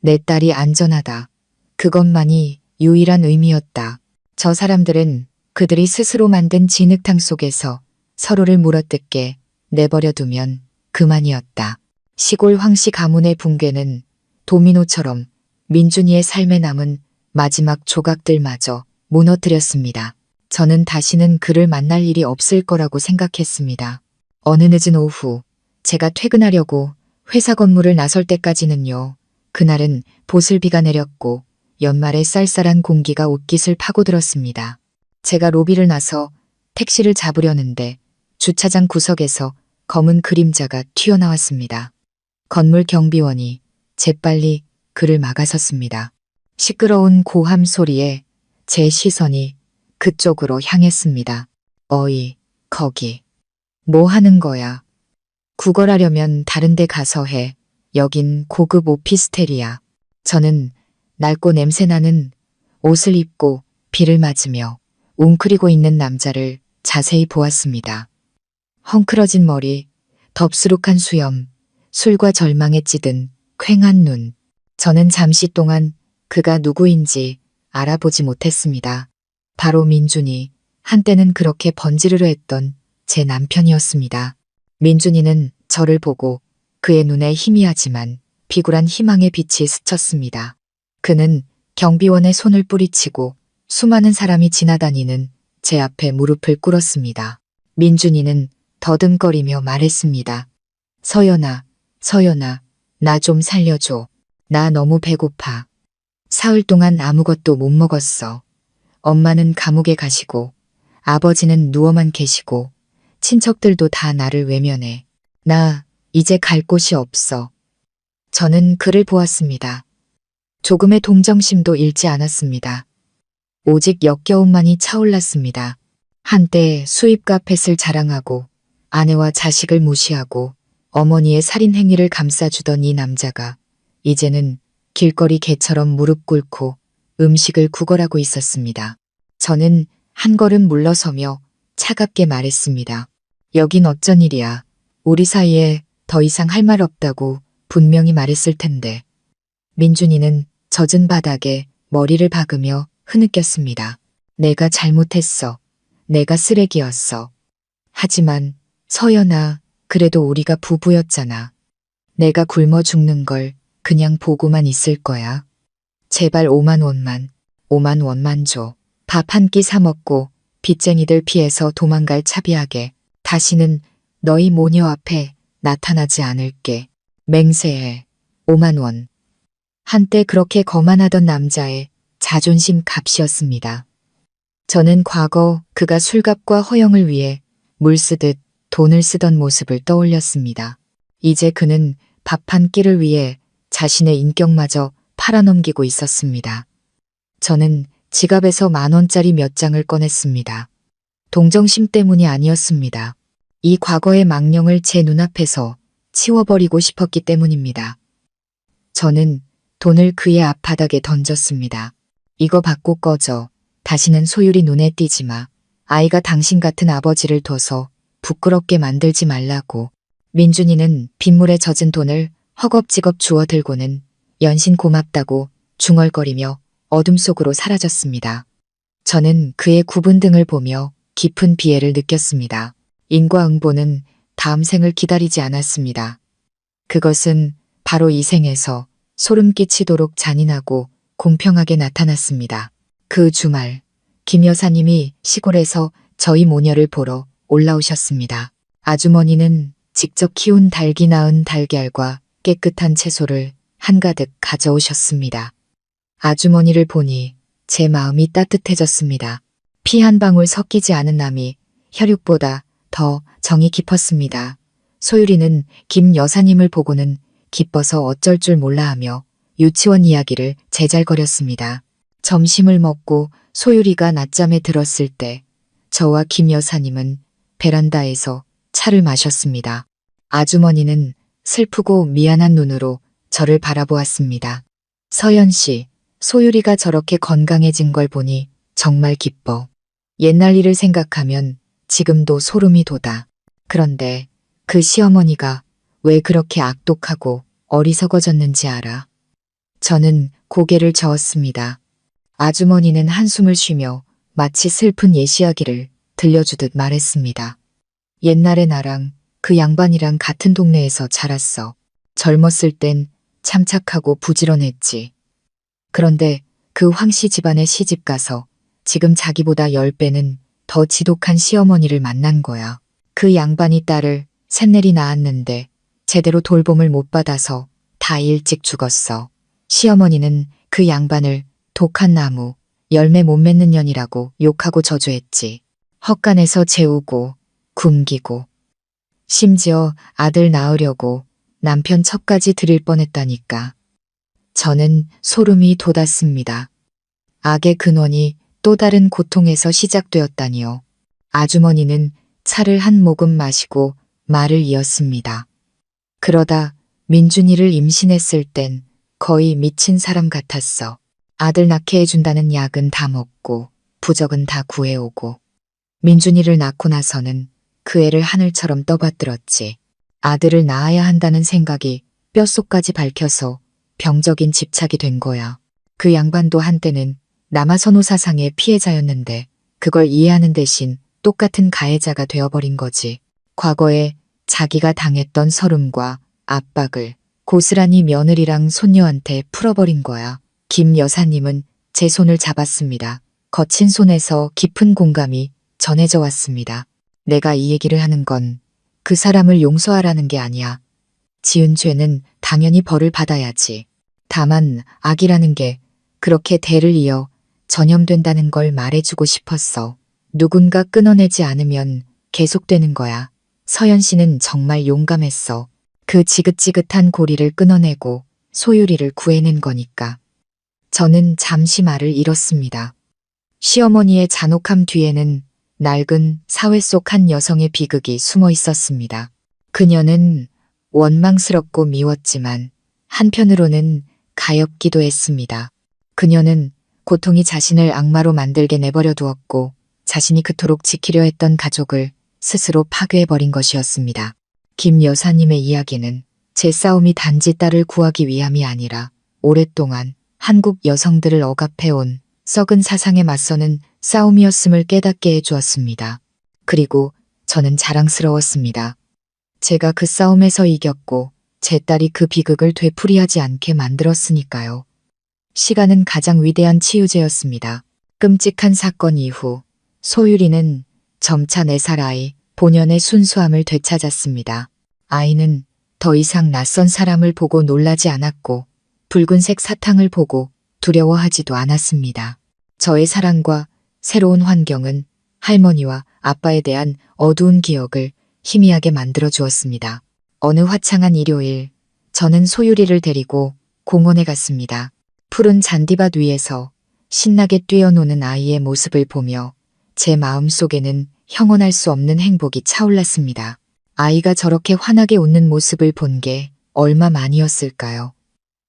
A: 내 딸이 안전하다. 그것만이 유일한 의미였다. 저 사람들은 그들이 스스로 만든 진흙탕 속에서 서로를 물어뜯게 내버려 두면 그만이었다. 시골 황씨 가문의 붕괴는 도미노처럼 민준이의 삶에 남은 마지막 조각들마저 무너뜨렸습니다. 저는 다시는 그를 만날 일이 없을 거라고 생각했습니다. 어느 늦은 오후 제가 퇴근하려고 회사 건물을 나설 때까지는요. 그날은 보슬비가 내렸고 연말의 쌀쌀한 공기가 옷깃을 파고들었습니다. 제가 로비를 나서 택시를 잡으려는데 주차장 구석에서 검은 그림자가 튀어나왔습니다. 건물 경비원이 재빨리 그를 막아섰습니다. 시끄러운 고함 소리에 제 시선이 그쪽으로 향했습니다. 어이, 거기. 뭐 하는 거야? 구걸하려면 다른 데 가서 해. 여긴 고급 오피스텔이야. 저는 낡고 냄새나는 옷을 입고 비를 맞으며 웅크리고 있는 남자를 자세히 보았습니다. 헝클어진 머리, 덥수룩한 수염, 술과 절망에 찌든 퀭한 눈. 저는 잠시 동안 그가 누구인지 알아보지 못했습니다. 바로 민준이, 한때는 그렇게 번지르르 했던 제 남편이었습니다. 민준이는 저를 보고 그의 눈에 희미하지만 비굴한 희망의 빛이 스쳤습니다. 그는 경비원의 손을 뿌리치고 수많은 사람이 지나다니는 제 앞에 무릎을 꿇었습니다. 민준이는 더듬거리며 말했습니다. 서연아, 서연아, 나 좀 살려줘. 나 너무 배고파. 사흘 동안 아무것도 못 먹었어. 엄마는 감옥에 가시고 아버지는 누워만 계시고 친척들도 다 나를 외면해. 나 이제 갈 곳이 없어. 저는 그를 보았습니다. 조금의 동정심도 잃지 않았습니다. 오직 역겨움만이 차올랐습니다. 한때 수입 카펫을 자랑하고 아내와 자식을 무시하고 어머니의 살인 행위를 감싸주던 이 남자가 이제는 길거리 개처럼 무릎 꿇고 음식을 구걸하고 있었습니다. 저는 한 걸음 물러서며 차갑게 말했습니다. 여긴 어쩐 일이야. 우리 사이에 더 이상 할 말 없다고 분명히 말했을 텐데. 민준이는 젖은 바닥에 머리를 박으며 흐느꼈습니다. 내가 잘못했어. 내가 쓰레기였어. 하지만 서연아, 그래도 우리가 부부였잖아. 내가 굶어 죽는 걸 그냥 보고만 있을 거야. 제발 5만 원만, 5만 원만 줘. 밥 한 끼 사 먹고 빚쟁이들 피해서 도망갈 차비하게 다시는 너희 모녀 앞에 나타나지 않을게. 맹세해. 5만 원. 한때 그렇게 거만하던 남자의 자존심 값이었습니다. 저는 과거 그가 술값과 허영을 위해 물 쓰듯 돈을 쓰던 모습을 떠올렸습니다. 이제 그는 밥 한 끼를 위해 자신의 인격마저 팔아넘기고 있었습니다. 저는 지갑에서 10,000원짜리 몇 장을 꺼냈습니다. 동정심 때문이 아니었습니다. 이 과거의 망령을 제 눈앞에서 치워버리고 싶었기 때문입니다. 저는 돈을 그의 앞바닥에 던졌습니다. 이거 받고 꺼져. 다시는 소율이 눈에 띄지 마. 아이가 당신 같은 아버지를 둬서 부끄럽게 만들지 말라고. 민준이는 빗물에 젖은 돈을 허겁지겁 주워들고는 연신 고맙다고 중얼거리며 어둠 속으로 사라졌습니다. 저는 그의 굽은 등을 보며 깊은 비애를 느꼈습니다. 인과응보는 다음 생을 기다리지 않았습니다. 그것은 바로 이 생에서 소름 끼치도록 잔인하고 공평하게 나타났습니다. 그 주말, 김 여사님이 시골에서 저희 모녀를 보러 올라오셨습니다. 아주머니는 직접 키운 닭이 낳은 달걀과 깨끗한 채소를 한가득 가져오셨습니다. 아주머니를 보니 제 마음이 따뜻해졌습니다. 피 한 방울 섞이지 않은 남이 혈육보다 더 정이 깊었습니다. 소율이는 김 여사님을 보고는 기뻐서 어쩔 줄 몰라 하며 유치원 이야기를 제잘거렸습니다. 점심을 먹고 소율이가 낮잠에 들었을 때 저와 김 여사님은 베란다에서 차를 마셨습니다. 아주머니는 슬프고 미안한 눈으로 저를 바라보았습니다. 서연 씨, 소율이가 저렇게 건강해진 걸 보니 정말 기뻐. 옛날 일을 생각하면 지금도 소름이 돋아. 그런데 그 시어머니가 왜 그렇게 악독하고 어리석어졌는지 알아? 저는 고개를 저었습니다. 아주머니는 한숨을 쉬며 마치 슬픈 예시이야기를 들려주듯 말했습니다. 옛날에 나랑 그 양반이랑 같은 동네에서 자랐어. 젊었을 땐 참 착하고 부지런했지. 그런데 그 황씨 집안에 시집가서 지금 자기보다 10배는 더 지독한 시어머니를 만난 거야. 그 양반이 딸을 셋내리 낳았는데 제대로 돌봄을 못 받아서 다 일찍 죽었어. 시어머니는 그 양반을 독한 나무, 열매 못 맺는 년이라고 욕하고 저주했지. 헛간에서 재우고 굶기고 심지어 아들 낳으려고 남편 첩까지 드릴 뻔했다니까. 저는 소름이 돋았습니다. 악의 근원이 또 다른 고통에서 시작되었다니요. 아주머니는 차를 한 모금 마시고 말을 이었습니다. 그러다 민준이를 임신했을 땐 거의 미친 사람 같았어. 아들 낳게 해준다는 약은 다 먹고 부적은 다 구해오고 민준이를 낳고 나서는 그 애를 하늘처럼 떠받들었지. 아들을 낳아야 한다는 생각이 뼛속까지 밝혀서 병적인 집착이 된 거야. 그 양반도 한때는 남아선호 사상의 피해자였는데 그걸 이해하는 대신 똑같은 가해자가 되어버린 거지. 과거에 자기가 당했던 서름과 압박을 고스란히 며느리랑 손녀한테 풀어버린 거야. 김 여사님은 제 손을 잡았습니다. 거친 손에서 깊은 공감이 전해져 왔습니다. 내가 이 얘기를 하는 건 그 사람을 용서하라는 게 아니야. 지은 죄는 당연히 벌을 받아야지. 다만 악이라는 게 그렇게 대를 이어 전염된다는 걸 말해주고 싶었어. 누군가 끊어내지 않으면 계속되는 거야. 서연 씨는 정말 용감했어. 그 지긋지긋한 고리를 끊어내고 소유리를 구해낸 거니까. 저는 잠시 말을 잃었습니다. 시어머니의 잔혹함 뒤에는 낡은 사회 속 한 여성의 비극이 숨어 있었습니다. 그녀는 원망스럽고 미웠지만 한편으로는 가엾기도 했습니다. 그녀는 고통이 자신을 악마로 만들게 내버려 두었고 자신이 그토록 지키려 했던 가족을 스스로 파괴해버린 것이었습니다. 김 여사님의 이야기는 제 싸움이 단지 딸을 구하기 위함이 아니라 오랫동안 한국 여성들을 억압해온 썩은 사상에 맞서는 싸움이었음을 깨닫게 해주었습니다. 그리고 저는 자랑스러웠습니다. 제가 그 싸움에서 이겼고 제 딸이 그 비극을 되풀이하지 않게 만들었으니까요. 시간은 가장 위대한 치유제였습니다. 끔찍한 사건 이후 소유리는 점차 4살 아이 본연의 순수함을 되찾았습니다. 아이는 더 이상 낯선 사람을 보고 놀라지 않았고 붉은색 사탕을 보고 두려워하지도 않았습니다. 저의 사랑과 새로운 환경은 할머니와 아빠에 대한 어두운 기억을 희미하게 만들어 주었습니다. 어느 화창한 일요일, 저는 소유리를 데리고 공원에 갔습니다. 푸른 잔디밭 위에서 신나게 뛰어노는 아이의 모습을 보며 제 마음속에는 형언할 수 없는 행복이 차올랐습니다. 아이가 저렇게 환하게 웃는 모습을 본 게 얼마만이었을까요?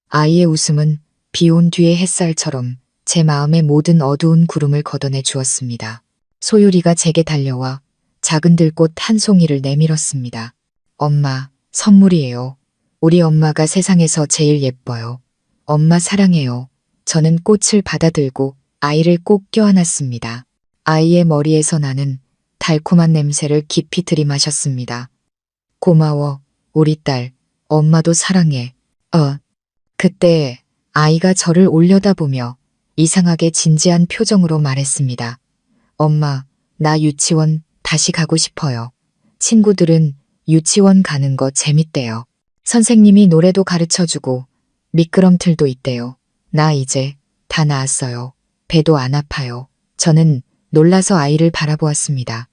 A: 아이의 웃음은 비 온 뒤의 햇살처럼 제 마음의 모든 어두운 구름을 걷어내 주었습니다. 소유리가 제게 달려와 작은 들꽃 한 송이를 내밀었습니다. 엄마, 선물이에요. 우리 엄마가 세상에서 제일 예뻐요. 엄마 사랑해요. 저는 꽃을 받아들고 아이를 꼭 껴안았습니다. 아이의 머리에서 나는 달콤한 냄새를 깊이 들이마셨습니다. 고마워, 우리 딸. 엄마도 사랑해. 그때 아이가 저를 올려다보며 이상하게 진지한 표정으로 말했습니다. 엄마, 나 유치원 다시 가고 싶어요. 친구들은 유치원 가는 거 재밌대요. 선생님이 노래도 가르쳐주고 미끄럼틀도 있대요. 나 이제 다 나았어요. 배도 안 아파요. 저는 놀라서 아이를 바라보았습니다.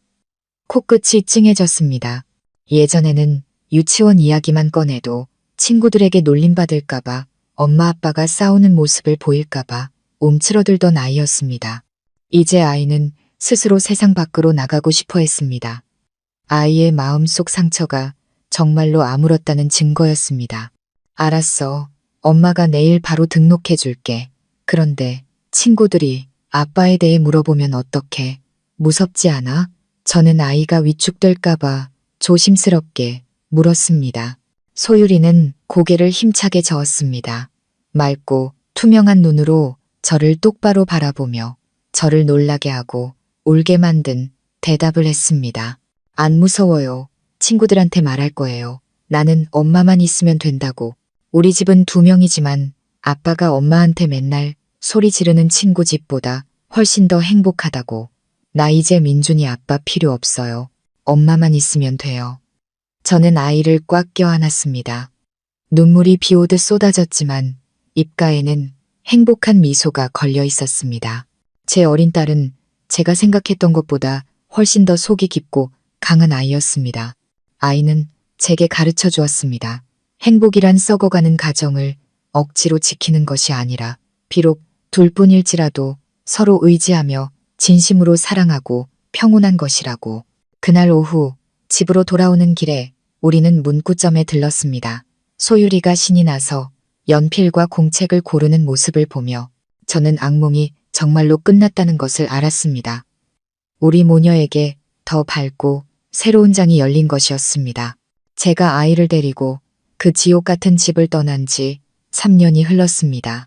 A: 코끝이 찡해졌습니다. 예전에는 유치원 이야기만 꺼내도 친구들에게 놀림받을까봐 엄마 아빠가 싸우는 모습을 보일까봐 움츠러들던 아이였습니다. 이제 아이는 스스로 세상 밖으로 나가고 싶어 했습니다. 아이의 마음속 상처가 정말로 아물었다는 증거였습니다. 알았어. 엄마가 내일 바로 등록해 줄게. 그런데 친구들이 아빠에 대해 물어보면 어떡해? 무섭지 않아? 저는 아이가 위축될까봐 조심스럽게 물었습니다. 소유리는 고개를 힘차게 저었습니다. 맑고 투명한 눈으로 저를 똑바로 바라보며 저를 놀라게 하고 울게 만든 대답을 했습니다. 안 무서워요. 친구들한테 말할 거예요. 나는 엄마만 있으면 된다고. 우리 집은 2명이지만 아빠가 엄마한테 맨날 소리 지르는 친구 집보다 훨씬 더 행복하다고. 나 이제 민준이 아빠 필요 없어요. 엄마만 있으면 돼요. 저는 아이를 꽉 껴안았습니다. 눈물이 비 오듯 쏟아졌지만 입가에는 행복한 미소가 걸려 있었습니다. 제 어린 딸은 제가 생각했던 것보다 훨씬 더 속이 깊고 강한 아이였습니다. 아이는 제게 가르쳐 주었습니다. 행복이란 썩어가는 가정을 억지로 지키는 것이 아니라 비록 둘뿐일지라도 서로 의지하며 진심으로 사랑하고 평온한 것이라고. 그날 오후 집으로 돌아오는 길에 우리는 문구점에 들렀습니다. 소유리가 신이 나서 연필과 공책을 고르는 모습을 보며 저는 악몽이 정말로 끝났다는 것을 알았습니다. 우리 모녀에게 더 밝고 새로운 장이 열린 것이었습니다. 제가 아이를 데리고 그 지옥 같은 집을 떠난 지 3년이 흘렀습니다.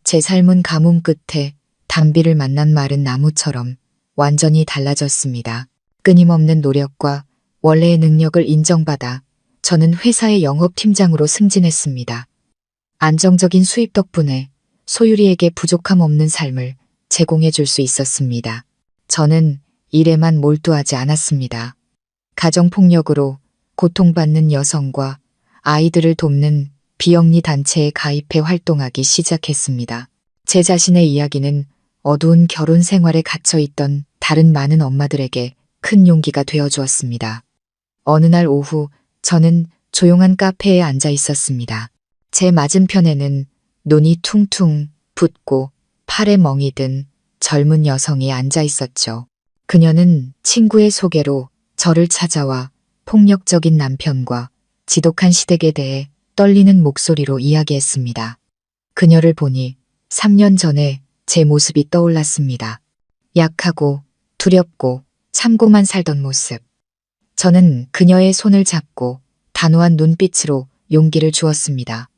A: 제 삶은 가뭄 끝에 단비를 만난 마른 나무처럼 완전히 달라졌습니다. 끊임없는 노력과 원래의 능력을 인정받아 저는 회사의 영업팀장으로 승진했습니다. 안정적인 수입 덕분에 소유리에게 부족함 없는 삶을 제공해 줄 수 있었습니다. 저는 일에만 몰두하지 않았습니다. 가정폭력으로 고통받는 여성과 아이들을 돕는 비영리 단체에 가입해 활동하기 시작했습니다. 제 자신의 이야기는 어두운 결혼 생활에 갇혀있던 다른 많은 엄마들에게 큰 용기가 되어 주었습니다. 어느 날 오후 저는 조용한 카페에 앉아 있었습니다. 제 맞은편에는 눈이 퉁퉁 붓고 팔에 멍이 든 젊은 여성이 앉아 있었죠. 그녀는 친구의 소개로 저를 찾아와 폭력적인 남편과 지독한 시댁에 대해 떨리는 목소리로 이야기했습니다. 그녀를 보니 3년 전에 제 모습이 떠올랐습니다. 약하고 두렵고 참고만 살던 모습. 저는 그녀의 손을 잡고 단호한 눈빛으로 용기를 주었습니다.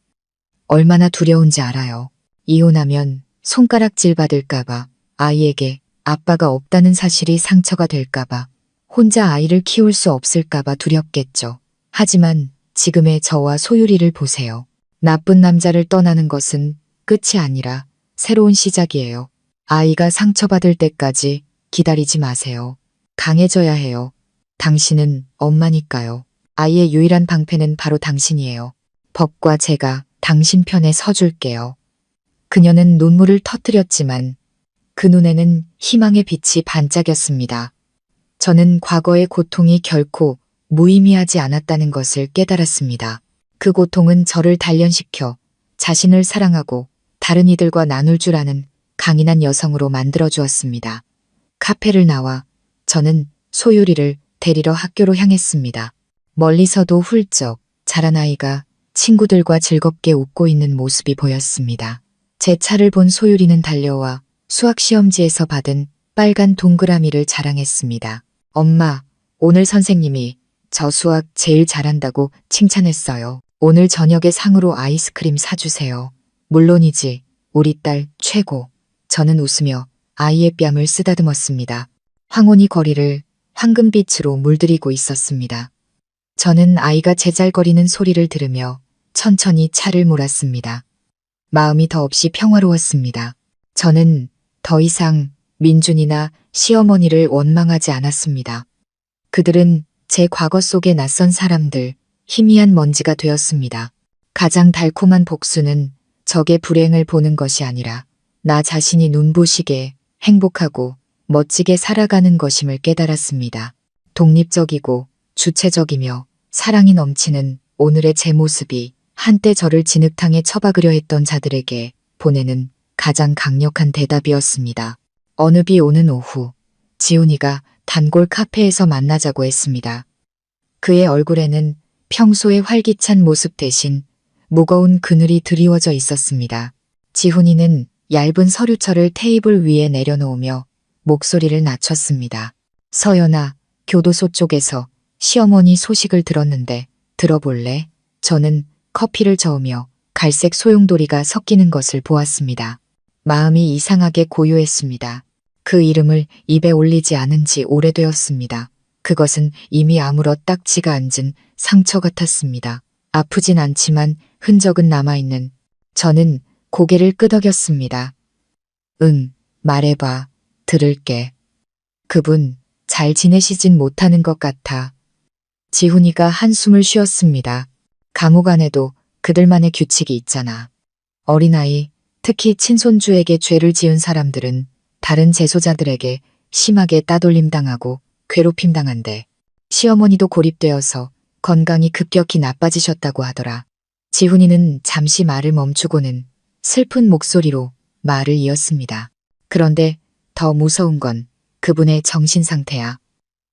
A: 얼마나 두려운지 알아요. 이혼하면 손가락질 받을까봐, 아이에게 아빠가 없다는 사실이 상처가 될까봐, 혼자 아이를 키울 수 없을까봐 두렵겠죠. 하지만 지금의 저와 소유리를 보세요. 나쁜 남자를 떠나는 것은 끝이 아니라 새로운 시작이에요. 아이가 상처받을 때까지 기다리지 마세요. 강해져야 해요. 당신은 엄마니까요. 아이의 유일한 방패는 바로 당신이에요. 법과 제가 당신 편에 서줄게요. 그녀는 눈물을 터뜨렸지만 그 눈에는 희망의 빛이 반짝였습니다. 저는 과거의 고통이 결코 무의미하지 않았다는 것을 깨달았습니다. 그 고통은 저를 단련시켜 자신을 사랑하고 다른 이들과 나눌 줄 아는 강인한 여성으로 만들어주었습니다. 카페를 나와 저는 소유리를 데리러 학교로 향했습니다. 멀리서도 훌쩍 자란 아이가 친구들과 즐겁게 웃고 있는 모습이 보였습니다. 제 차를 본 소유리는 달려와 수학시험지에서 받은 빨간 동그라미를 자랑했습니다. 엄마, 오늘 선생님이 저 수학 제일 잘한다고 칭찬했어요. 오늘 저녁에 상으로 아이스크림 사주세요. 물론이지, 우리 딸 최고. 저는 웃으며 아이의 뺨을 쓰다듬었습니다. 황혼이 거리를 황금빛으로 물들이고 있었습니다. 저는 아이가 제잘거리는 소리를 들으며 천천히 차를 몰았습니다. 마음이 더없이 평화로웠습니다. 저는 더 이상 민준이나 시어머니를 원망하지 않았습니다. 그들은 제 과거 속의 낯선 사람들, 희미한 먼지가 되었습니다. 가장 달콤한 복수는 적의 불행을 보는 것이 아니라 나 자신이 눈부시게 행복하고 멋지게 살아가는 것임을 깨달았습니다. 독립적이고 주체적이며 사랑이 넘치는 오늘의 제 모습이 한때 저를 진흙탕에 처박으려 했던 자들에게 보내는 가장 강력한 대답이었습니다. 어느 비 오는 오후, 지훈이가 단골 카페에서 만나자고 했습니다. 그의 얼굴에는 평소의 활기찬 모습 대신 무거운 그늘이 드리워져 있었습니다. 지훈이는 얇은 서류철을 테이블 위에 내려놓으며 목소리를 낮췄습니다. 서연아, 교도소 쪽에서 시어머니 소식을 들었는데 들어볼래? 저는 커피를 저으며 갈색 소용돌이가 섞이는 것을 보았습니다. 마음이 이상하게 고요했습니다. 그 이름을 입에 올리지 않은 지 오래되었습니다. 그것은 이미 아물어 딱지가 앉은 상처 같았습니다. 아프진 않지만 흔적은 남아있는. 저는 고개를 끄덕였습니다. 응, 말해봐. 들을게. 그분 잘 지내시진 못하는 것 같아. 지훈이가 한숨을 쉬었습니다. 감옥 안에도 그들만의 규칙이 있잖아. 어린아이, 특히 친손주에게 죄를 지은 사람들은 다른 재소자들에게 심하게 따돌림당하고 괴롭힘당한대. 시어머니도 고립되어서 건강이 급격히 나빠지셨다고 하더라. 지훈이는 잠시 말을 멈추고는 슬픈 목소리로 말을 이었습니다. 그런데 더 무서운 건 그분의 정신 상태야.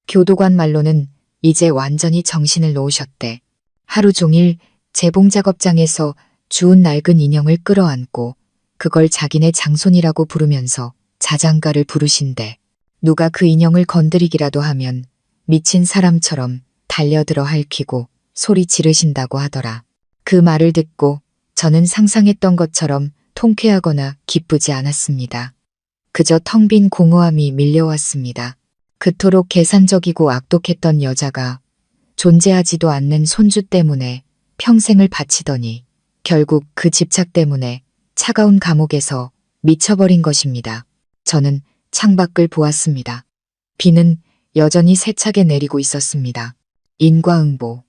A: 교도관 말로는 이제 완전히 정신을 놓으셨대. 하루 종일 재봉 작업장에서 주운 낡은 인형을 끌어안고 그걸 자기네 장손이라고 부르면서 자장가를 부르신대. 누가 그 인형을 건드리기라도 하면 미친 사람처럼 달려들어 핥히고 소리 지르신다고 하더라. 그 말을 듣고 저는 상상했던 것처럼 통쾌하거나 기쁘지 않았습니다. 그저 텅 빈 공허함이 밀려왔습니다. 그토록 계산적이고 악독했던 여자가 존재하지도 않는 손주 때문에 평생을 바치더니 결국 그 집착 때문에 차가운 감옥에서 미쳐버린 것입니다. 저는 창밖을 보았습니다. 비는 여전히 세차게 내리고 있었습니다. 인과응보.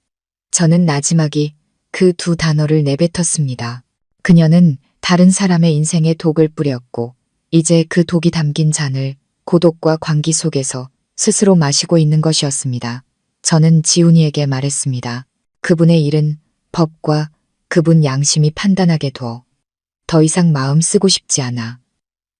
A: 저는 나지막이 그 두 단어를 내뱉었습니다. 그녀는 다른 사람의 인생에 독을 뿌렸고 이제 그 독이 담긴 잔을 고독과 광기 속에서 스스로 마시고 있는 것이었습니다. 저는 지훈이에게 말했습니다. 그분의 일은 법과 그분 양심이 판단하게 둬. 더 이상 마음 쓰고 싶지 않아.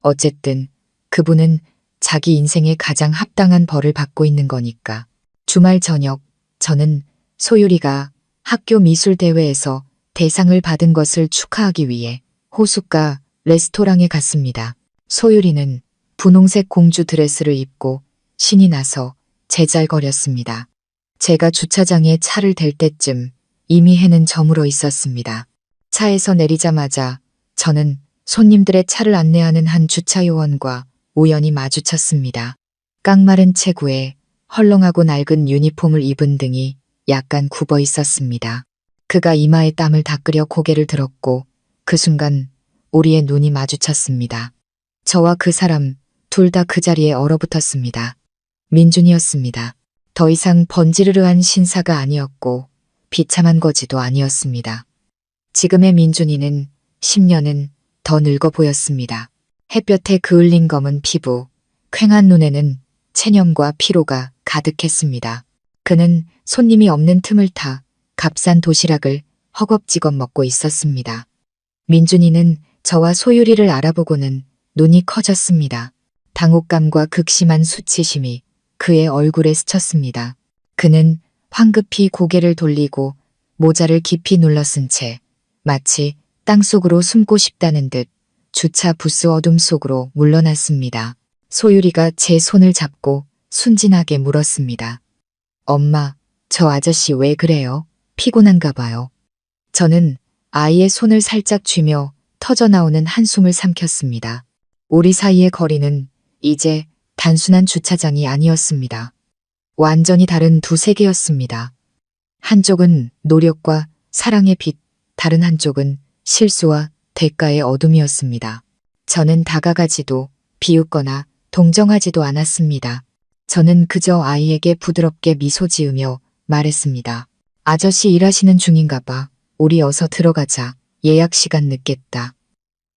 A: 어쨌든 그분은 자기 인생에 가장 합당한 벌을 받고 있는 거니까. 주말 저녁 저는 소율이가 학교 미술대회에서 대상을 받은 것을 축하하기 위해 호숫가 레스토랑에 갔습니다. 소율이는 분홍색 공주 드레스를 입고 신이 나서 제잘거렸습니다. 제가 주차장에 차를 댈 때쯤 이미 해는 저물어 있었습니다. 차에서 내리자마자 저는 손님들의 차를 안내하는 한 주차 요원과 우연히 마주쳤습니다. 깡마른 체구에 헐렁하고 낡은 유니폼을 입은 등이 약간 굽어 있었습니다. 그가 이마에 땀을 닦으려 고개를 들었고 그 순간 우리의 눈이 마주쳤습니다. 저와 그 사람 둘 다 그 자리에 얼어붙었습니다. 민준이었습니다. 더 이상 번지르르한 신사가 아니었고 비참한 거지도 아니었습니다. 지금의 민준이는 10년은 더 늙어 보였습니다. 햇볕에 그을린 검은 피부, 퀭한 눈에는 체념과 피로가 가득했습니다. 그는 손님이 없는 틈을 타 값싼 도시락을 허겁지겁 먹고 있었습니다. 민준이는 저와 소율이를 알아보고는 눈이 커졌습니다. 당혹감과 극심한 수치심이 그의 얼굴에 스쳤습니다. 그는 황급히 고개를 돌리고 모자를 깊이 눌러쓴 채 마치 땅속으로 숨고 싶다는 듯 주차 부스 어둠 속으로 물러났습니다. 소율이가 제 손을 잡고 순진하게 물었습니다. 엄마, 저 아저씨 왜 그래요? 피곤한가 봐요. 저는 아이의 손을 살짝 쥐며 터져나오는 한숨을 삼켰습니다. 우리 사이의 거리는 이제 단순한 주차장이 아니었습니다. 완전히 다른 두 세계였습니다. 한쪽은 노력과 사랑의 빛, 다른 한쪽은 실수와 대가의 어둠이었습니다. 저는 다가가지도 비웃거나 동정하지도 않았습니다. 저는 그저 아이에게 부드럽게 미소 지으며 말했습니다. 아저씨 일하시는 중인가 봐. 우리 어서 들어가자. 예약 시간 늦겠다.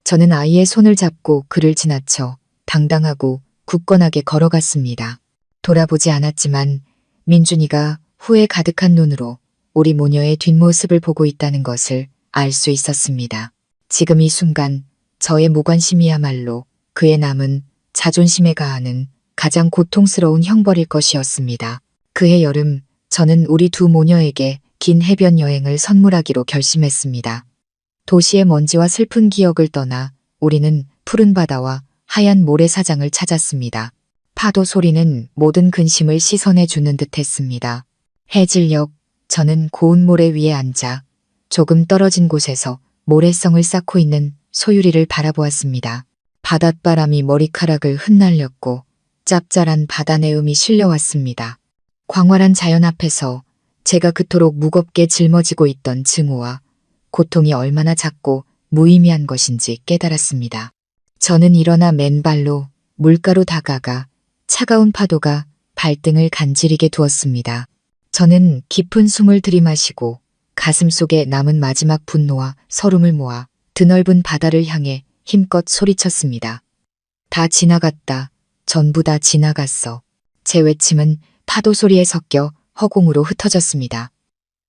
A: 저는 아이의 손을 잡고 그를 지나쳐 당당하고 굳건하게 걸어갔습니다. 돌아보지 않았지만 민준이가 후회 가득한 눈으로 우리 모녀의 뒷모습을 보고 있다는 것을 알 수 있었습니다. 지금 이 순간 저의 무관심이야말로 그의 남은 자존심에 가하는 가장 고통스러운 형벌일 것이었습니다. 그해 여름 저는 우리 두 모녀에게 긴 해변 여행을 선물하기로 결심했습니다. 도시의 먼지와 슬픈 기억을 떠나 우리는 푸른 바다와 하얀 모래사장을 찾았습니다. 파도 소리는 모든 근심을 씻어내 주는 듯 했습니다. 해질녘 저는 고운 모래 위에 앉아 조금 떨어진 곳에서 모래성을 쌓고 있는 소율이를 바라보았습니다. 바닷바람이 머리카락을 흩날렸고 짭짤한 바다 내음이 실려왔습니다. 광활한 자연 앞에서 제가 그토록 무겁게 짊어지고 있던 증오와 고통이 얼마나 작고 무의미한 것인지 깨달았습니다. 저는 일어나 맨발로 물가로 다가가 차가운 파도가 발등을 간지리게 두었습니다. 저는 깊은 숨을 들이마시고 가슴 속에 남은 마지막 분노와 서름을 모아 드넓은 바다를 향해 힘껏 소리쳤습니다. 다 지나갔다. 전부 다 지나갔어. 제 외침은 파도 소리에 섞여 허공으로 흩어졌습니다.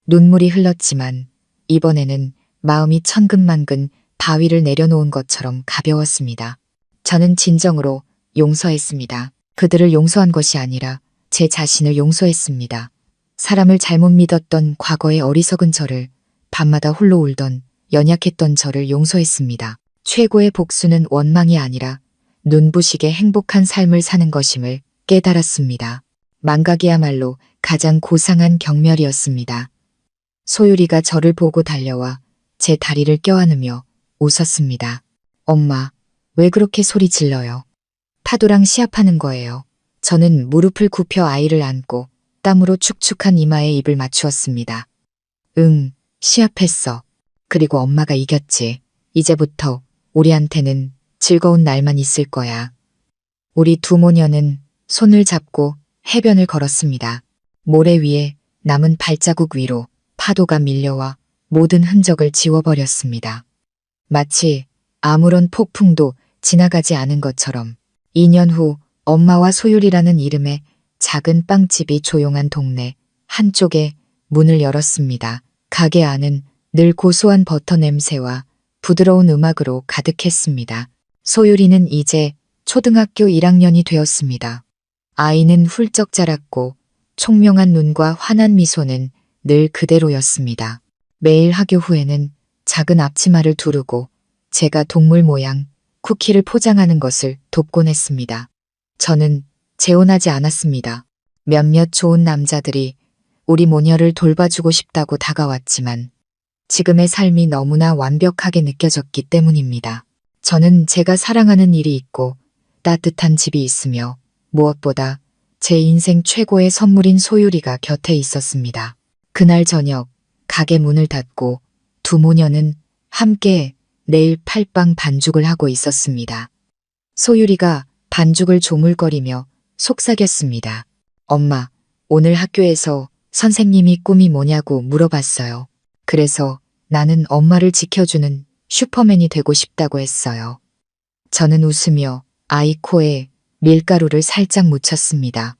A: 눈물이 흘렀지만 이번에는 마음이 천근만근 바위를 내려놓은 것처럼 가벼웠습니다. 저는 진정으로 용서했습니다. 그들을 용서한 것이 아니라 제 자신을 용서했습니다. 사람을 잘못 믿었던 과거의 어리석은 저를, 밤마다 홀로 울던 연약했던 저를 용서했습니다. 최고의 복수는 원망이 아니라 눈부시게 행복한 삶을 사는 것임을 깨달았습니다. 망각이야말로 가장 고상한 경멸이었습니다. 소율이가 저를 보고 달려와 제 다리를 껴안으며 웃었습니다. 엄마, 왜 그렇게 소리 질러요? 파도랑 시합하는 거예요. 저는 무릎을 굽혀 아이를 안고 땀으로 축축한 이마에 입을 맞추었습니다. 응, 시합했어. 그리고 엄마가 이겼지. 이제부터 우리한테는 즐거운 날만 있을 거야. 우리 두 모녀는 손을 잡고 해변을 걸었습니다. 모래 위에 남은 발자국 위로 파도가 밀려와 모든 흔적을 지워버렸습니다. 마치 아무런 폭풍도 지나가지 않은 것처럼 2년 후 엄마와 소율이라는 이름의 작은 빵집이 조용한 동네 한쪽에 문을 열었습니다. 가게 안은 늘 고소한 버터 냄새와 부드러운 음악으로 가득했습니다. 소율이는 이제 초등학교 1학년이 되었습니다. 아이는 훌쩍 자랐고 총명한 눈과 환한 미소는 늘 그대로였습니다. 매일 학교 후에는 작은 앞치마를 두르고 제가 동물 모양 쿠키를 포장하는 것을 돕곤 했습니다. 저는 재혼하지 않았습니다. 몇몇 좋은 남자들이 우리 모녀를 돌봐주고 싶다고 다가왔지만 지금의 삶이 너무나 완벽하게 느껴졌기 때문입니다. 저는 제가 사랑하는 일이 있고 따뜻한 집이 있으며 무엇보다 제 인생 최고의 선물인 소율이가 곁에 있었습니다. 그날 저녁 가게 문을 닫고 두 모녀는 함께 내일 팔빵 반죽을 하고 있었습니다. 소율이가 반죽을 조물거리며 속삭였습니다. 엄마, 오늘 학교에서 선생님이 꿈이 뭐냐고 물어봤어요. 그래서 나는 엄마를 지켜주는 슈퍼맨이 되고 싶다고 했어요. 저는 웃으며 아이 코에 밀가루를 살짝 묻혔습니다.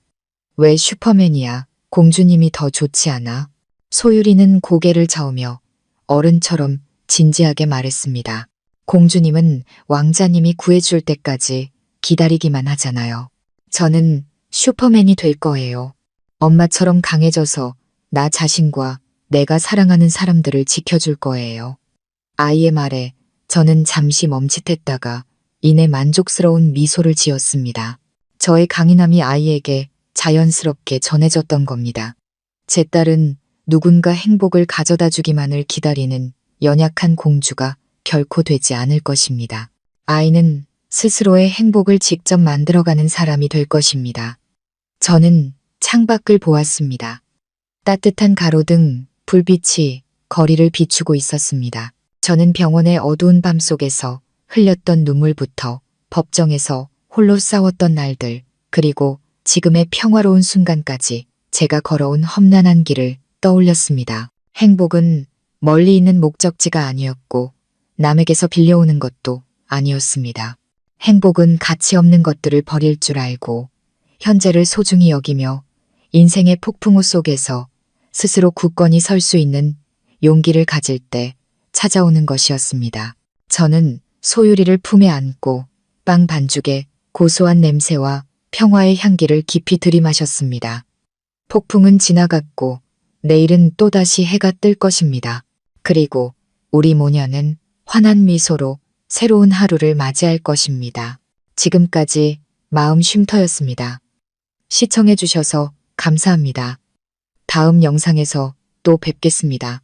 A: 왜 슈퍼맨이야? 공주님이 더 좋지 않아? 소율이는 고개를 저으며 어른처럼 진지하게 말했습니다. 공주님은 왕자님이 구해줄 때까지 기다리기만 하잖아요. 저는 슈퍼맨이 될 거예요. 엄마처럼 강해져서 나 자신과 내가 사랑하는 사람들을 지켜줄 거예요. 아이의 말에 저는 잠시 멈칫했다가 이내 만족스러운 미소를 지었습니다. 저의 강인함이 아이에게 자연스럽게 전해졌던 겁니다. 제 딸은 누군가 행복을 가져다 주기만을 기다리는 연약한 공주가 결코 되지 않을 것입니다. 아이는 스스로의 행복을 직접 만들어가는 사람이 될 것입니다. 저는 창밖을 보았습니다. 따뜻한 가로등, 불빛이 거리를 비추고 있었습니다. 저는 병원의 어두운 밤 속에서 흘렸던 눈물부터 법정에서 홀로 싸웠던 날들, 그리고 지금의 평화로운 순간까지 제가 걸어온 험난한 길을 떠올렸습니다. 행복은 멀리 있는 목적지가 아니었고 남에게서 빌려오는 것도 아니었습니다. 행복은 가치 없는 것들을 버릴 줄 알고 현재를 소중히 여기며 인생의 폭풍우 속에서 스스로 굳건히 설 수 있는 용기를 가질 때 찾아오는 것이었습니다. 저는 소율이를 품에 안고 빵 반죽의 고소한 냄새와 평화의 향기를 깊이 들이마셨습니다. 폭풍은 지나갔고 내일은 또다시 해가 뜰 것입니다. 그리고 우리 모녀는 환한 미소로 새로운 하루를 맞이할 것입니다. 지금까지 마음 쉼터였습니다. 시청해 주셔서 감사합니다. 다음 영상에서 또 뵙겠습니다.